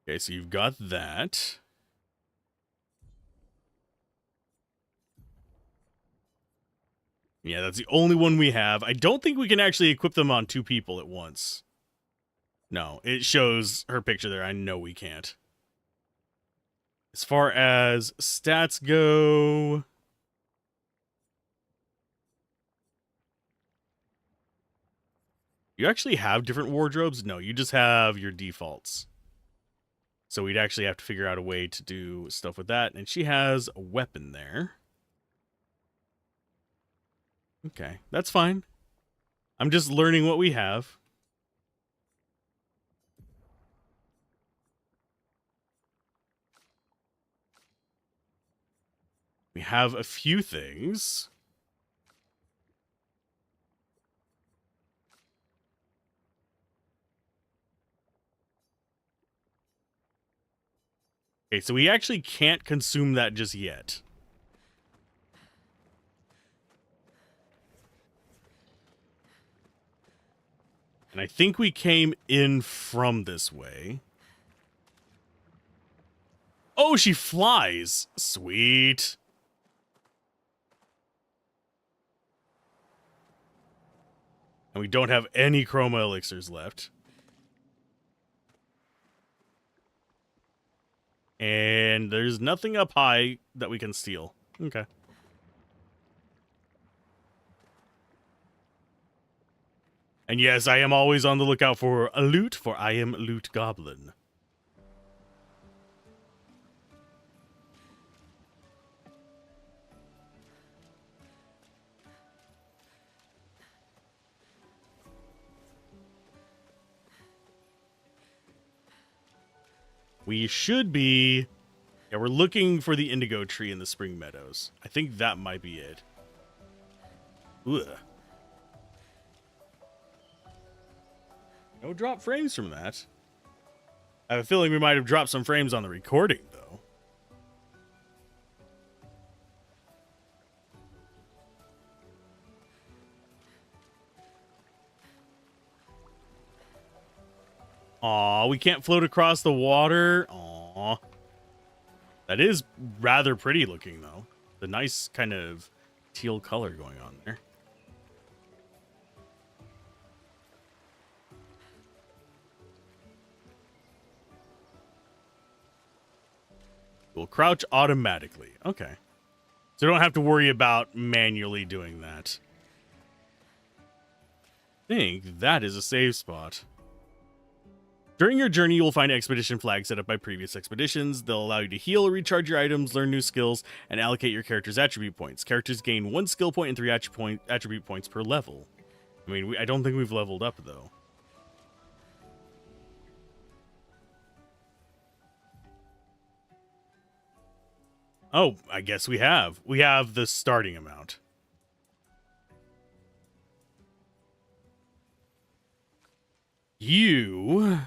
S1: Okay, so you've got that. Yeah, that's the only one we have. I don't think we can actually equip them on two people at once. No, it shows her picture there. I know we can't. As far as stats go... You actually have different wardrobes? No, you just have your defaults. So we'd actually have to figure out a way to do stuff with that. And she has a weapon there. Okay, that's fine. I'm just learning what we have. We have a few things. Okay, so we actually can't consume that just yet. And I think we came in from this way. Oh, she flies. Sweet. And we don't have any chroma elixirs left. And there's nothing up high that we can steal. Okay. And yes, I am always on the lookout for a loot, for I am Loot Goblin. We should be... Yeah, we're looking for the indigo tree in the Spring Meadows. I think that might be it. Ugh. No drop frames from that. I have a feeling we might have dropped some frames on the recording, though. Aw, we can't float across the water. Aw. That is rather pretty looking, though. The nice kind of teal color going on there. We'll crouch automatically. Okay. So don't have to worry about manually doing that. I think that is a save spot. During your journey, you will find expedition flags set up by previous expeditions. They'll allow you to heal or recharge your items, learn new skills, and allocate your character's attribute points. Characters gain 1 skill point and 3 attribute points per level. I mean, I don't think we've leveled up, though. Oh, I guess we have. We have the starting amount. You...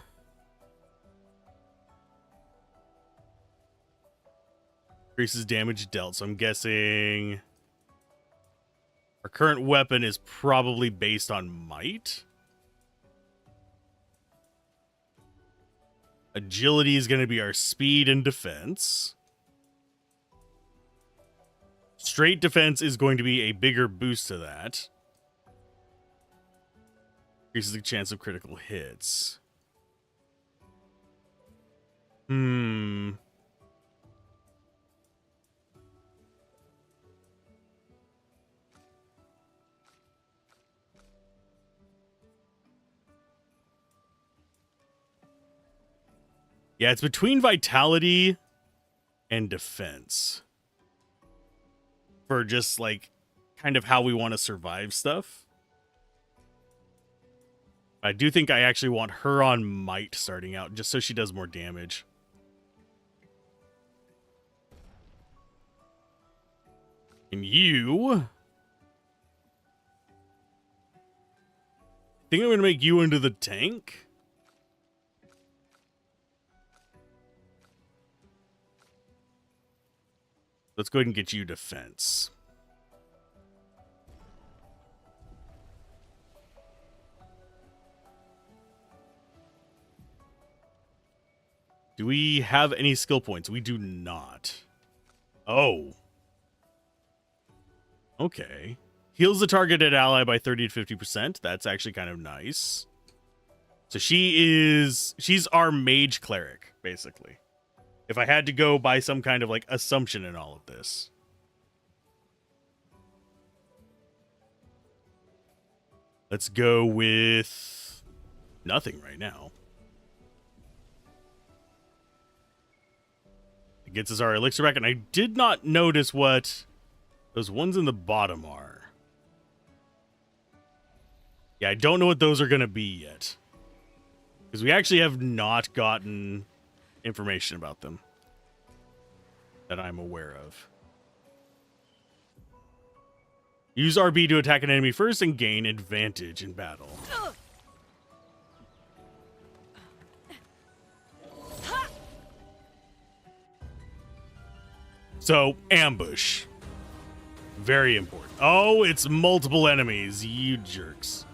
S1: increases damage dealt, so I'm guessing... our current weapon is probably based on might? Agility is going to be our speed and defense. Straight defense is going to be a bigger boost to that. Increases the chance of critical hits. Yeah, it's between vitality and defense. For just, like, kind of how we want to survive stuff. I do think I actually want her on might starting out, just so she does more damage. And you... I think I'm going to make you into the tank. Let's go ahead and get you defense. Do we have any skill points? We do not. Oh. Okay. Heals the targeted ally by 30 to 50%. That's actually kind of nice. So she's our mage cleric, basically. If I had to go by some kind of, like, assumption in all of this. Let's go with nothing right now. It gets us our elixir back, and I did not notice what those ones in the bottom are. Yeah, I don't know what those are going to be yet. Because we actually have not gotten information about them that I'm aware of. Use RB to attack an enemy first and gain advantage in battle. So, ambush. Very important. Oh, it's multiple enemies, you jerks.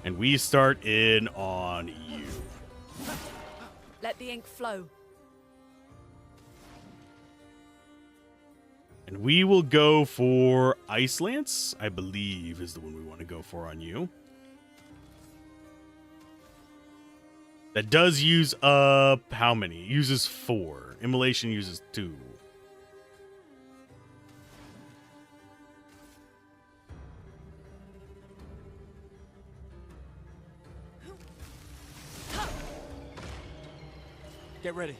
S1: And we start in on you.
S15: Let the ink flow.
S1: And we will go for Ice Lance, I believe is the one we want to go for on you. That does use up how many? It uses 4. Immolation uses 2.
S9: Get ready.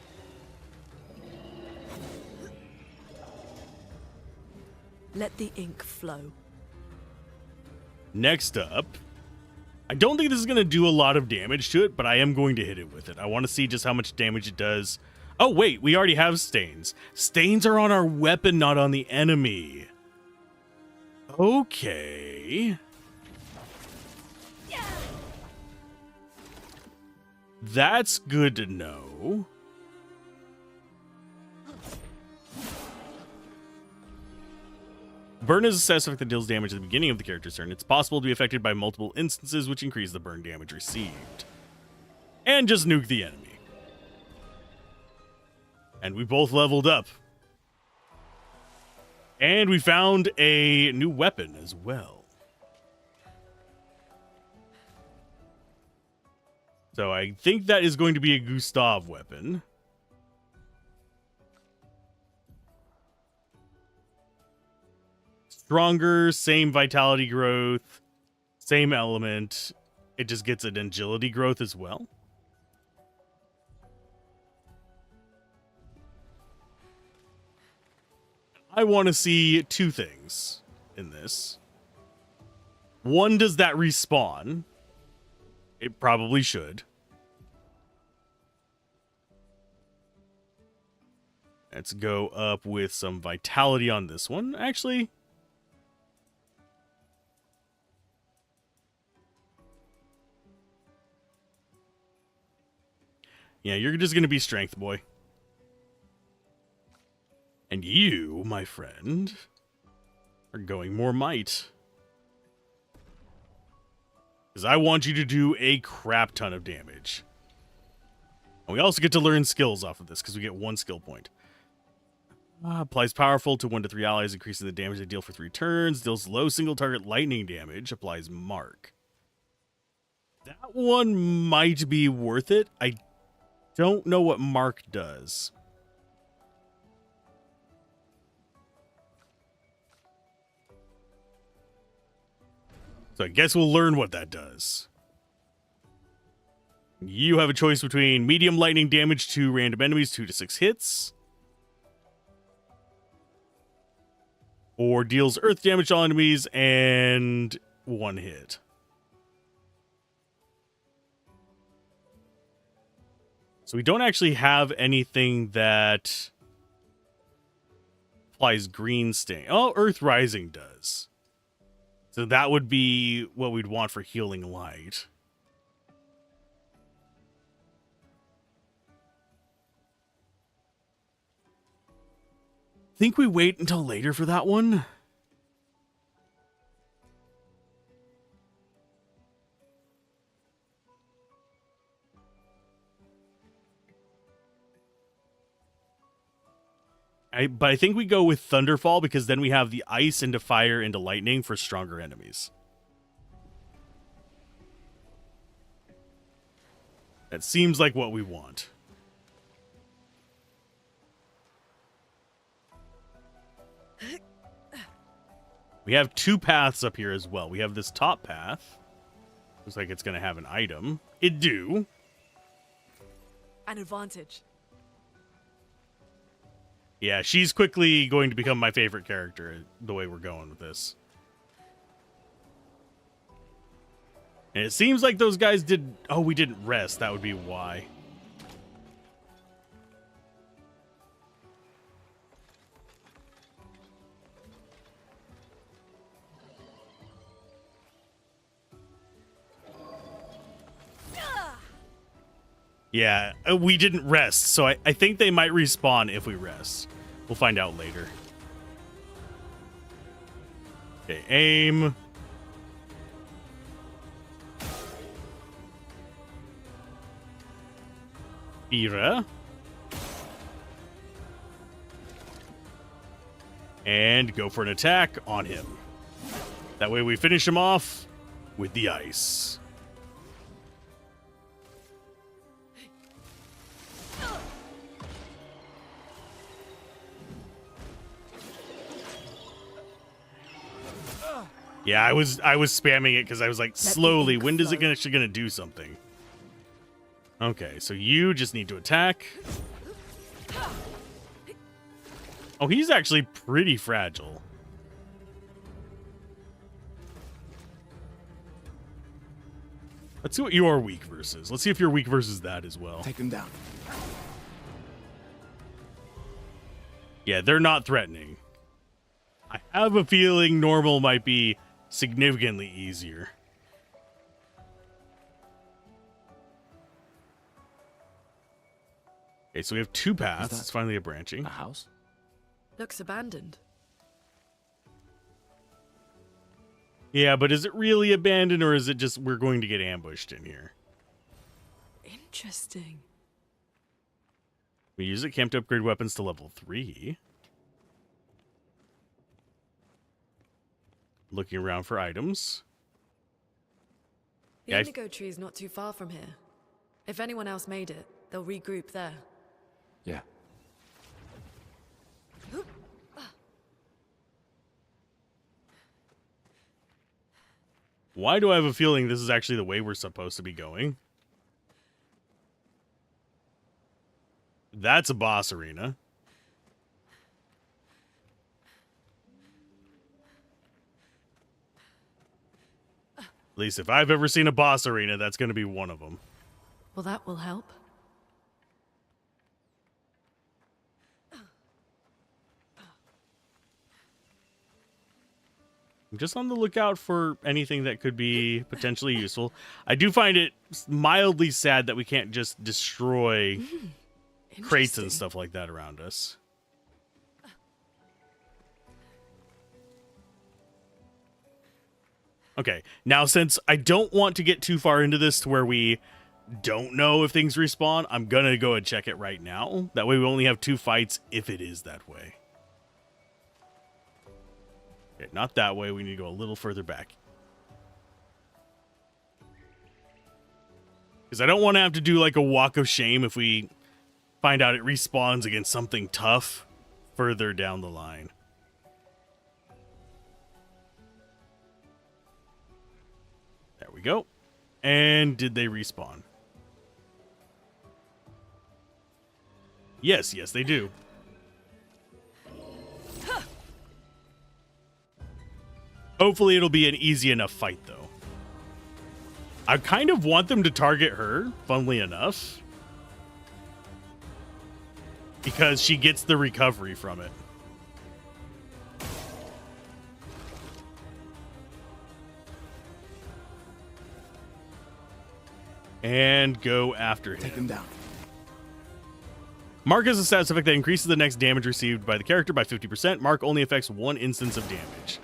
S15: Let the ink flow.
S1: Next up, I don't think this is going to do a lot of damage to it, but I am going to hit it with it. I want to see just how much damage it does. Oh, wait, we already have stains. Stains are on our weapon, not on the enemy. Okay. That's good to know. Burn is a success effect that deals damage at the beginning of the character's turn. It's possible to be affected by multiple instances, which increase the burn damage received. And just nuke the enemy. And we both leveled up. And we found a new weapon as well. So I think that is going to be a Gustav weapon. Stronger, same vitality growth, same element. It just gets an agility growth as well. I want to see 2 things in this. One, does that respawn? It probably should. Let's go up with some vitality on this one. Actually, yeah, you're just going to be strength, boy. And you, my friend, are going more might. Because I want you to do a crap ton of damage. And we also get to learn skills off of this, because we get 1 skill point. Applies powerful to 1 to 3 allies, increasing the damage they deal for 3 turns. Deals low single target lightning damage. Applies mark. That one might be worth it. I don't know what Mark does. So I guess we'll learn what that does. You have a choice between medium lightning damage to random enemies, 2 to 6 hits, or deals earth damage to all enemies and 1 hit. So we don't actually have anything that applies green stain. Oh, Earth Rising does. So that would be what we'd want for Healing Light. Think we wait until later for that one? But I think we go with Thunderfall because then we have the ice into fire into lightning for stronger enemies. That seems like what we want. We have 2 paths up here as well. We have this top path. Looks like it's going to have an item. It do.
S15: An advantage.
S1: Yeah, she's quickly going to become my favorite character, the way we're going with this. And it seems like those guys did... Oh, we didn't rest. That would be why. Yeah, we didn't rest, so I think they might respawn if we rest. We'll find out later. Okay, aim. Ira. And go for an attack on him. That way we finish him off with the ice. Yeah, I was spamming it because I was like, slowly, when is it actually going to do something? Okay, so you just need to attack. Oh, he's actually pretty fragile. Let's see what you are weak versus. Let's see if you're weak versus that as well.
S3: Take him down.
S1: Yeah, they're not threatening. I have a feeling normal might be significantly easier. Okay, so we have 2 paths. It's finally a branching.
S3: A house?
S15: Looks abandoned.
S1: Yeah, but is it really abandoned or is it just we're going to get ambushed in here?
S15: Interesting.
S1: We use it camp to upgrade weapons to level 3. Looking around for items.
S15: The indigo tree is not too far from here. If anyone else made it, they'll regroup there.
S3: Yeah.
S1: Why do I have a feeling this is actually the way we're supposed to be going? That's a boss arena. At least if I've ever seen a boss arena, that's going to be one of them.
S15: Well, that will help.
S1: I'm just on the lookout for anything that could be potentially useful. I do find it mildly sad that we can't just destroy crates and stuff like that around us. Okay, now since I don't want to get too far into this to where we don't know if things respawn, I'm going to go and check it right now. That way we only have 2 fights if it is that way. Okay, not that way. We need to go a little further back. Because I don't want to have to do like a walk of shame if we find out it respawns against something tough further down the line. There we go. And did they respawn? Yes, yes, they do. Hopefully it'll be an easy enough fight, though. I kind of want them to target her, funnily enough. Because she gets the recovery from it. And go after him.
S3: Take him down.
S1: Mark is a status effect that increases the next damage received by the character by 50%. Mark only affects one instance of damage.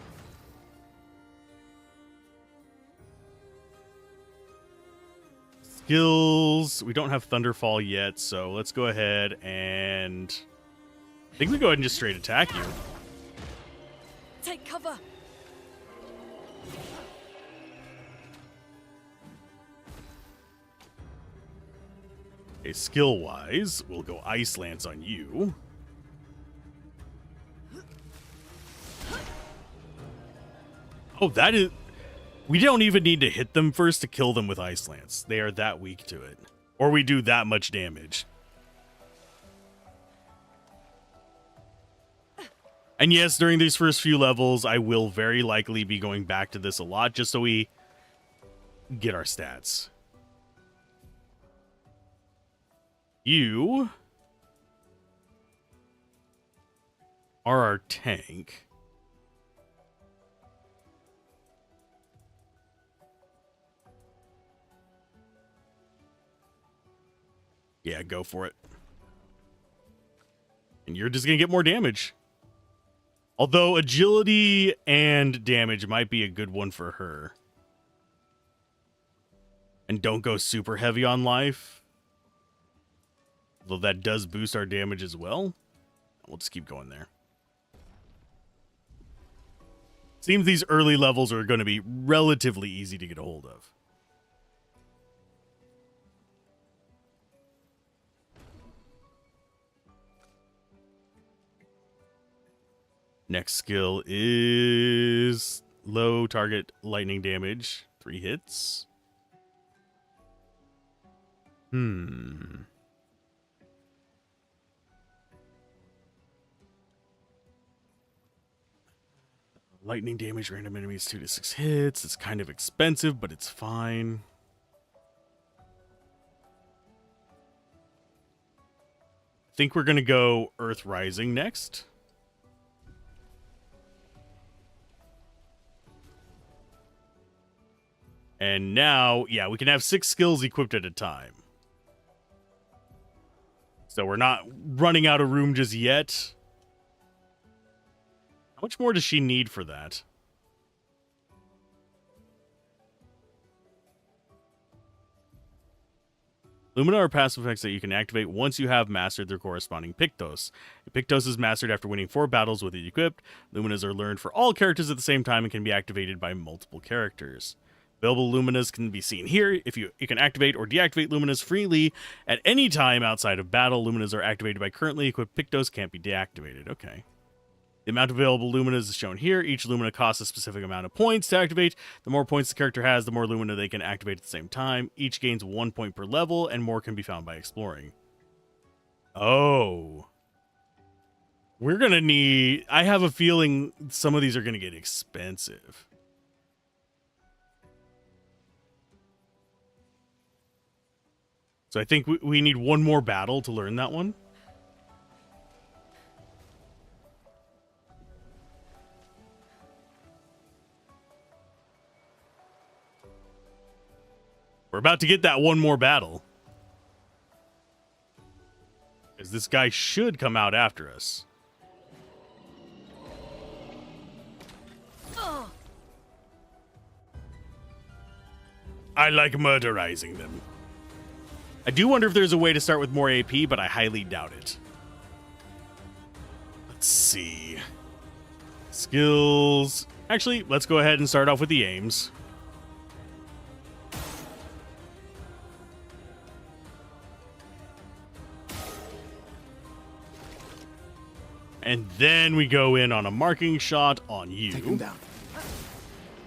S1: Skills. We don't have Thunderfall yet, so let's go ahead and... I think we go ahead and just straight attack you.
S15: Take cover.
S1: Okay, skill-wise, we'll go Ice Lance on you. Oh, that is... We don't even need to hit them first to kill them with Ice Lance. They are that weak to it. Or we do that much damage. And yes, during these first few levels, I will very likely be going back to this a lot just so we get our stats. You are our tank. Yeah, go for it. And you're just going to get more damage. Although agility and damage might be a good one for her. And don't go super heavy on life. Though that does boost our damage as well. We'll just keep going there. Seems these early levels are going to be relatively easy to get a hold of. Next skill is low target lightning damage. 3 hits. Lightning damage, random enemies, 2 to 6 hits. It's kind of expensive, but it's fine. I think we're going to go Earth Rising next. And now, yeah, we can have 6 skills equipped at a time. So we're not running out of room just yet. How much more does she need for that? Lumina are passive effects that you can activate once you have mastered their corresponding Pictos. Pictos is mastered after winning 4 battles with it equipped. Luminas are learned for all characters at the same time and can be activated by multiple characters. Available Luminas can be seen here. If you can activate or deactivate Luminas freely at any time outside of battle. Luminas are activated by currently equipped Pictos, can't be deactivated. Okay. The amount of available Luminas is shown here. Each Lumina costs a specific amount of points to activate. The more points the character has, the more Lumina they can activate at the same time. Each gains 1 point per level, and more can be found by exploring. Oh. We're going to need... I have a feeling some of these are going to get expensive. So I think we need one more battle to learn that one. We're about to get that one more battle. Because this guy should come out after us. I like murderizing them. I do wonder if there's a way to start with more AP, but I highly doubt it. Let's see. Skills. Actually, let's go ahead and start off with the aims. And then we go in on a marking shot on you.
S3: Take him down.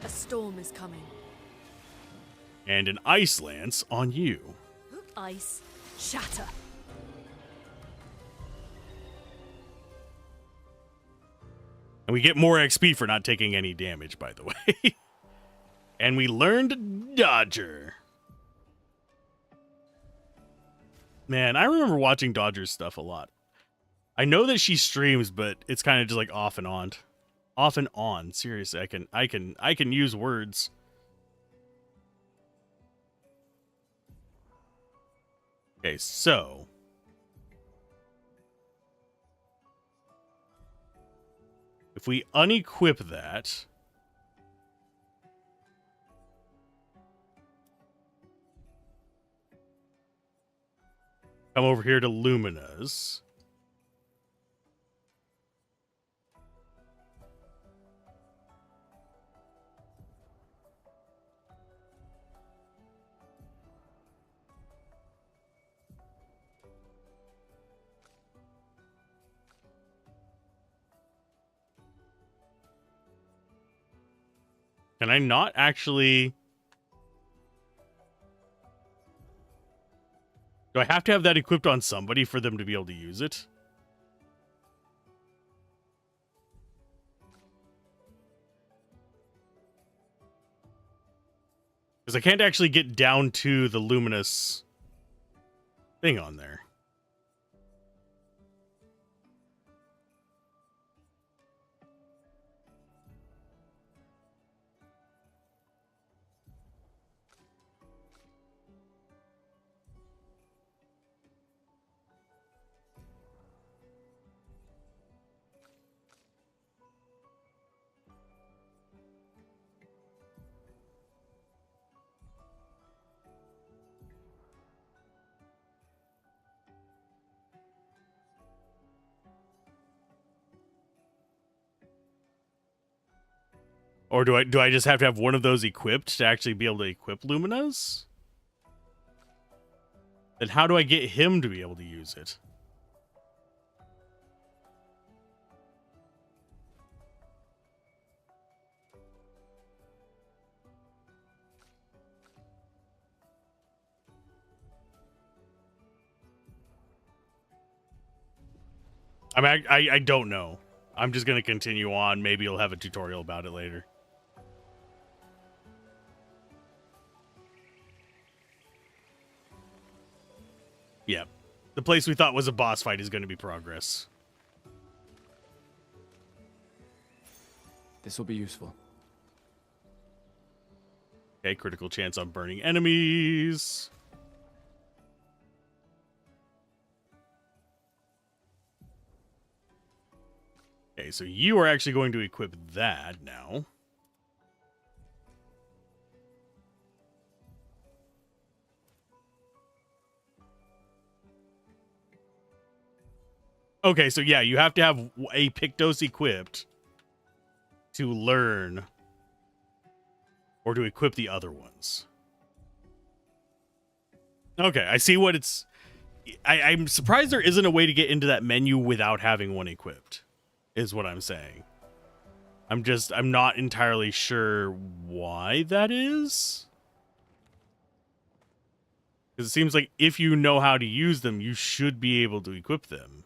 S15: A storm is coming.
S1: And an ice lance on you.
S15: Ice, shatter.
S1: And we get more XP for not taking any damage, by the way. And we learned Dodger. Man, I remember watching Dodger's stuff a lot. I know that she streams, but it's kind of just like off and on. Off and on. Seriously, I can use words. Okay, so if we unequip that, come over here to Lumina's. Can I not actually... Do I have to have that equipped on somebody for them to be able to use it? Because I can't actually get down to the luminous thing on there. Or do I just have to have one of those equipped to actually be able to equip Lumina's? Then how do I get him to be able to use it? I mean, I don't know. I'm just going to continue on. Maybe you'll have a tutorial about it later. Yeah. The place we thought was a boss fight is going to be progress.
S3: This will be useful.
S1: Okay, critical chance on burning enemies. Okay, so you are actually going to equip that now. Okay, so yeah, you have to have a Pictos equipped to learn or to equip the other ones. Okay, I see what it's... I'm surprised there isn't a way to get into that menu without having one equipped, is what I'm saying. I'm not entirely sure why that is. Because it seems like if you know how to use them, you should be able to equip them.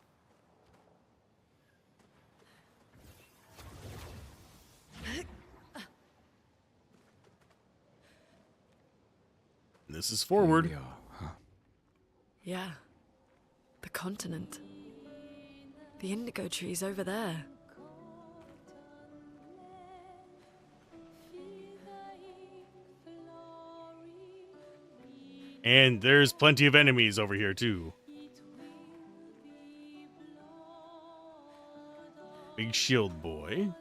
S1: This is forward.
S3: Here we are, huh?
S15: Yeah. The continent. The indigo trees over there.
S1: And there's plenty of enemies over here, too. Big shield boy.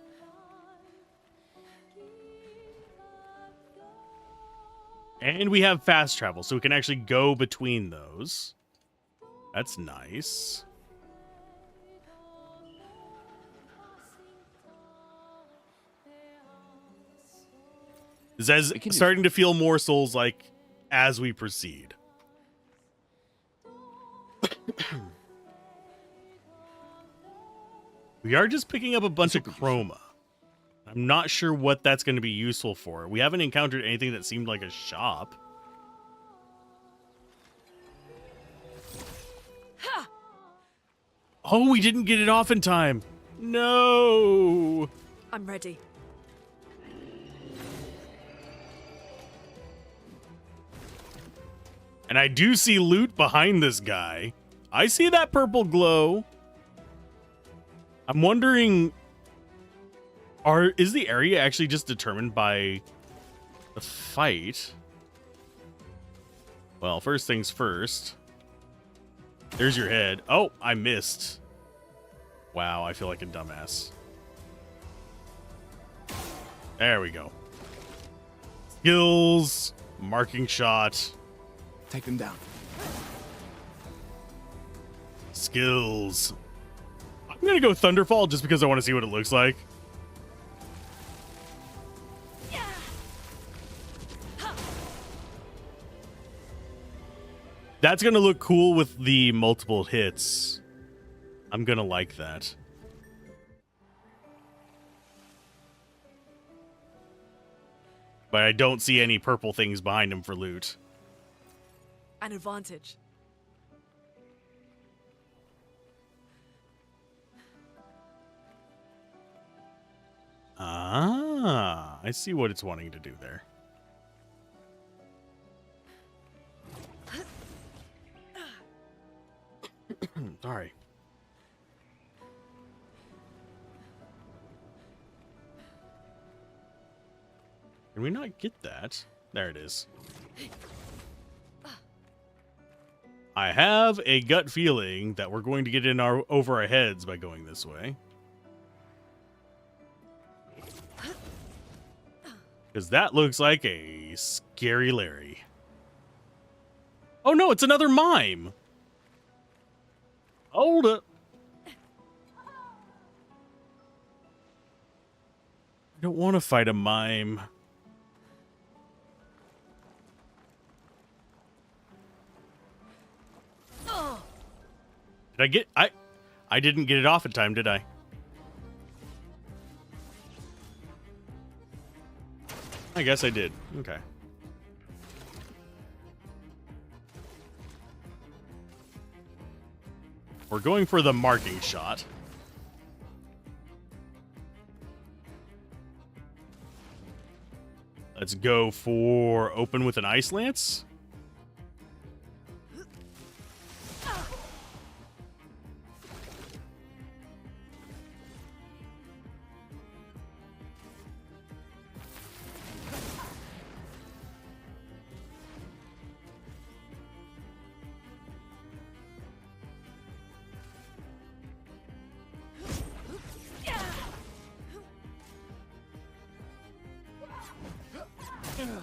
S1: And we have fast travel, so we can actually go between those. That's nice. This is starting to feel more Souls-like as we proceed. We are just picking up a bunch of chroma. I'm not sure what that's going to be useful for. We haven't encountered anything that seemed like a shop. Oh, we didn't get it off in time. No.
S15: I'm ready.
S1: And I do see loot behind this guy. I see that purple glow. I'm wondering, is the area actually just determined by the fight? Well, first things first. There's your head. Oh, I missed. Wow, I feel like a dumbass. There we go. Skills, marking shot.
S3: Take them down.
S1: Skills. I'm gonna go Thunderfall just because I want to see what it looks like. That's gonna look cool with the multiple hits. I'm gonna like that. But I don't see any purple things behind him for loot.
S15: An advantage.
S1: Ah, I see what it's wanting to do there. Sorry. Can we not get that? There it is. I have a gut feeling that we're going to get in over our heads by going this way. Because that looks like a scary Larry. Oh no, it's another mime. Hold up. I don't want to fight a mime. Did I get... I didn't get it off in time, did I? I guess I did. Okay. We're going for the marking shot. Let's go for open with an ice lance.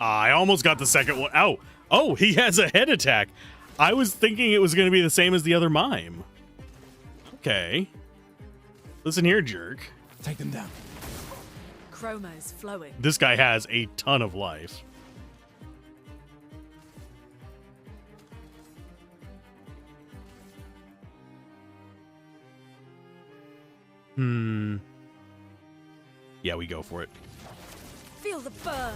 S1: I almost got the second one. Ow. Oh, he has a head attack. I was thinking it was going to be the same as the other mime. Okay. Listen here, jerk.
S3: Take them down.
S15: Chroma is flowing.
S1: This guy has a ton of life. Yeah, we go for it.
S15: Feel the burn.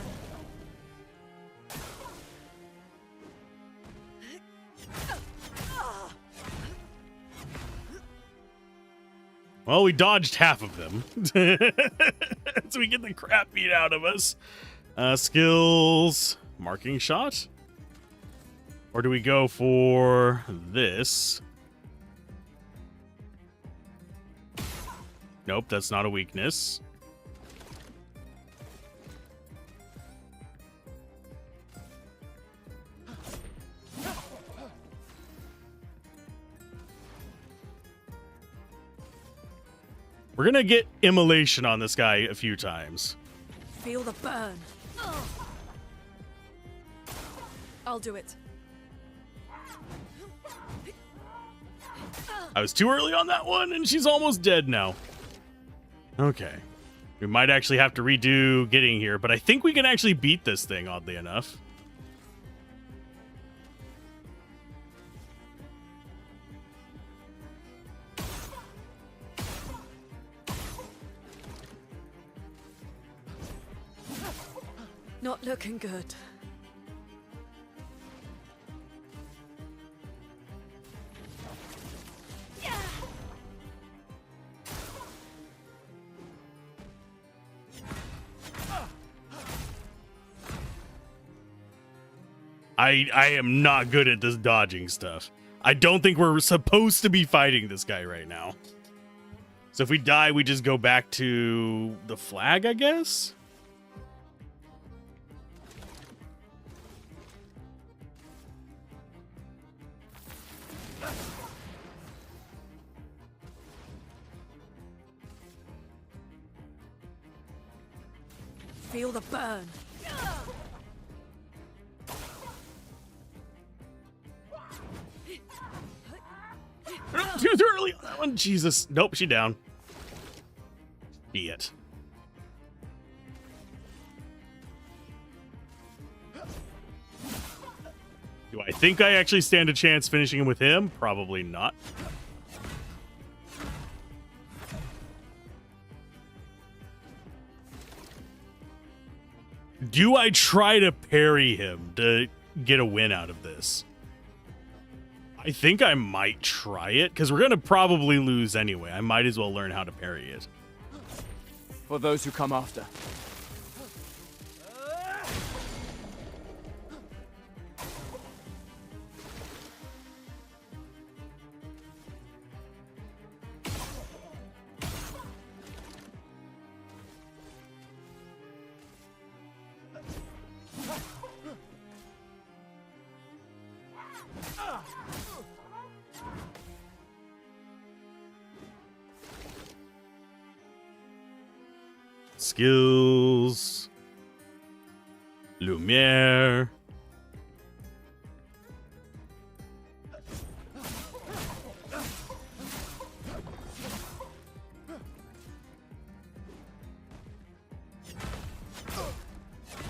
S1: Well, we dodged half of them. So we get the crap beat out of us. Skills. Marking shot? Or do we go for this? Nope, that's not a weakness. We're gonna get immolation on this guy a few times.
S15: Feel the burn. I'll do it.
S1: I was too early on that one, and she's almost dead now. Okay. We might actually have to redo getting here, but I think we can actually beat this thing, oddly enough.
S15: Not looking good.
S1: I am not good at this dodging stuff. I don't think we're supposed to be fighting this guy right now. So if we die, we just go back to the flag, I guess?
S5: Feel the burn.
S1: Too early on that one. Jesus. Nope, she down. Be it. Do I think I actually stand a chance finishing him with him? Probably not. Do I try to parry him to get a win out of this? I think I might try it, because we're going to probably lose anyway. I might as well learn how to parry it.
S16: For those who come after.
S1: Skills. Lumiere.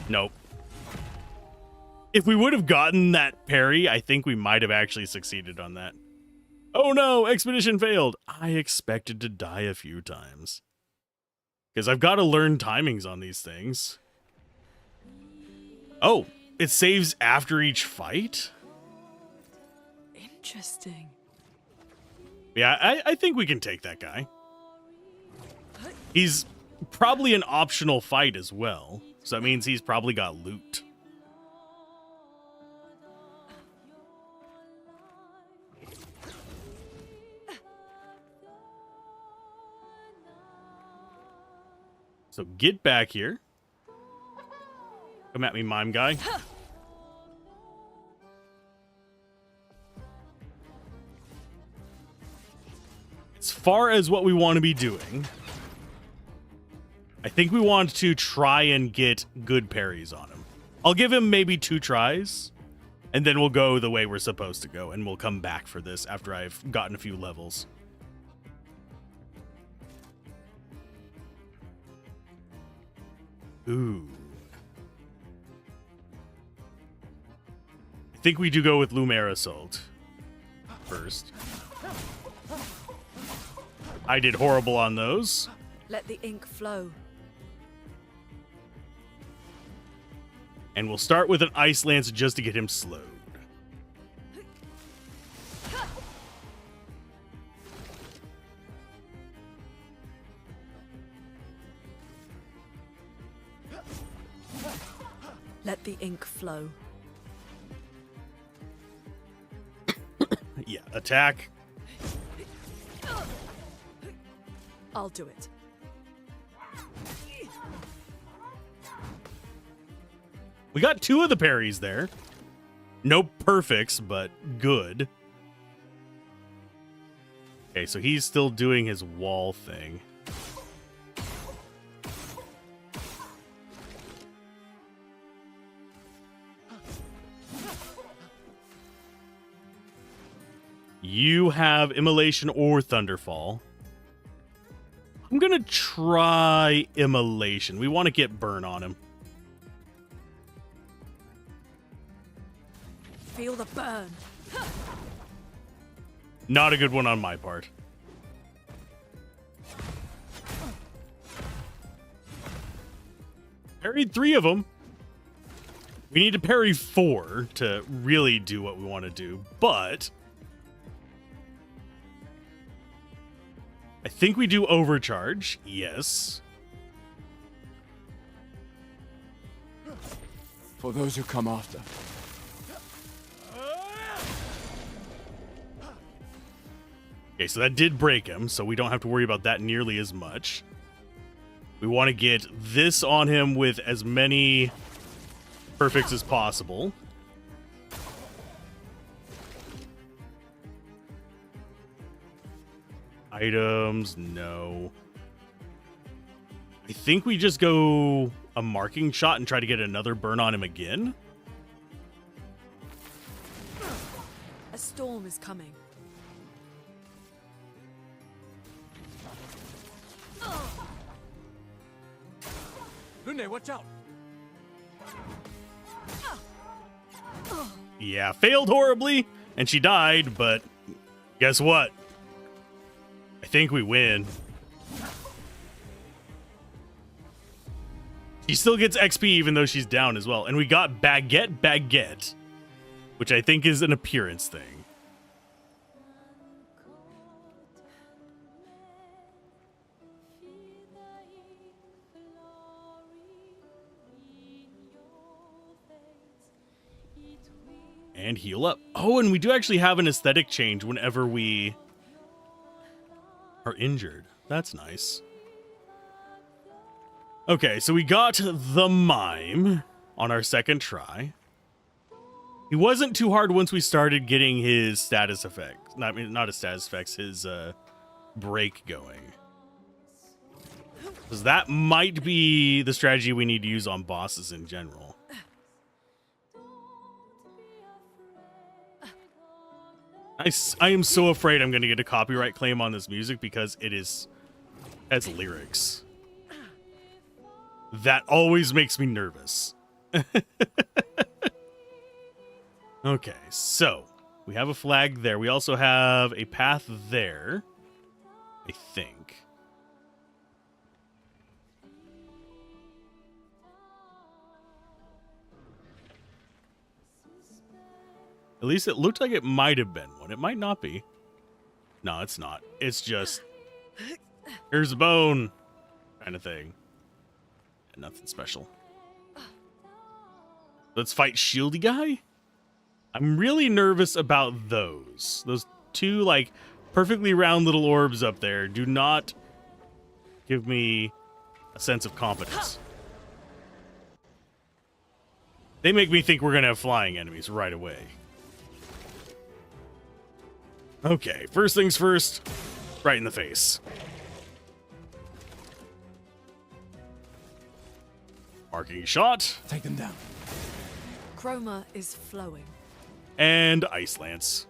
S1: Nope. If we would have gotten that parry, I think we might have actually succeeded on that. Oh no, expedition failed. I expected to die a few times. Because I've got to learn timings on these things. Oh, it saves after each fight?
S15: Interesting.
S1: Yeah, I think we can take that guy. He's probably an optional fight as well. So that means he's probably got loot. So get back here. Come at me, mime guy. As far as what we want to be doing, I think we want to try and get good parries on him. I'll give him maybe 2 tries, and then we'll go the way we're supposed to go, and we'll come back for this after I've gotten a few levels. Ooh. I think we do go with Lumiere Assault first. I did horrible on those.
S15: Let the ink flow.
S1: And we'll start with an Ice Lance just to get him slowed.
S15: Let the ink flow.
S1: Yeah, attack.
S15: I'll do it.
S1: We got 2 of the parries there. No perfects, but good. Okay, so he's still doing his wall thing. You have Immolation or Thunderfall. I'm gonna try Immolation. We want to get burn on him.
S5: Feel the burn.
S1: Not a good one on my part. Parried 3 of them. We need to parry 4 to really do what we want to do, but I think we do overcharge. Yes.
S16: For those who come after.
S1: Okay, so that did break him, so we don't have to worry about that nearly as much. We want to get this on him with as many perfects as possible. Items, no. I think we just go a marking shot and try to get another burn on him again.
S15: A storm is coming.
S16: Lune, watch out!
S1: Yeah, failed horribly, and she died, but guess what? I think we win. She still gets XP even though she's down as well. And we got Baguette, which I think is an appearance thing. And heal up. Oh, and we do actually have an aesthetic change whenever we are injured. That's nice. Okay, so we got the mime on our second try. He wasn't too hard once we started getting his status effect. Not his status effects, his break going. Because that might be the strategy we need to use on bosses in general. I am so afraid I'm going to get a copyright claim on this music because it has lyrics. That always makes me nervous. Okay, so we have a flag there. We also have a path there, I think. At least it looked like it might have been one. It might not be. No, it's not. It's just, here's a bone kind of thing. Nothing special. Let's fight Shieldy Guy. I'm really nervous about those. Those two, like, perfectly round little orbs up there do not give me a sense of confidence. They make me think we're going to have flying enemies right away. Okay, first things first, right in the face. Marking shot.
S16: Take them down.
S15: Chroma is flowing.
S1: And Ice Lance.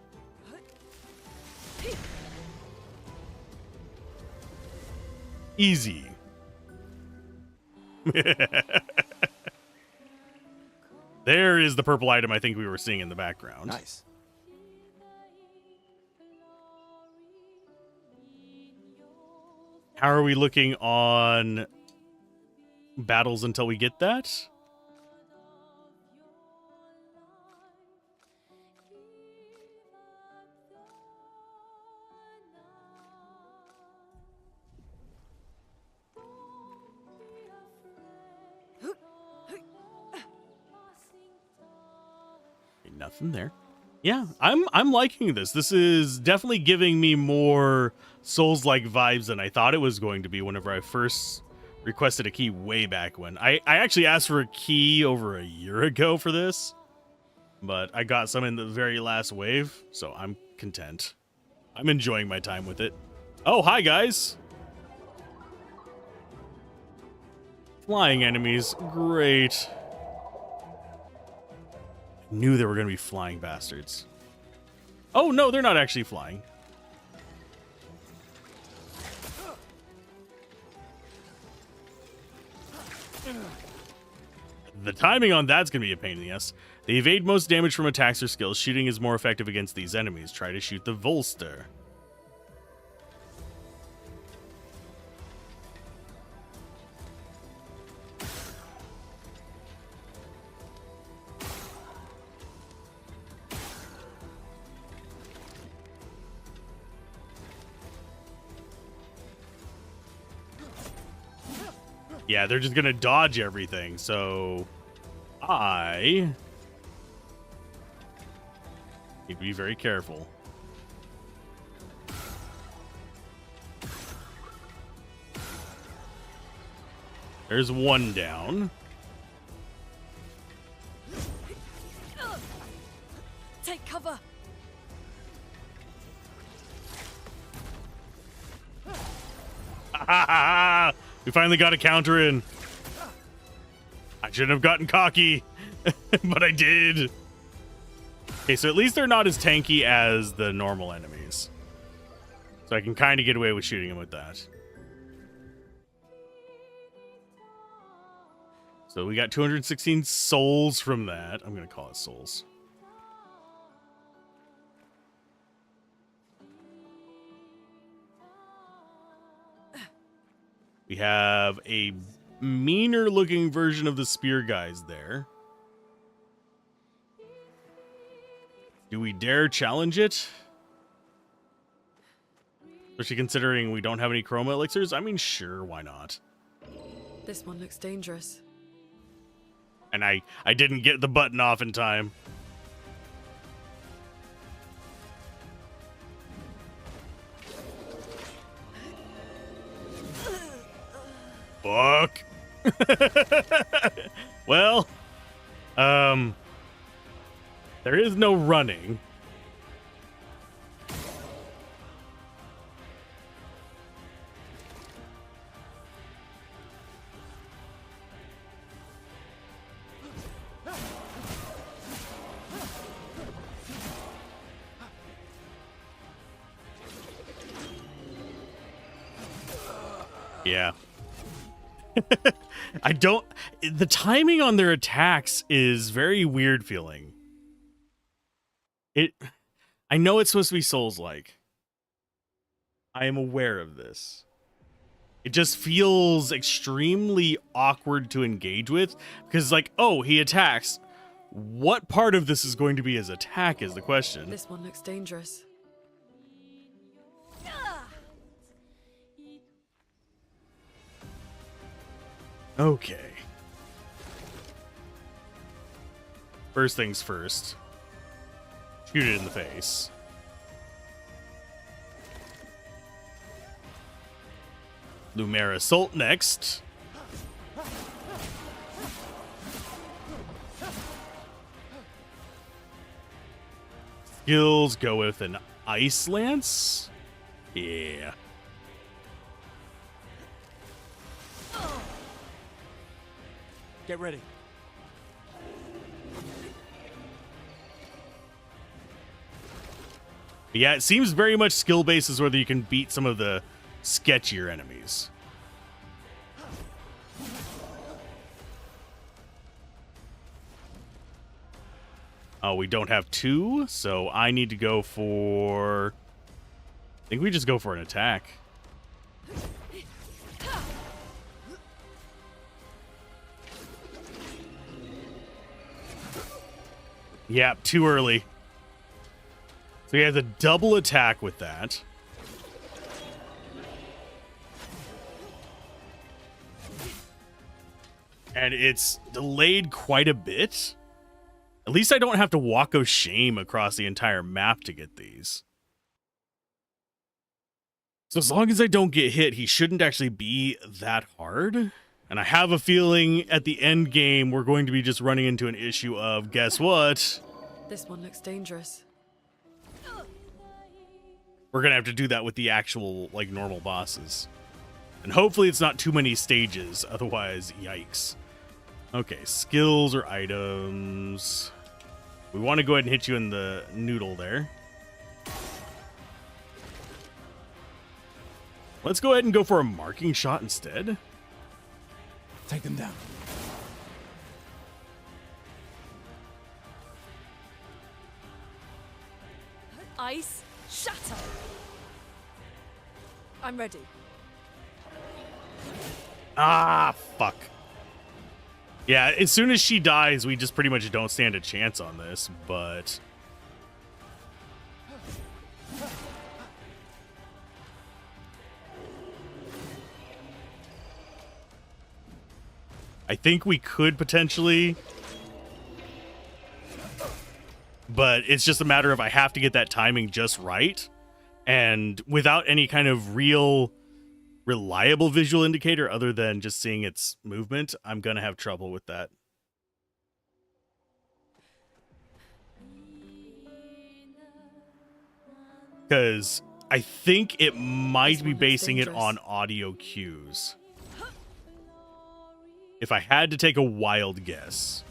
S1: Easy. There is the purple item I think we were seeing in the background.
S16: Nice.
S1: How are we looking on battles until we get that? Nothing there. Yeah, I'm liking this. This is definitely giving me more Souls-like vibes than I thought it was going to be whenever I first requested a key way back when. I actually asked for a key over a year ago for this, but I got some in the very last wave, so I'm content. I'm enjoying my time with it. Oh, hi, guys. Flying enemies. Great. I knew there were going to be flying bastards. Oh, no, they're not actually flying. The timing on that's going to be a pain in the ass. They evade most damage from attacks or skills. Shooting is more effective against these enemies. Try to shoot the Volster. Yeah, they're just gonna dodge everything, so I need to be very careful. There's one down.
S15: Take cover.
S1: We finally got a counter in. I shouldn't have gotten cocky, but I did. Okay, so at least they're not as tanky as the normal enemies. So I can kind of get away with shooting them with that. So we got 216 souls from that. I'm going to call it souls. We have a meaner looking version of the spear guys there. Do we dare challenge it? Especially considering we don't have any chroma elixirs. I mean, sure, why not?
S15: This one looks dangerous.
S1: And I didn't get the button off in time. Fuck. Well, there is no running. Yeah. The timing on their attacks is very weird feeling. I know it's supposed to be Souls-like. I am aware of this. It just feels extremely awkward to engage with because, like, oh, he attacks. What part of this is going to be his attack is the question.
S15: This one looks dangerous.
S1: Okay. First things first. Shoot it in the face. Lumer Assault next. Skills go with an Ice Lance. Yeah.
S16: Get ready.
S1: Yeah, it seems very much skill-based is whether you can beat some of the sketchier enemies. Oh, we don't have two, so I need to go for... I think we just go for an attack. Yeah, too early. So he has a double attack with that. And it's delayed quite a bit. At least I don't have to walk of shame across the entire map to get these. So as long as I don't get hit, he shouldn't actually be that hard. And I have a feeling at the end game, we're going to be just running into an issue of, guess what?
S15: This one looks dangerous.
S1: We're going to have to do that with the actual, like, normal bosses. And hopefully it's not too many stages, otherwise, yikes. Okay, skills or items. We want to go ahead and hit you in the noodle there. Let's go ahead and go for a marking shot instead.
S16: Take them down.
S15: Ice, shatter. I'm ready.
S1: Ah, fuck. Yeah, as soon as she dies, we just pretty much don't stand a chance on this, but... I think we could potentially, but it's just a matter of I have to get that timing just right. And without any kind of real reliable visual indicator other than just seeing its movement, I'm going to have trouble with that. Because I think it might be basing it on audio cues. If I had to take a wild guess.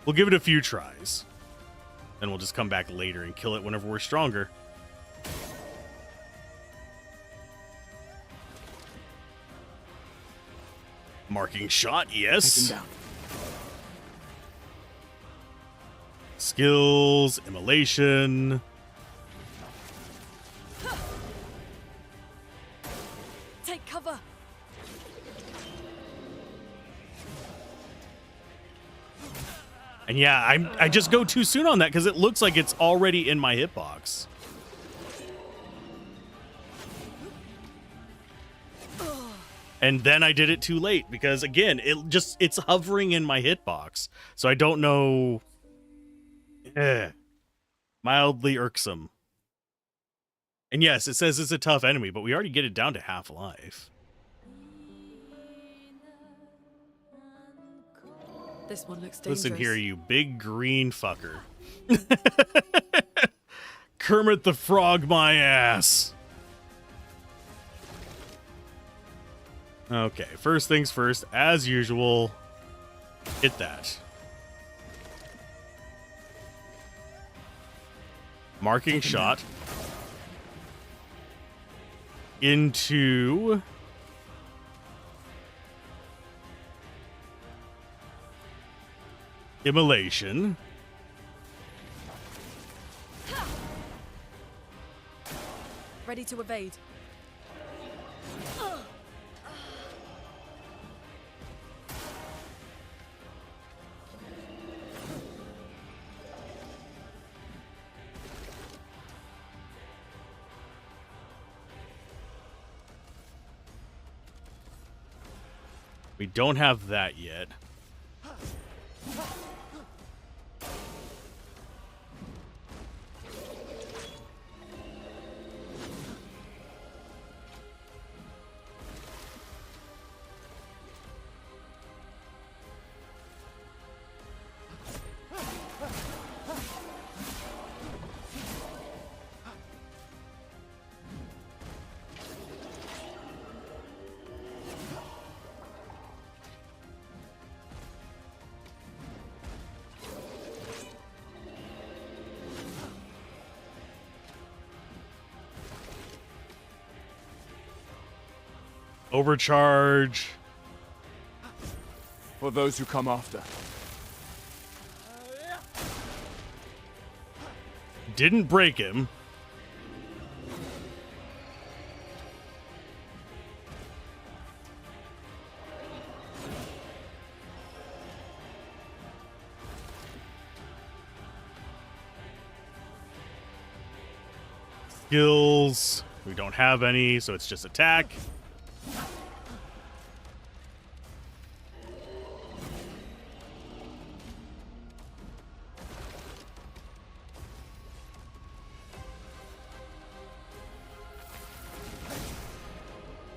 S1: We'll give it a few tries. Then we'll just come back later and kill it whenever we're stronger. Marking shot, yes. Skills, immolation.
S15: Take cover.
S1: And yeah, I just go too soon on that because it looks like it's already in my hitbox. And then I did it too late because again, it's hovering in my hitbox. So I don't know. Mildly irksome. And yes, it says it's a tough enemy, but we already get it down to half life.
S15: This one looks dangerous.
S1: Listen here, you big green fucker. Kermit the Frog my ass. Okay, first things first, as usual, hit that. Marking shot into immolation.
S15: Ready to evade.
S1: We don't have that yet. Overcharge.
S16: For those who come after.
S1: Didn't break him. Skills. We don't have any, so it's just attack.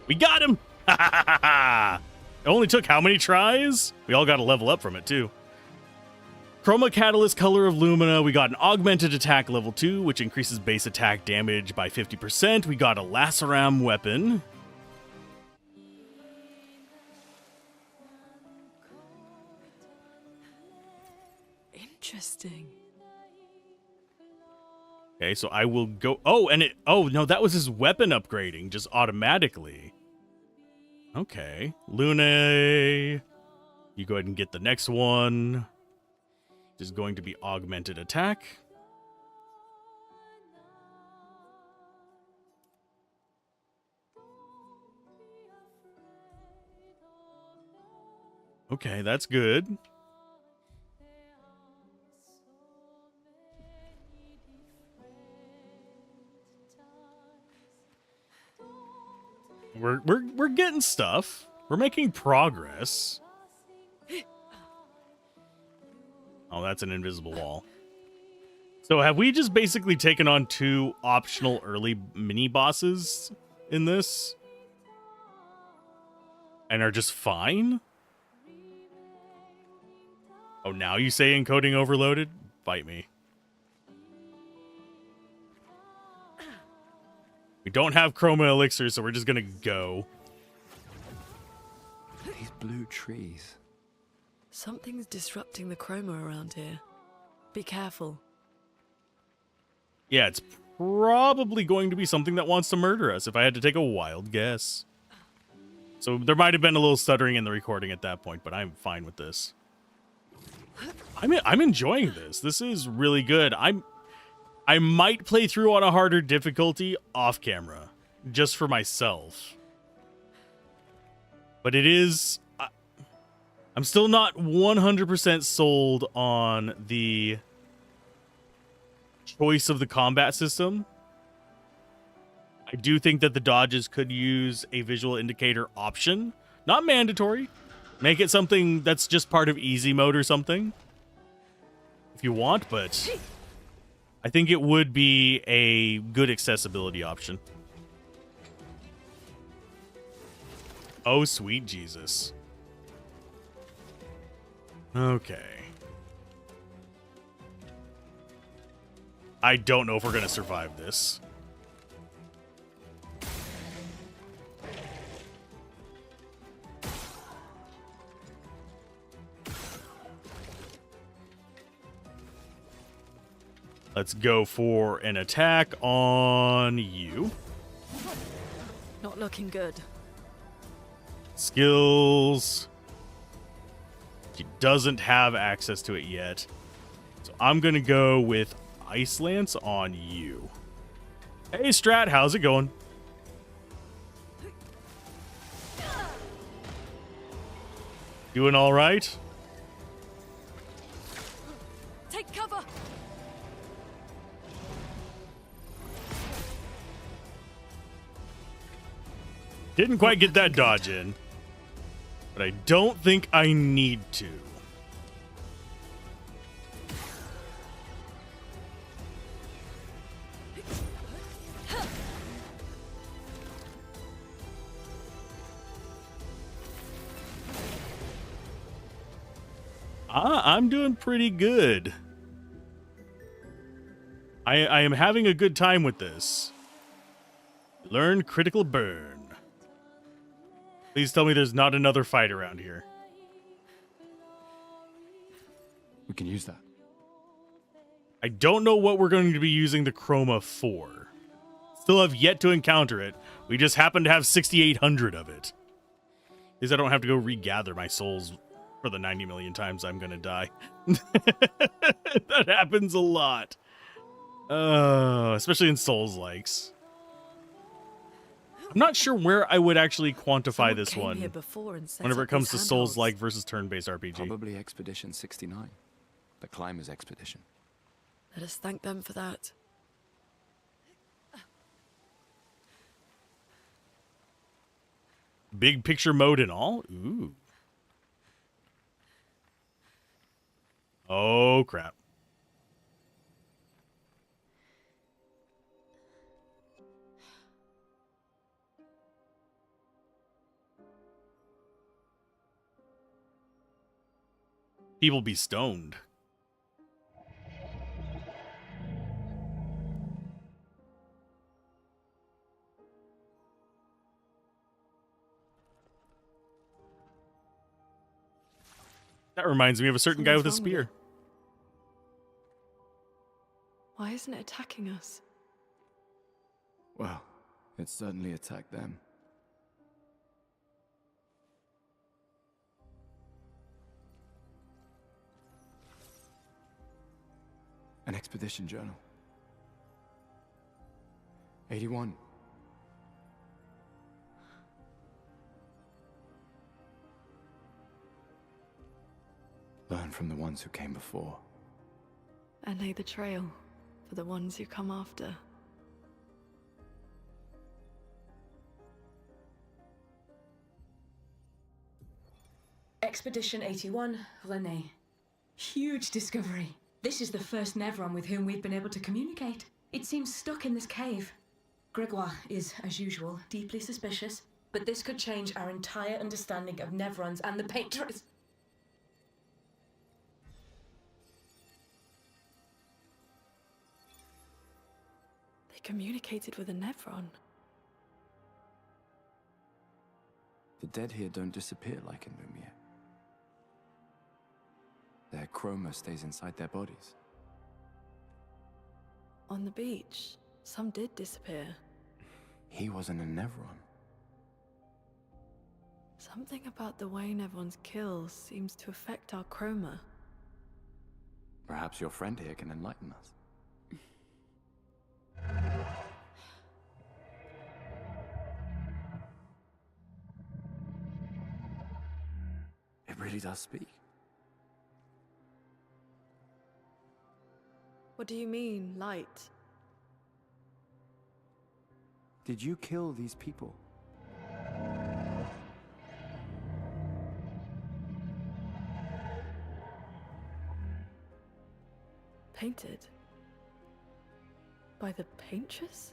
S1: We got him! It only took how many tries? We all got a level up from it, too. Chroma Catalyst Color of Lumina. We got an Augmented Attack level 2, which increases base attack damage by 50%. We got a Laceram weapon.
S15: Interesting.
S1: Okay, so I will go... Oh, and it... Oh, no, that was his weapon upgrading, just automatically. Okay. Lune. You go ahead and get the next one. This is going to be augmented attack. Okay, that's good. We're getting stuff. We're making progress. Oh, that's an invisible wall. So have we just basically taken on 2 optional early mini bosses in this? And are just fine? Oh, now you say encoding overloaded? Fight me. We don't have chroma elixir, so we're just gonna go.
S3: These blue trees.
S15: Something's disrupting the chroma around here. Be careful.
S1: Yeah, it's probably going to be something that wants to murder us, if I had to take a wild guess. So there might have been a little stuttering in the recording at that point, but I'm fine with this. I'm enjoying this. This is really good. I might play through on a harder difficulty off camera, just for myself. But it is... I'm still not 100% sold on the choice of the combat system. I do think that the dodges could use a visual indicator option. Not mandatory. Make it something that's just part of easy mode or something. If you want, but I think it would be a good accessibility option. Oh, sweet Jesus. Okay. I don't know if we're going to survive this. Let's go for an attack on you.
S15: Not looking good.
S1: Skills. She doesn't have access to it yet. So I'm going to go with Ice Lance on you. Hey, Strat, how's it going? Doing all right?
S15: Take cover.
S1: Didn't quite get that dodge in. But I don't think I need to. I'm doing pretty good. I am having a good time with this. Learn critical burn. Please tell me there's not another fight around here.
S3: We can use that.
S1: I don't know what we're going to be using the chroma for. Still have yet to encounter it. We just happen to have 6,800 of it. At least I don't have to go regather my souls for the 90 million times I'm going to die. That happens a lot. Especially in Souls-likes. I'm not sure where I would actually quantify this one whenever it comes to Souls-like versus turn-based RPG.
S3: Probably Expedition 69. The Climbers Expedition.
S15: Let us thank them for that.
S1: Big picture mode and all? Ooh. Oh, crap. People be stoned. That reminds me of a certain guy with a spear.
S15: Why isn't it attacking us?
S3: Well, it certainly attacked them. An expedition journal. 81. Learn from the ones who came before.
S15: And lay the trail for the ones who come after.
S17: Expedition 81, René. Huge discovery. This is the first Nevron with whom we've been able to communicate. It seems stuck in this cave. Gregoire is, as usual, deeply suspicious, but this could change our entire understanding of Nevrons and the Painters.
S15: They communicated with a Nevron.
S3: The dead here don't disappear like in Lumiere. Their chroma stays inside their bodies.
S15: On the beach, some did disappear.
S3: He wasn't a Nevron.
S15: Something about the way Nevrons kill seems to affect our chroma.
S3: Perhaps your friend here can enlighten us. It really does speak.
S15: What do you mean, light?
S3: Did you kill these people?
S15: Painted? By the Painters?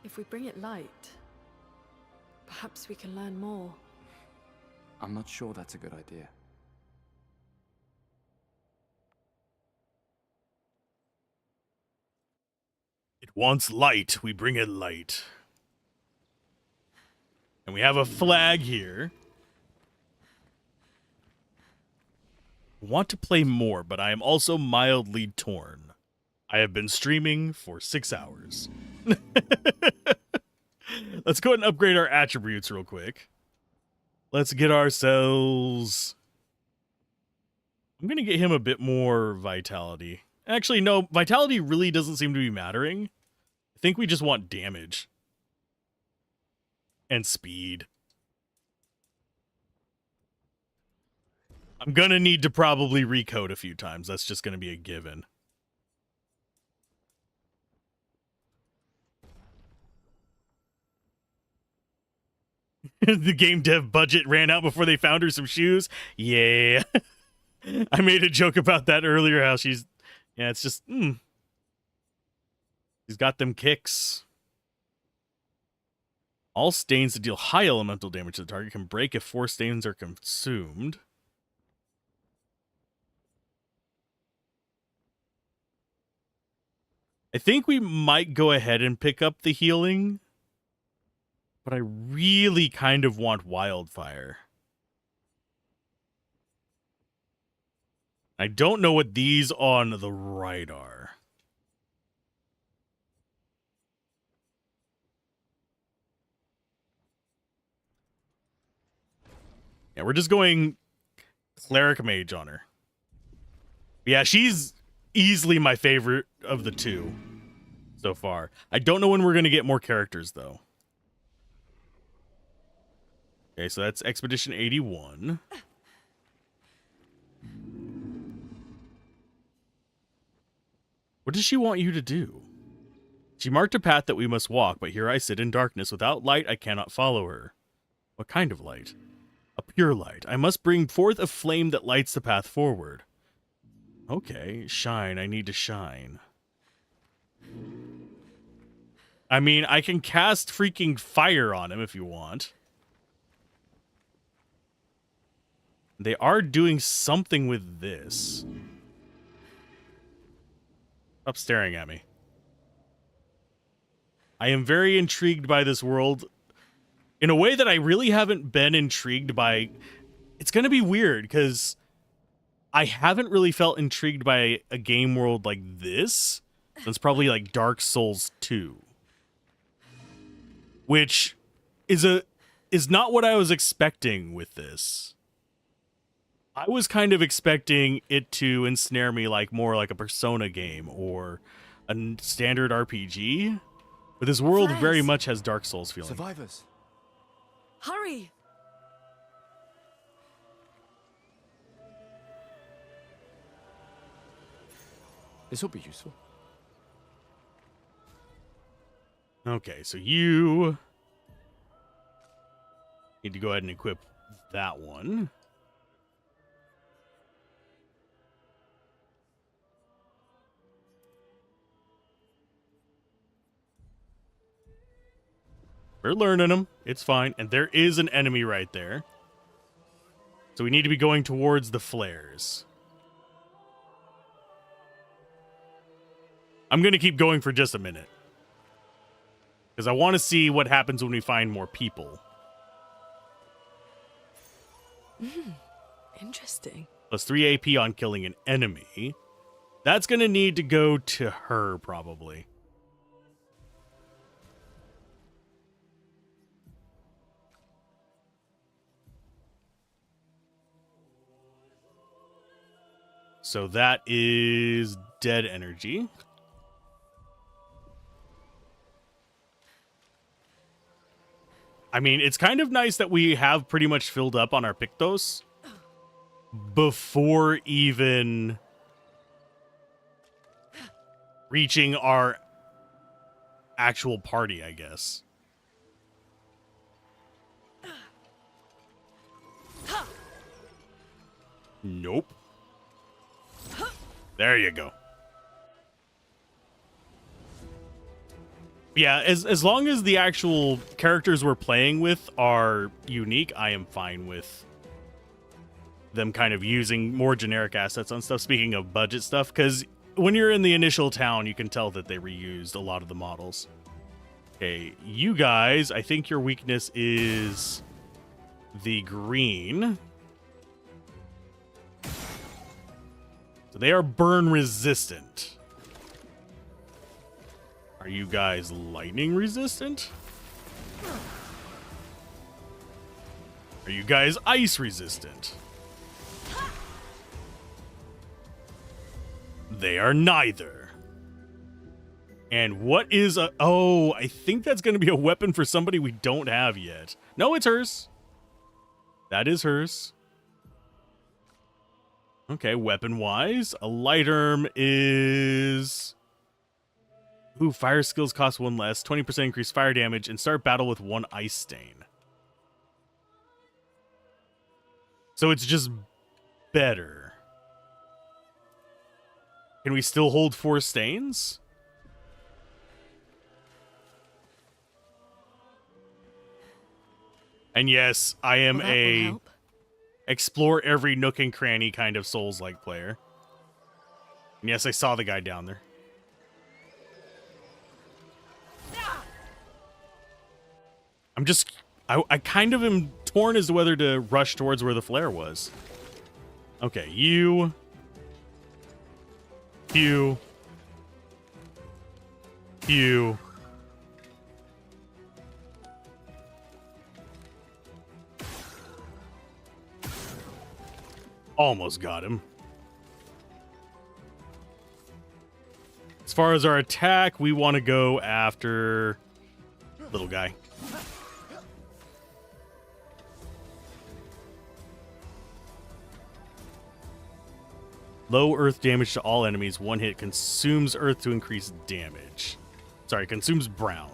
S15: If we bring it light, perhaps we can learn more.
S3: I'm not sure that's a good idea.
S1: It wants light. We bring it light. And we have a flag here. Want to play more, but I am also mildly torn. I have been streaming for 6 hours. Let's go ahead and upgrade our attributes real quick. Let's get ourselves... I'm going to get him a bit more vitality. Actually, no, vitality really doesn't seem to be mattering. I think we just want damage. And speed. I'm going to need to probably recode a few times. That's just going to be a given. The game dev budget ran out before they found her some shoes. Yeah. I made a joke about that earlier, how she's... Yeah, it's just... She's got them kicks. All stains that deal high elemental damage to the target can break if 4 stains are consumed. I think we might go ahead and pick up the healing. But I really kind of want Wildfire. I don't know what these on the right are. Yeah, we're just going Cleric Mage on her. Yeah, she's easily my favorite of the two so far. I don't know when we're going to get more characters, though. Okay, so that's Expedition 81. What does she want you to do? She marked a path that we must walk, but here I sit in darkness. Without light, I cannot follow her. What kind of light? A pure light. I must bring forth a flame that lights the path forward. Okay, shine. I need to shine. I mean, I can cast freaking fire on him if you want. They are doing something with this. Stop staring at me. I am very intrigued by this world in a way that I really haven't been intrigued by. It's going to be weird because I haven't really felt intrigued by a game world like this since probably like Dark Souls 2. Which is not what I was expecting with this. I was kind of expecting it to ensnare me like more like a Persona game or a standard RPG. But this world
S15: Flares.
S1: very much has Dark Souls feeling.
S3: Survivors.
S15: Hurry!
S3: This will be useful.
S1: Okay, so you need to go ahead and equip that one. We're learning them. It's fine. And there is an enemy right there. So we need to be going towards the flares. I'm going to keep going for just a minute. Because I want to see what happens when we find more people.
S18: Interesting.
S1: Plus 3 AP on killing an enemy. That's going to need to go to her, probably. So that is dead energy. I mean, it's kind of nice that we have pretty much filled up on our Pictos before even reaching our actual party, I guess. Nope. There you go. Yeah, as long as the actual characters we're playing with are unique, I am fine with them kind of using more generic assets on stuff. Speaking of budget stuff, because when you're in the initial town, you can tell that they reused a lot of the models. Okay, you guys, I think your weakness is the green. So they are burn resistant. Are you guys lightning resistant? Are you guys ice resistant? They are neither. And what is a... Oh, I think that's going to be a weapon for somebody we don't have yet. No, it's hers. That is hers. Okay, weapon-wise, a light arm is... Ooh, fire skills cost 1 less, 20% increased fire damage, and start battle with 1 ice stain. So it's just better. Can we still hold 4 stains? And yes, I am a explore every nook and cranny kind of Souls-like player. And yes, I saw the guy down there. I'm just... I kind of am torn as to whether to rush towards where the flare was. Okay, you... You... You... Almost got him. As far as our attack, we want to go after little guy. Low earth damage to all enemies. 1 hit consumes earth to increase damage. Sorry, consumes brown.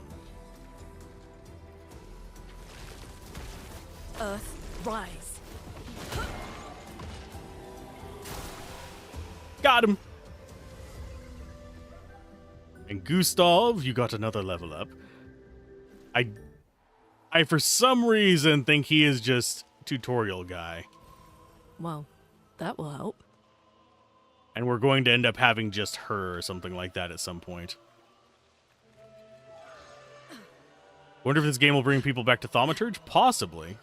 S18: Earth, rise.
S1: Got him. And Gustav, you got another level up. I for some reason think he is just tutorial guy.
S18: Well, that will help.
S1: And we're going to end up having just her or something like that at some point. Wonder if this game will bring people back to Thaumaturge? Possibly.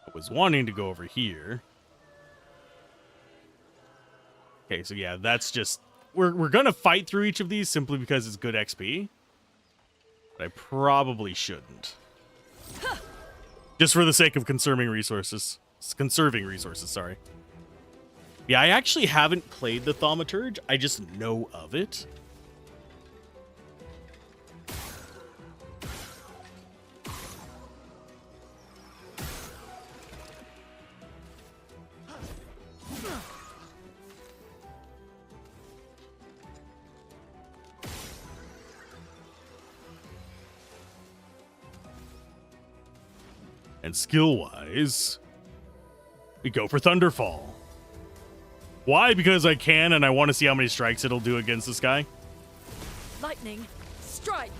S1: I was wanting to go over here. Okay, so yeah, that's just... We're going to fight through each of these simply because it's good XP. But I probably shouldn't. Just for the sake of conserving resources. Conserving resources, sorry. Yeah, I actually haven't played the Thaumaturge. I just know of it. And skill-wise, we go for Thunderfall. Why? Because I can, and I want to see how many strikes it'll do against this guy.
S6: Lightning, strike!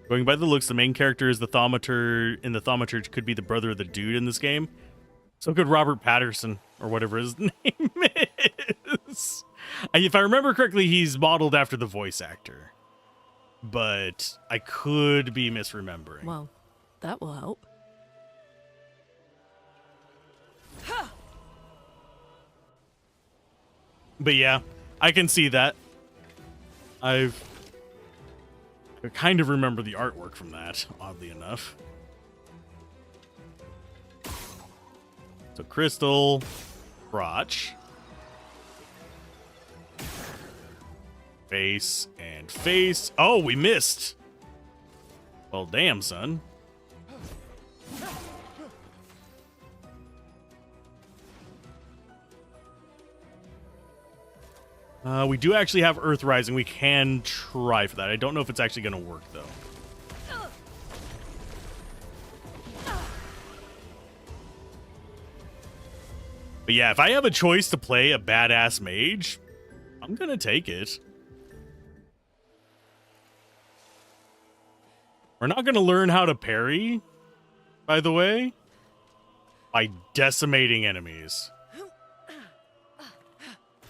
S1: Going by the looks, the main character is the Thaumaturge. In the Thaumaturge, could be the brother of the dude in this game. So could Robert Patterson, or whatever his name is. If I remember correctly, he's modeled after the voice actor. But I could be misremembering.
S18: Well, that will help.
S1: But yeah, I can see that. I kind of remember the artwork from that, oddly enough. So Crystal, Crotch, face, and face. Oh, we missed. Well, damn, son. We do actually have Earth Rising. We can try for that. I don't know if it's actually going to work, though. But yeah, if I have a choice to play a badass mage, I'm going to take it. We're not going to learn how to parry, by the way, by decimating enemies.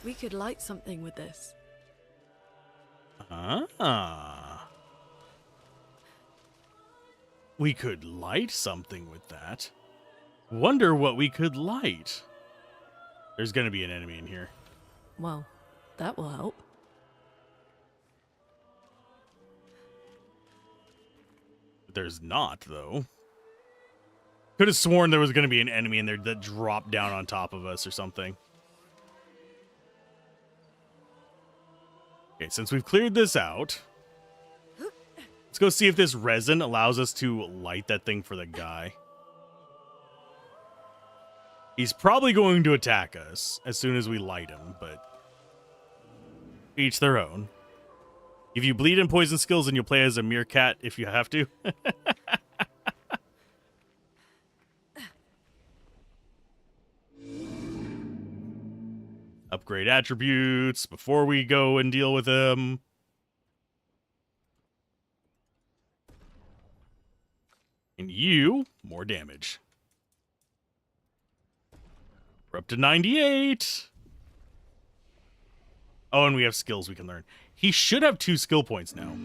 S6: We could light something with this.
S1: Ah. We could light something with that. Wonder what we could light. There's going to be an enemy in here.
S18: Well, that will help.
S1: There's not, though. Could have sworn there was going to be an enemy in there that dropped down on top of us or something. Okay, since we've cleared this out, let's go see if this resin allows us to light that thing for the guy. He's probably going to attack us as soon as we light him, but each their own. Give you bleed and poison skills, and you'll play as a meerkat if you have to. Upgrade attributes before we go and deal with him. And you, more damage. We're up to 98. Oh, and we have skills we can learn. He should have 2 skill points now.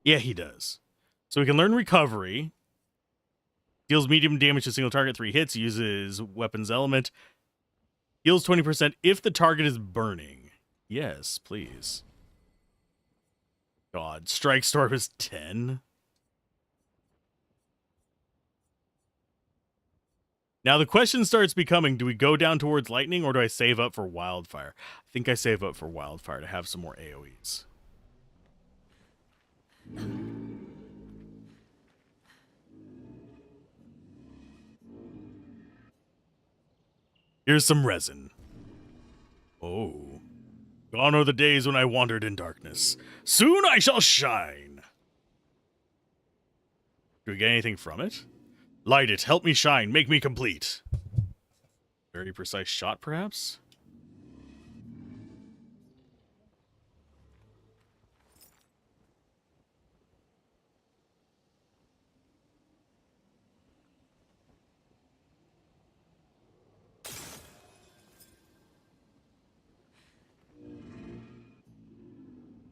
S1: Yeah, he does. So we can learn recovery. Deals medium damage to single target, 3 hits. Uses weapons element. Heals 20% if the target is burning. Yes, please. God, Strike Storm is 10. Now the question starts becoming, do we go down towards lightning or do I save up for wildfire? I think I save up for wildfire to have some more AoEs. Here's some resin. Oh. Gone are the days when I wandered in darkness. Soon I shall shine. Do we get anything from it? Light it, help me shine, make me complete. Very precise shot, perhaps?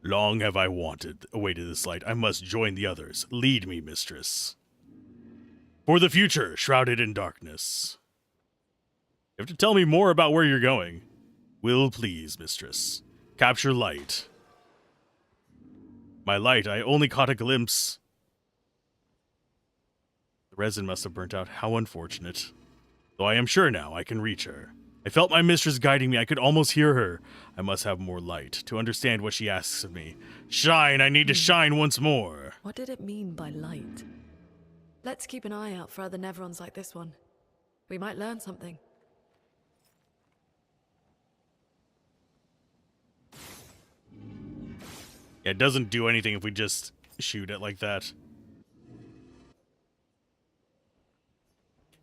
S1: Long have I awaited this light. I must join the others. Lead me, mistress. For the future, shrouded in darkness. You have to tell me more about where you're going. Will please, mistress. Capture light. My light, I only caught a glimpse. The resin must have burnt out. How unfortunate. Though I am sure now I can reach her. I felt my mistress guiding me. I could almost hear her. I must have more light to understand what she asks of me. Shine, I need to shine once more.
S6: What did it mean by light? Let's keep an eye out for other Nevrons like this one. We might learn something.
S1: Yeah, it doesn't do anything if we just shoot it like that.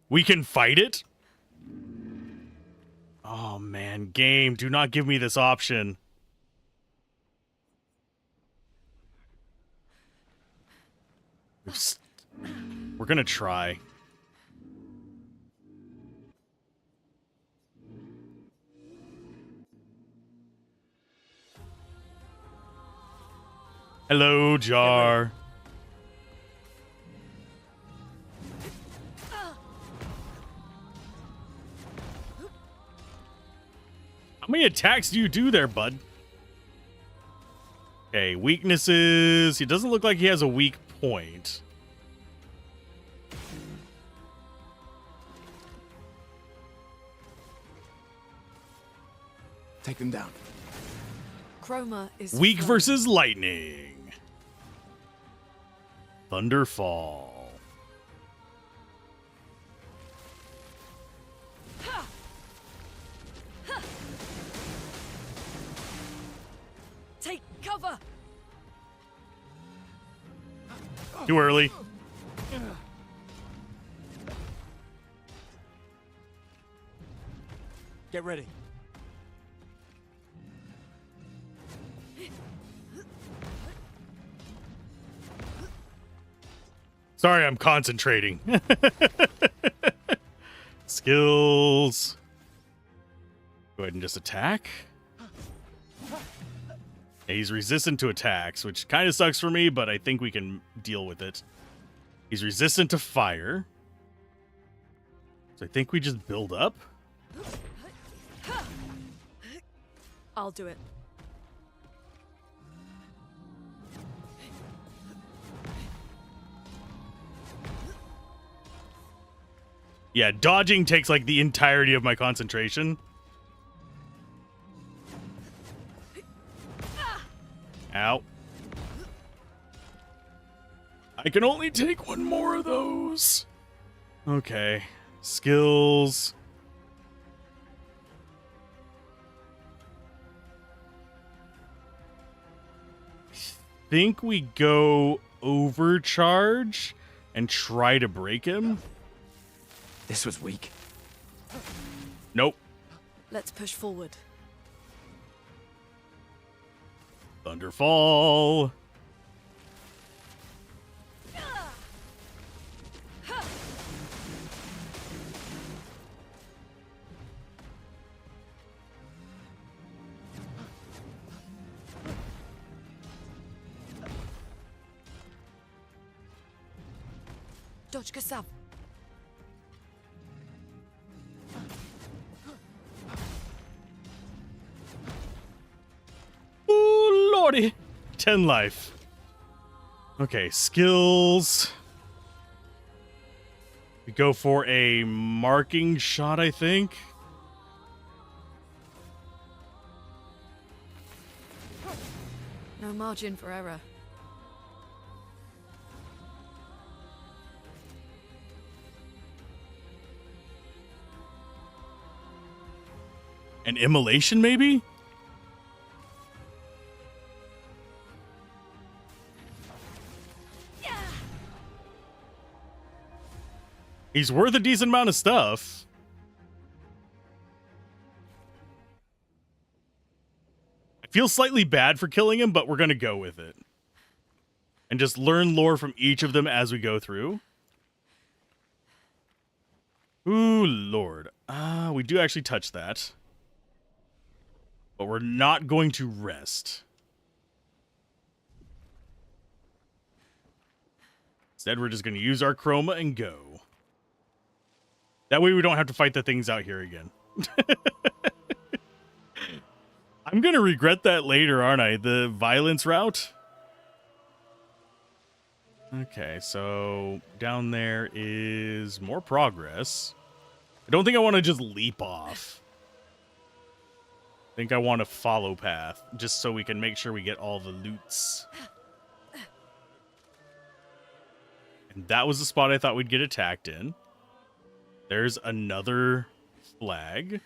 S1: We can fight it? Oh man, game, do not give me this option. We're gonna try. Hello, Jar. How many attacks do you do there, bud? Okay, weaknesses. He doesn't look like he has a weak point.
S3: Take them down.
S15: Chroma is
S1: Weak
S15: flown.
S1: versus lightning. Thunderfall.
S15: Take cover.
S1: Too early.
S16: Get ready.
S1: Sorry, I'm concentrating. Skills. Go ahead and just attack. Yeah, he's resistant to attacks, which kind of sucks for me, but I think we can deal with it. He's resistant to fire. So I think we just build up.
S15: I'll do it.
S1: Yeah, dodging takes like the entirety of my concentration. Ow. I can only take one more of those. Okay. Skills. Think we go overcharge and try to break him.
S3: This was weak.
S1: Nope.
S15: Let's push forward.
S1: Thunderfall.
S15: Dodge Kasav.
S1: Ooh, lordy. 10 life. Okay, skills. We go for a marking shot, I think.
S15: No margin for error.
S1: An immolation, maybe? He's worth a decent amount of stuff. I feel slightly bad for killing him, but we're going to go with it. And just learn lore from each of them as we go through. Ooh, Lord. We do actually touch that. But we're not going to rest. Instead, we're just going to use our chroma and go. That way we don't have to fight the things out here again. I'm going to regret that later, aren't I? The violence route? Okay, so down there is more progress. I don't think I want to just leap off. I think I want to follow path, just so we can make sure we get all the loots. And that was the spot I thought we'd get attacked in. There's another flag.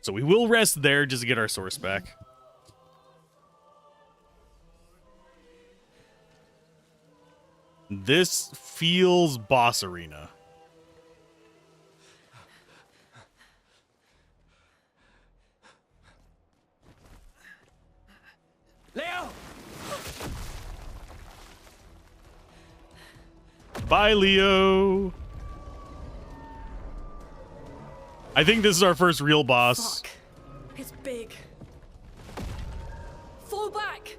S1: So we will rest there just to get our source back. This feels boss arena.
S9: Leo!
S1: Bye, Leo. I think this is our first real boss.
S15: Fuck. It's big. Fall back!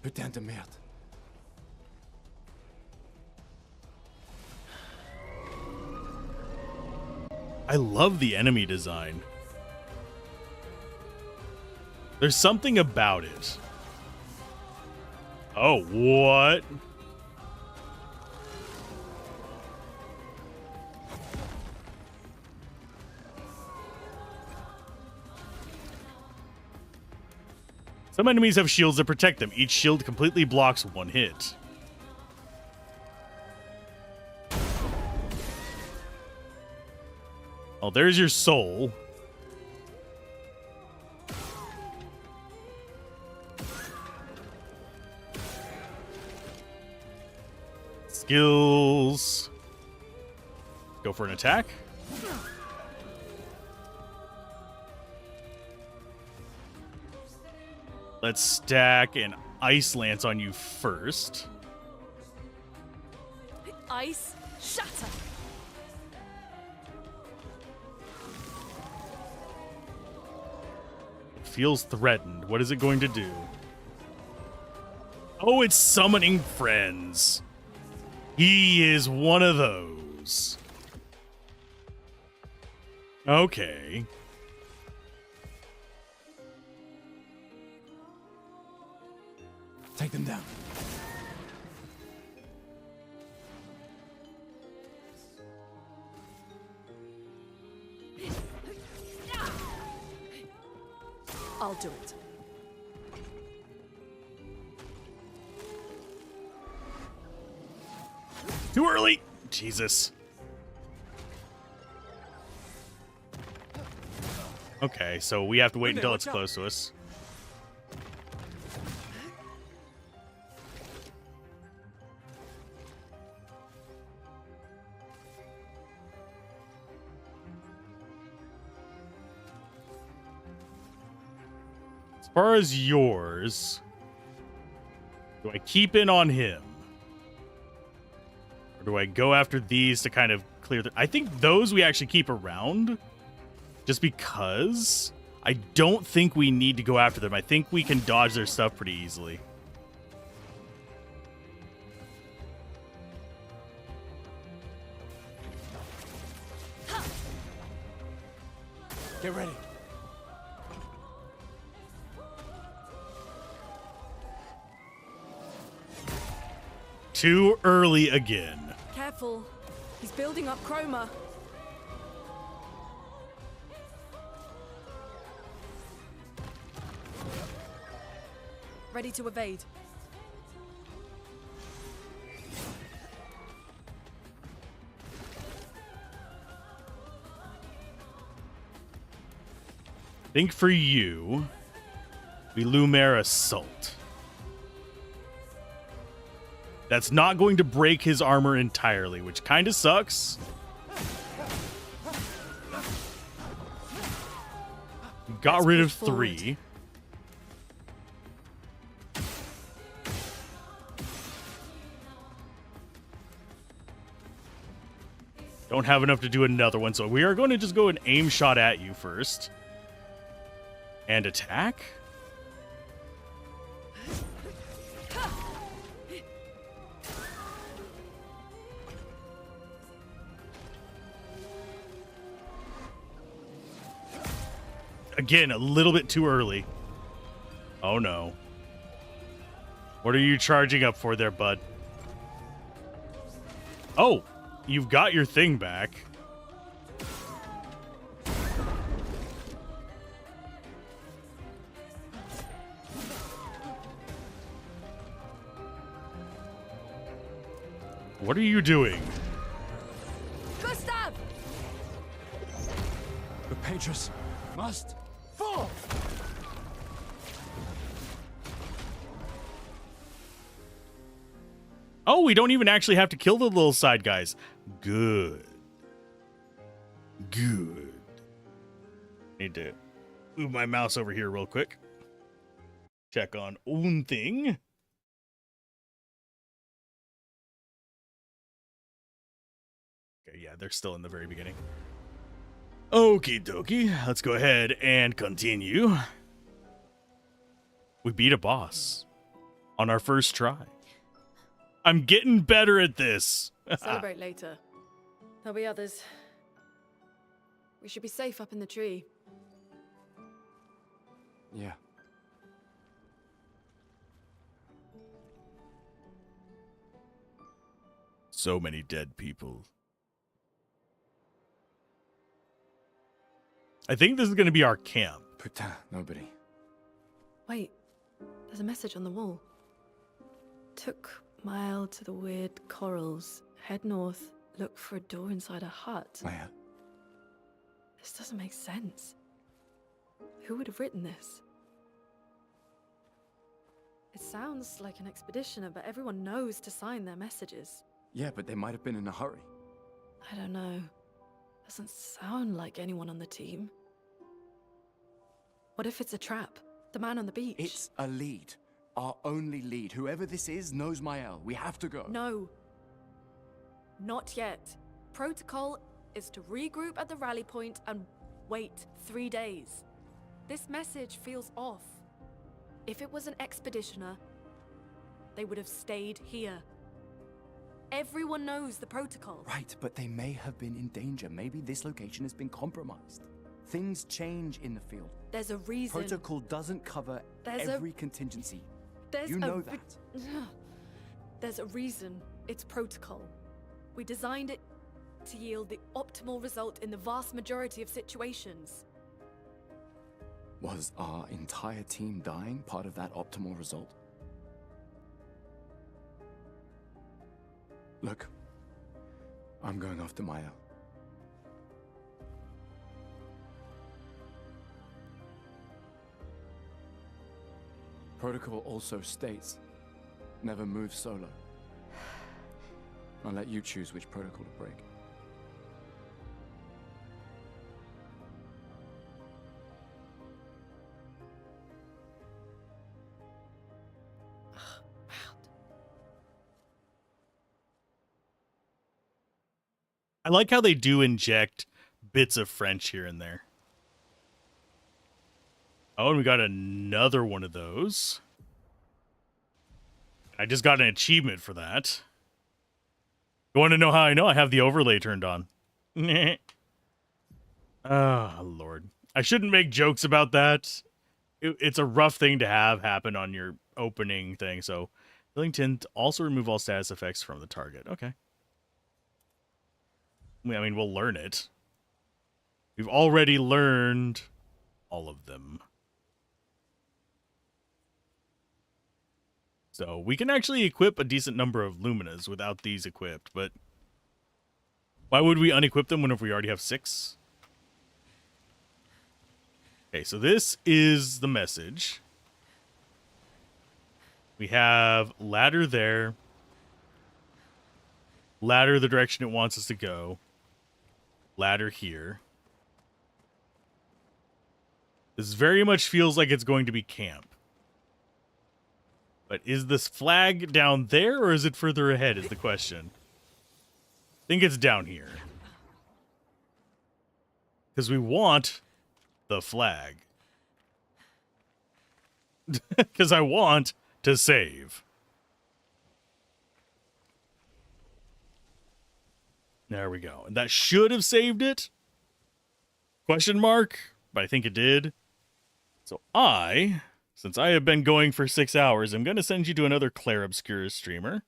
S3: Putain de merde.
S1: I love the enemy design. There's something about it. Oh, what? Some enemies have shields that protect them. Each shield completely blocks one hit. Oh, there's your soul. Skills. Go for an attack. Let's stack an ice lance on you first.
S15: Ice shatter.
S1: Feels threatened. What is it going to do? Oh, it's summoning friends. He is one of those. Okay.
S16: Take them down.
S15: I'll do it.
S1: Too early. Jesus. Okay, so we have to wait until it's close to us. As far as yours, do I keep in on him? Or do I go after these to kind of clear the... I think those we actually keep around. Just because I don't think we need to go after them. I think we can dodge their stuff pretty easily.
S16: Get ready.
S1: Too early again.
S15: Careful. He's building up chroma. Ready to evade.
S1: Think for you, we Lumiere Assault. That's not going to break his armor entirely, which kind of sucks. Got rid of 3. Don't have enough to do another one, so we are going to just go and aim shot at you first. And attack? Again, a little bit too early. Oh no. What are you charging up for there, bud? Oh, you've got your thing back. What are you doing?
S15: Gustav!
S16: The Patrus must fall!
S1: Oh, we don't even actually have to kill the little side guys. Good. Good. Need to move my mouse over here real quick. Check on one thing. Okay, yeah, they're still in the very beginning. Okie dokie. Let's go ahead and continue. We beat a boss on our first try. I'm getting better at this.
S15: Celebrate later. There'll be others. We should be safe up in the tree.
S3: Yeah.
S1: So many dead people. I think this is going to be our camp.
S3: Putain, nobody.
S15: Wait, there's a message on the wall. Took mile to the weird corals. Head north, look for a door inside a hut.
S3: Clair.
S15: This doesn't make sense. Who would have written this? It sounds like an expeditioner, but everyone knows to sign their messages.
S3: Yeah, but they might have been in a hurry.
S15: I don't know. Doesn't sound like anyone on the team. What if it's a trap? The man on the beach?
S3: It's a lead. Our only lead. Whoever this is knows Mael. We have to go.
S15: No. Not yet. Protocol is to regroup at the rally point and wait 3 days. This message feels off. If it was an expeditioner, they would have stayed here. Everyone knows the protocol.
S3: Right, but they may have been in danger. Maybe this location has been compromised. Things change in the field.
S15: There's a reason.
S3: Protocol doesn't cover every contingency. You know that.
S15: There's a reason it's protocol. We designed it to yield the optimal result in the vast majority of situations.
S3: Was our entire team dying part of that optimal result? Look, I'm going after Maya. Protocol also states, never move solo. I'll let you choose which protocol to break.
S1: I like how they do inject bits of French here and there. Oh, and we got another one of those. I just got an achievement for that. You want to know how I know? I have the overlay turned on. Oh, Lord. I shouldn't make jokes about that. It's a rough thing to have happen on your opening thing. So, Billington, also remove all status effects from the target. Okay. I mean, we'll learn it. We've already learned all of them. So we can actually equip a decent number of Luminas without these equipped, but why would we unequip them whenever we already have 6? Okay, so this is the message. We have ladder there. Ladder the direction it wants us to go. Ladder here. This very much feels like it's going to be camp. But is this flag down there or is it further ahead is the question. I think it's down here. Because we want the flag. Because I want to save. There we go. And that should have saved it? Question mark? But I think it did. So since I have been going for 6 hours, I'm going to send you to another Clair Obscur streamer.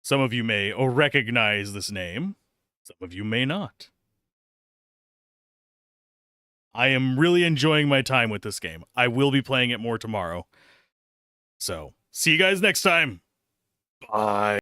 S1: Some of you may recognize this name. Some of you may not. I am really enjoying my time with this game. I will be playing it more tomorrow. So, see you guys next time. Bye.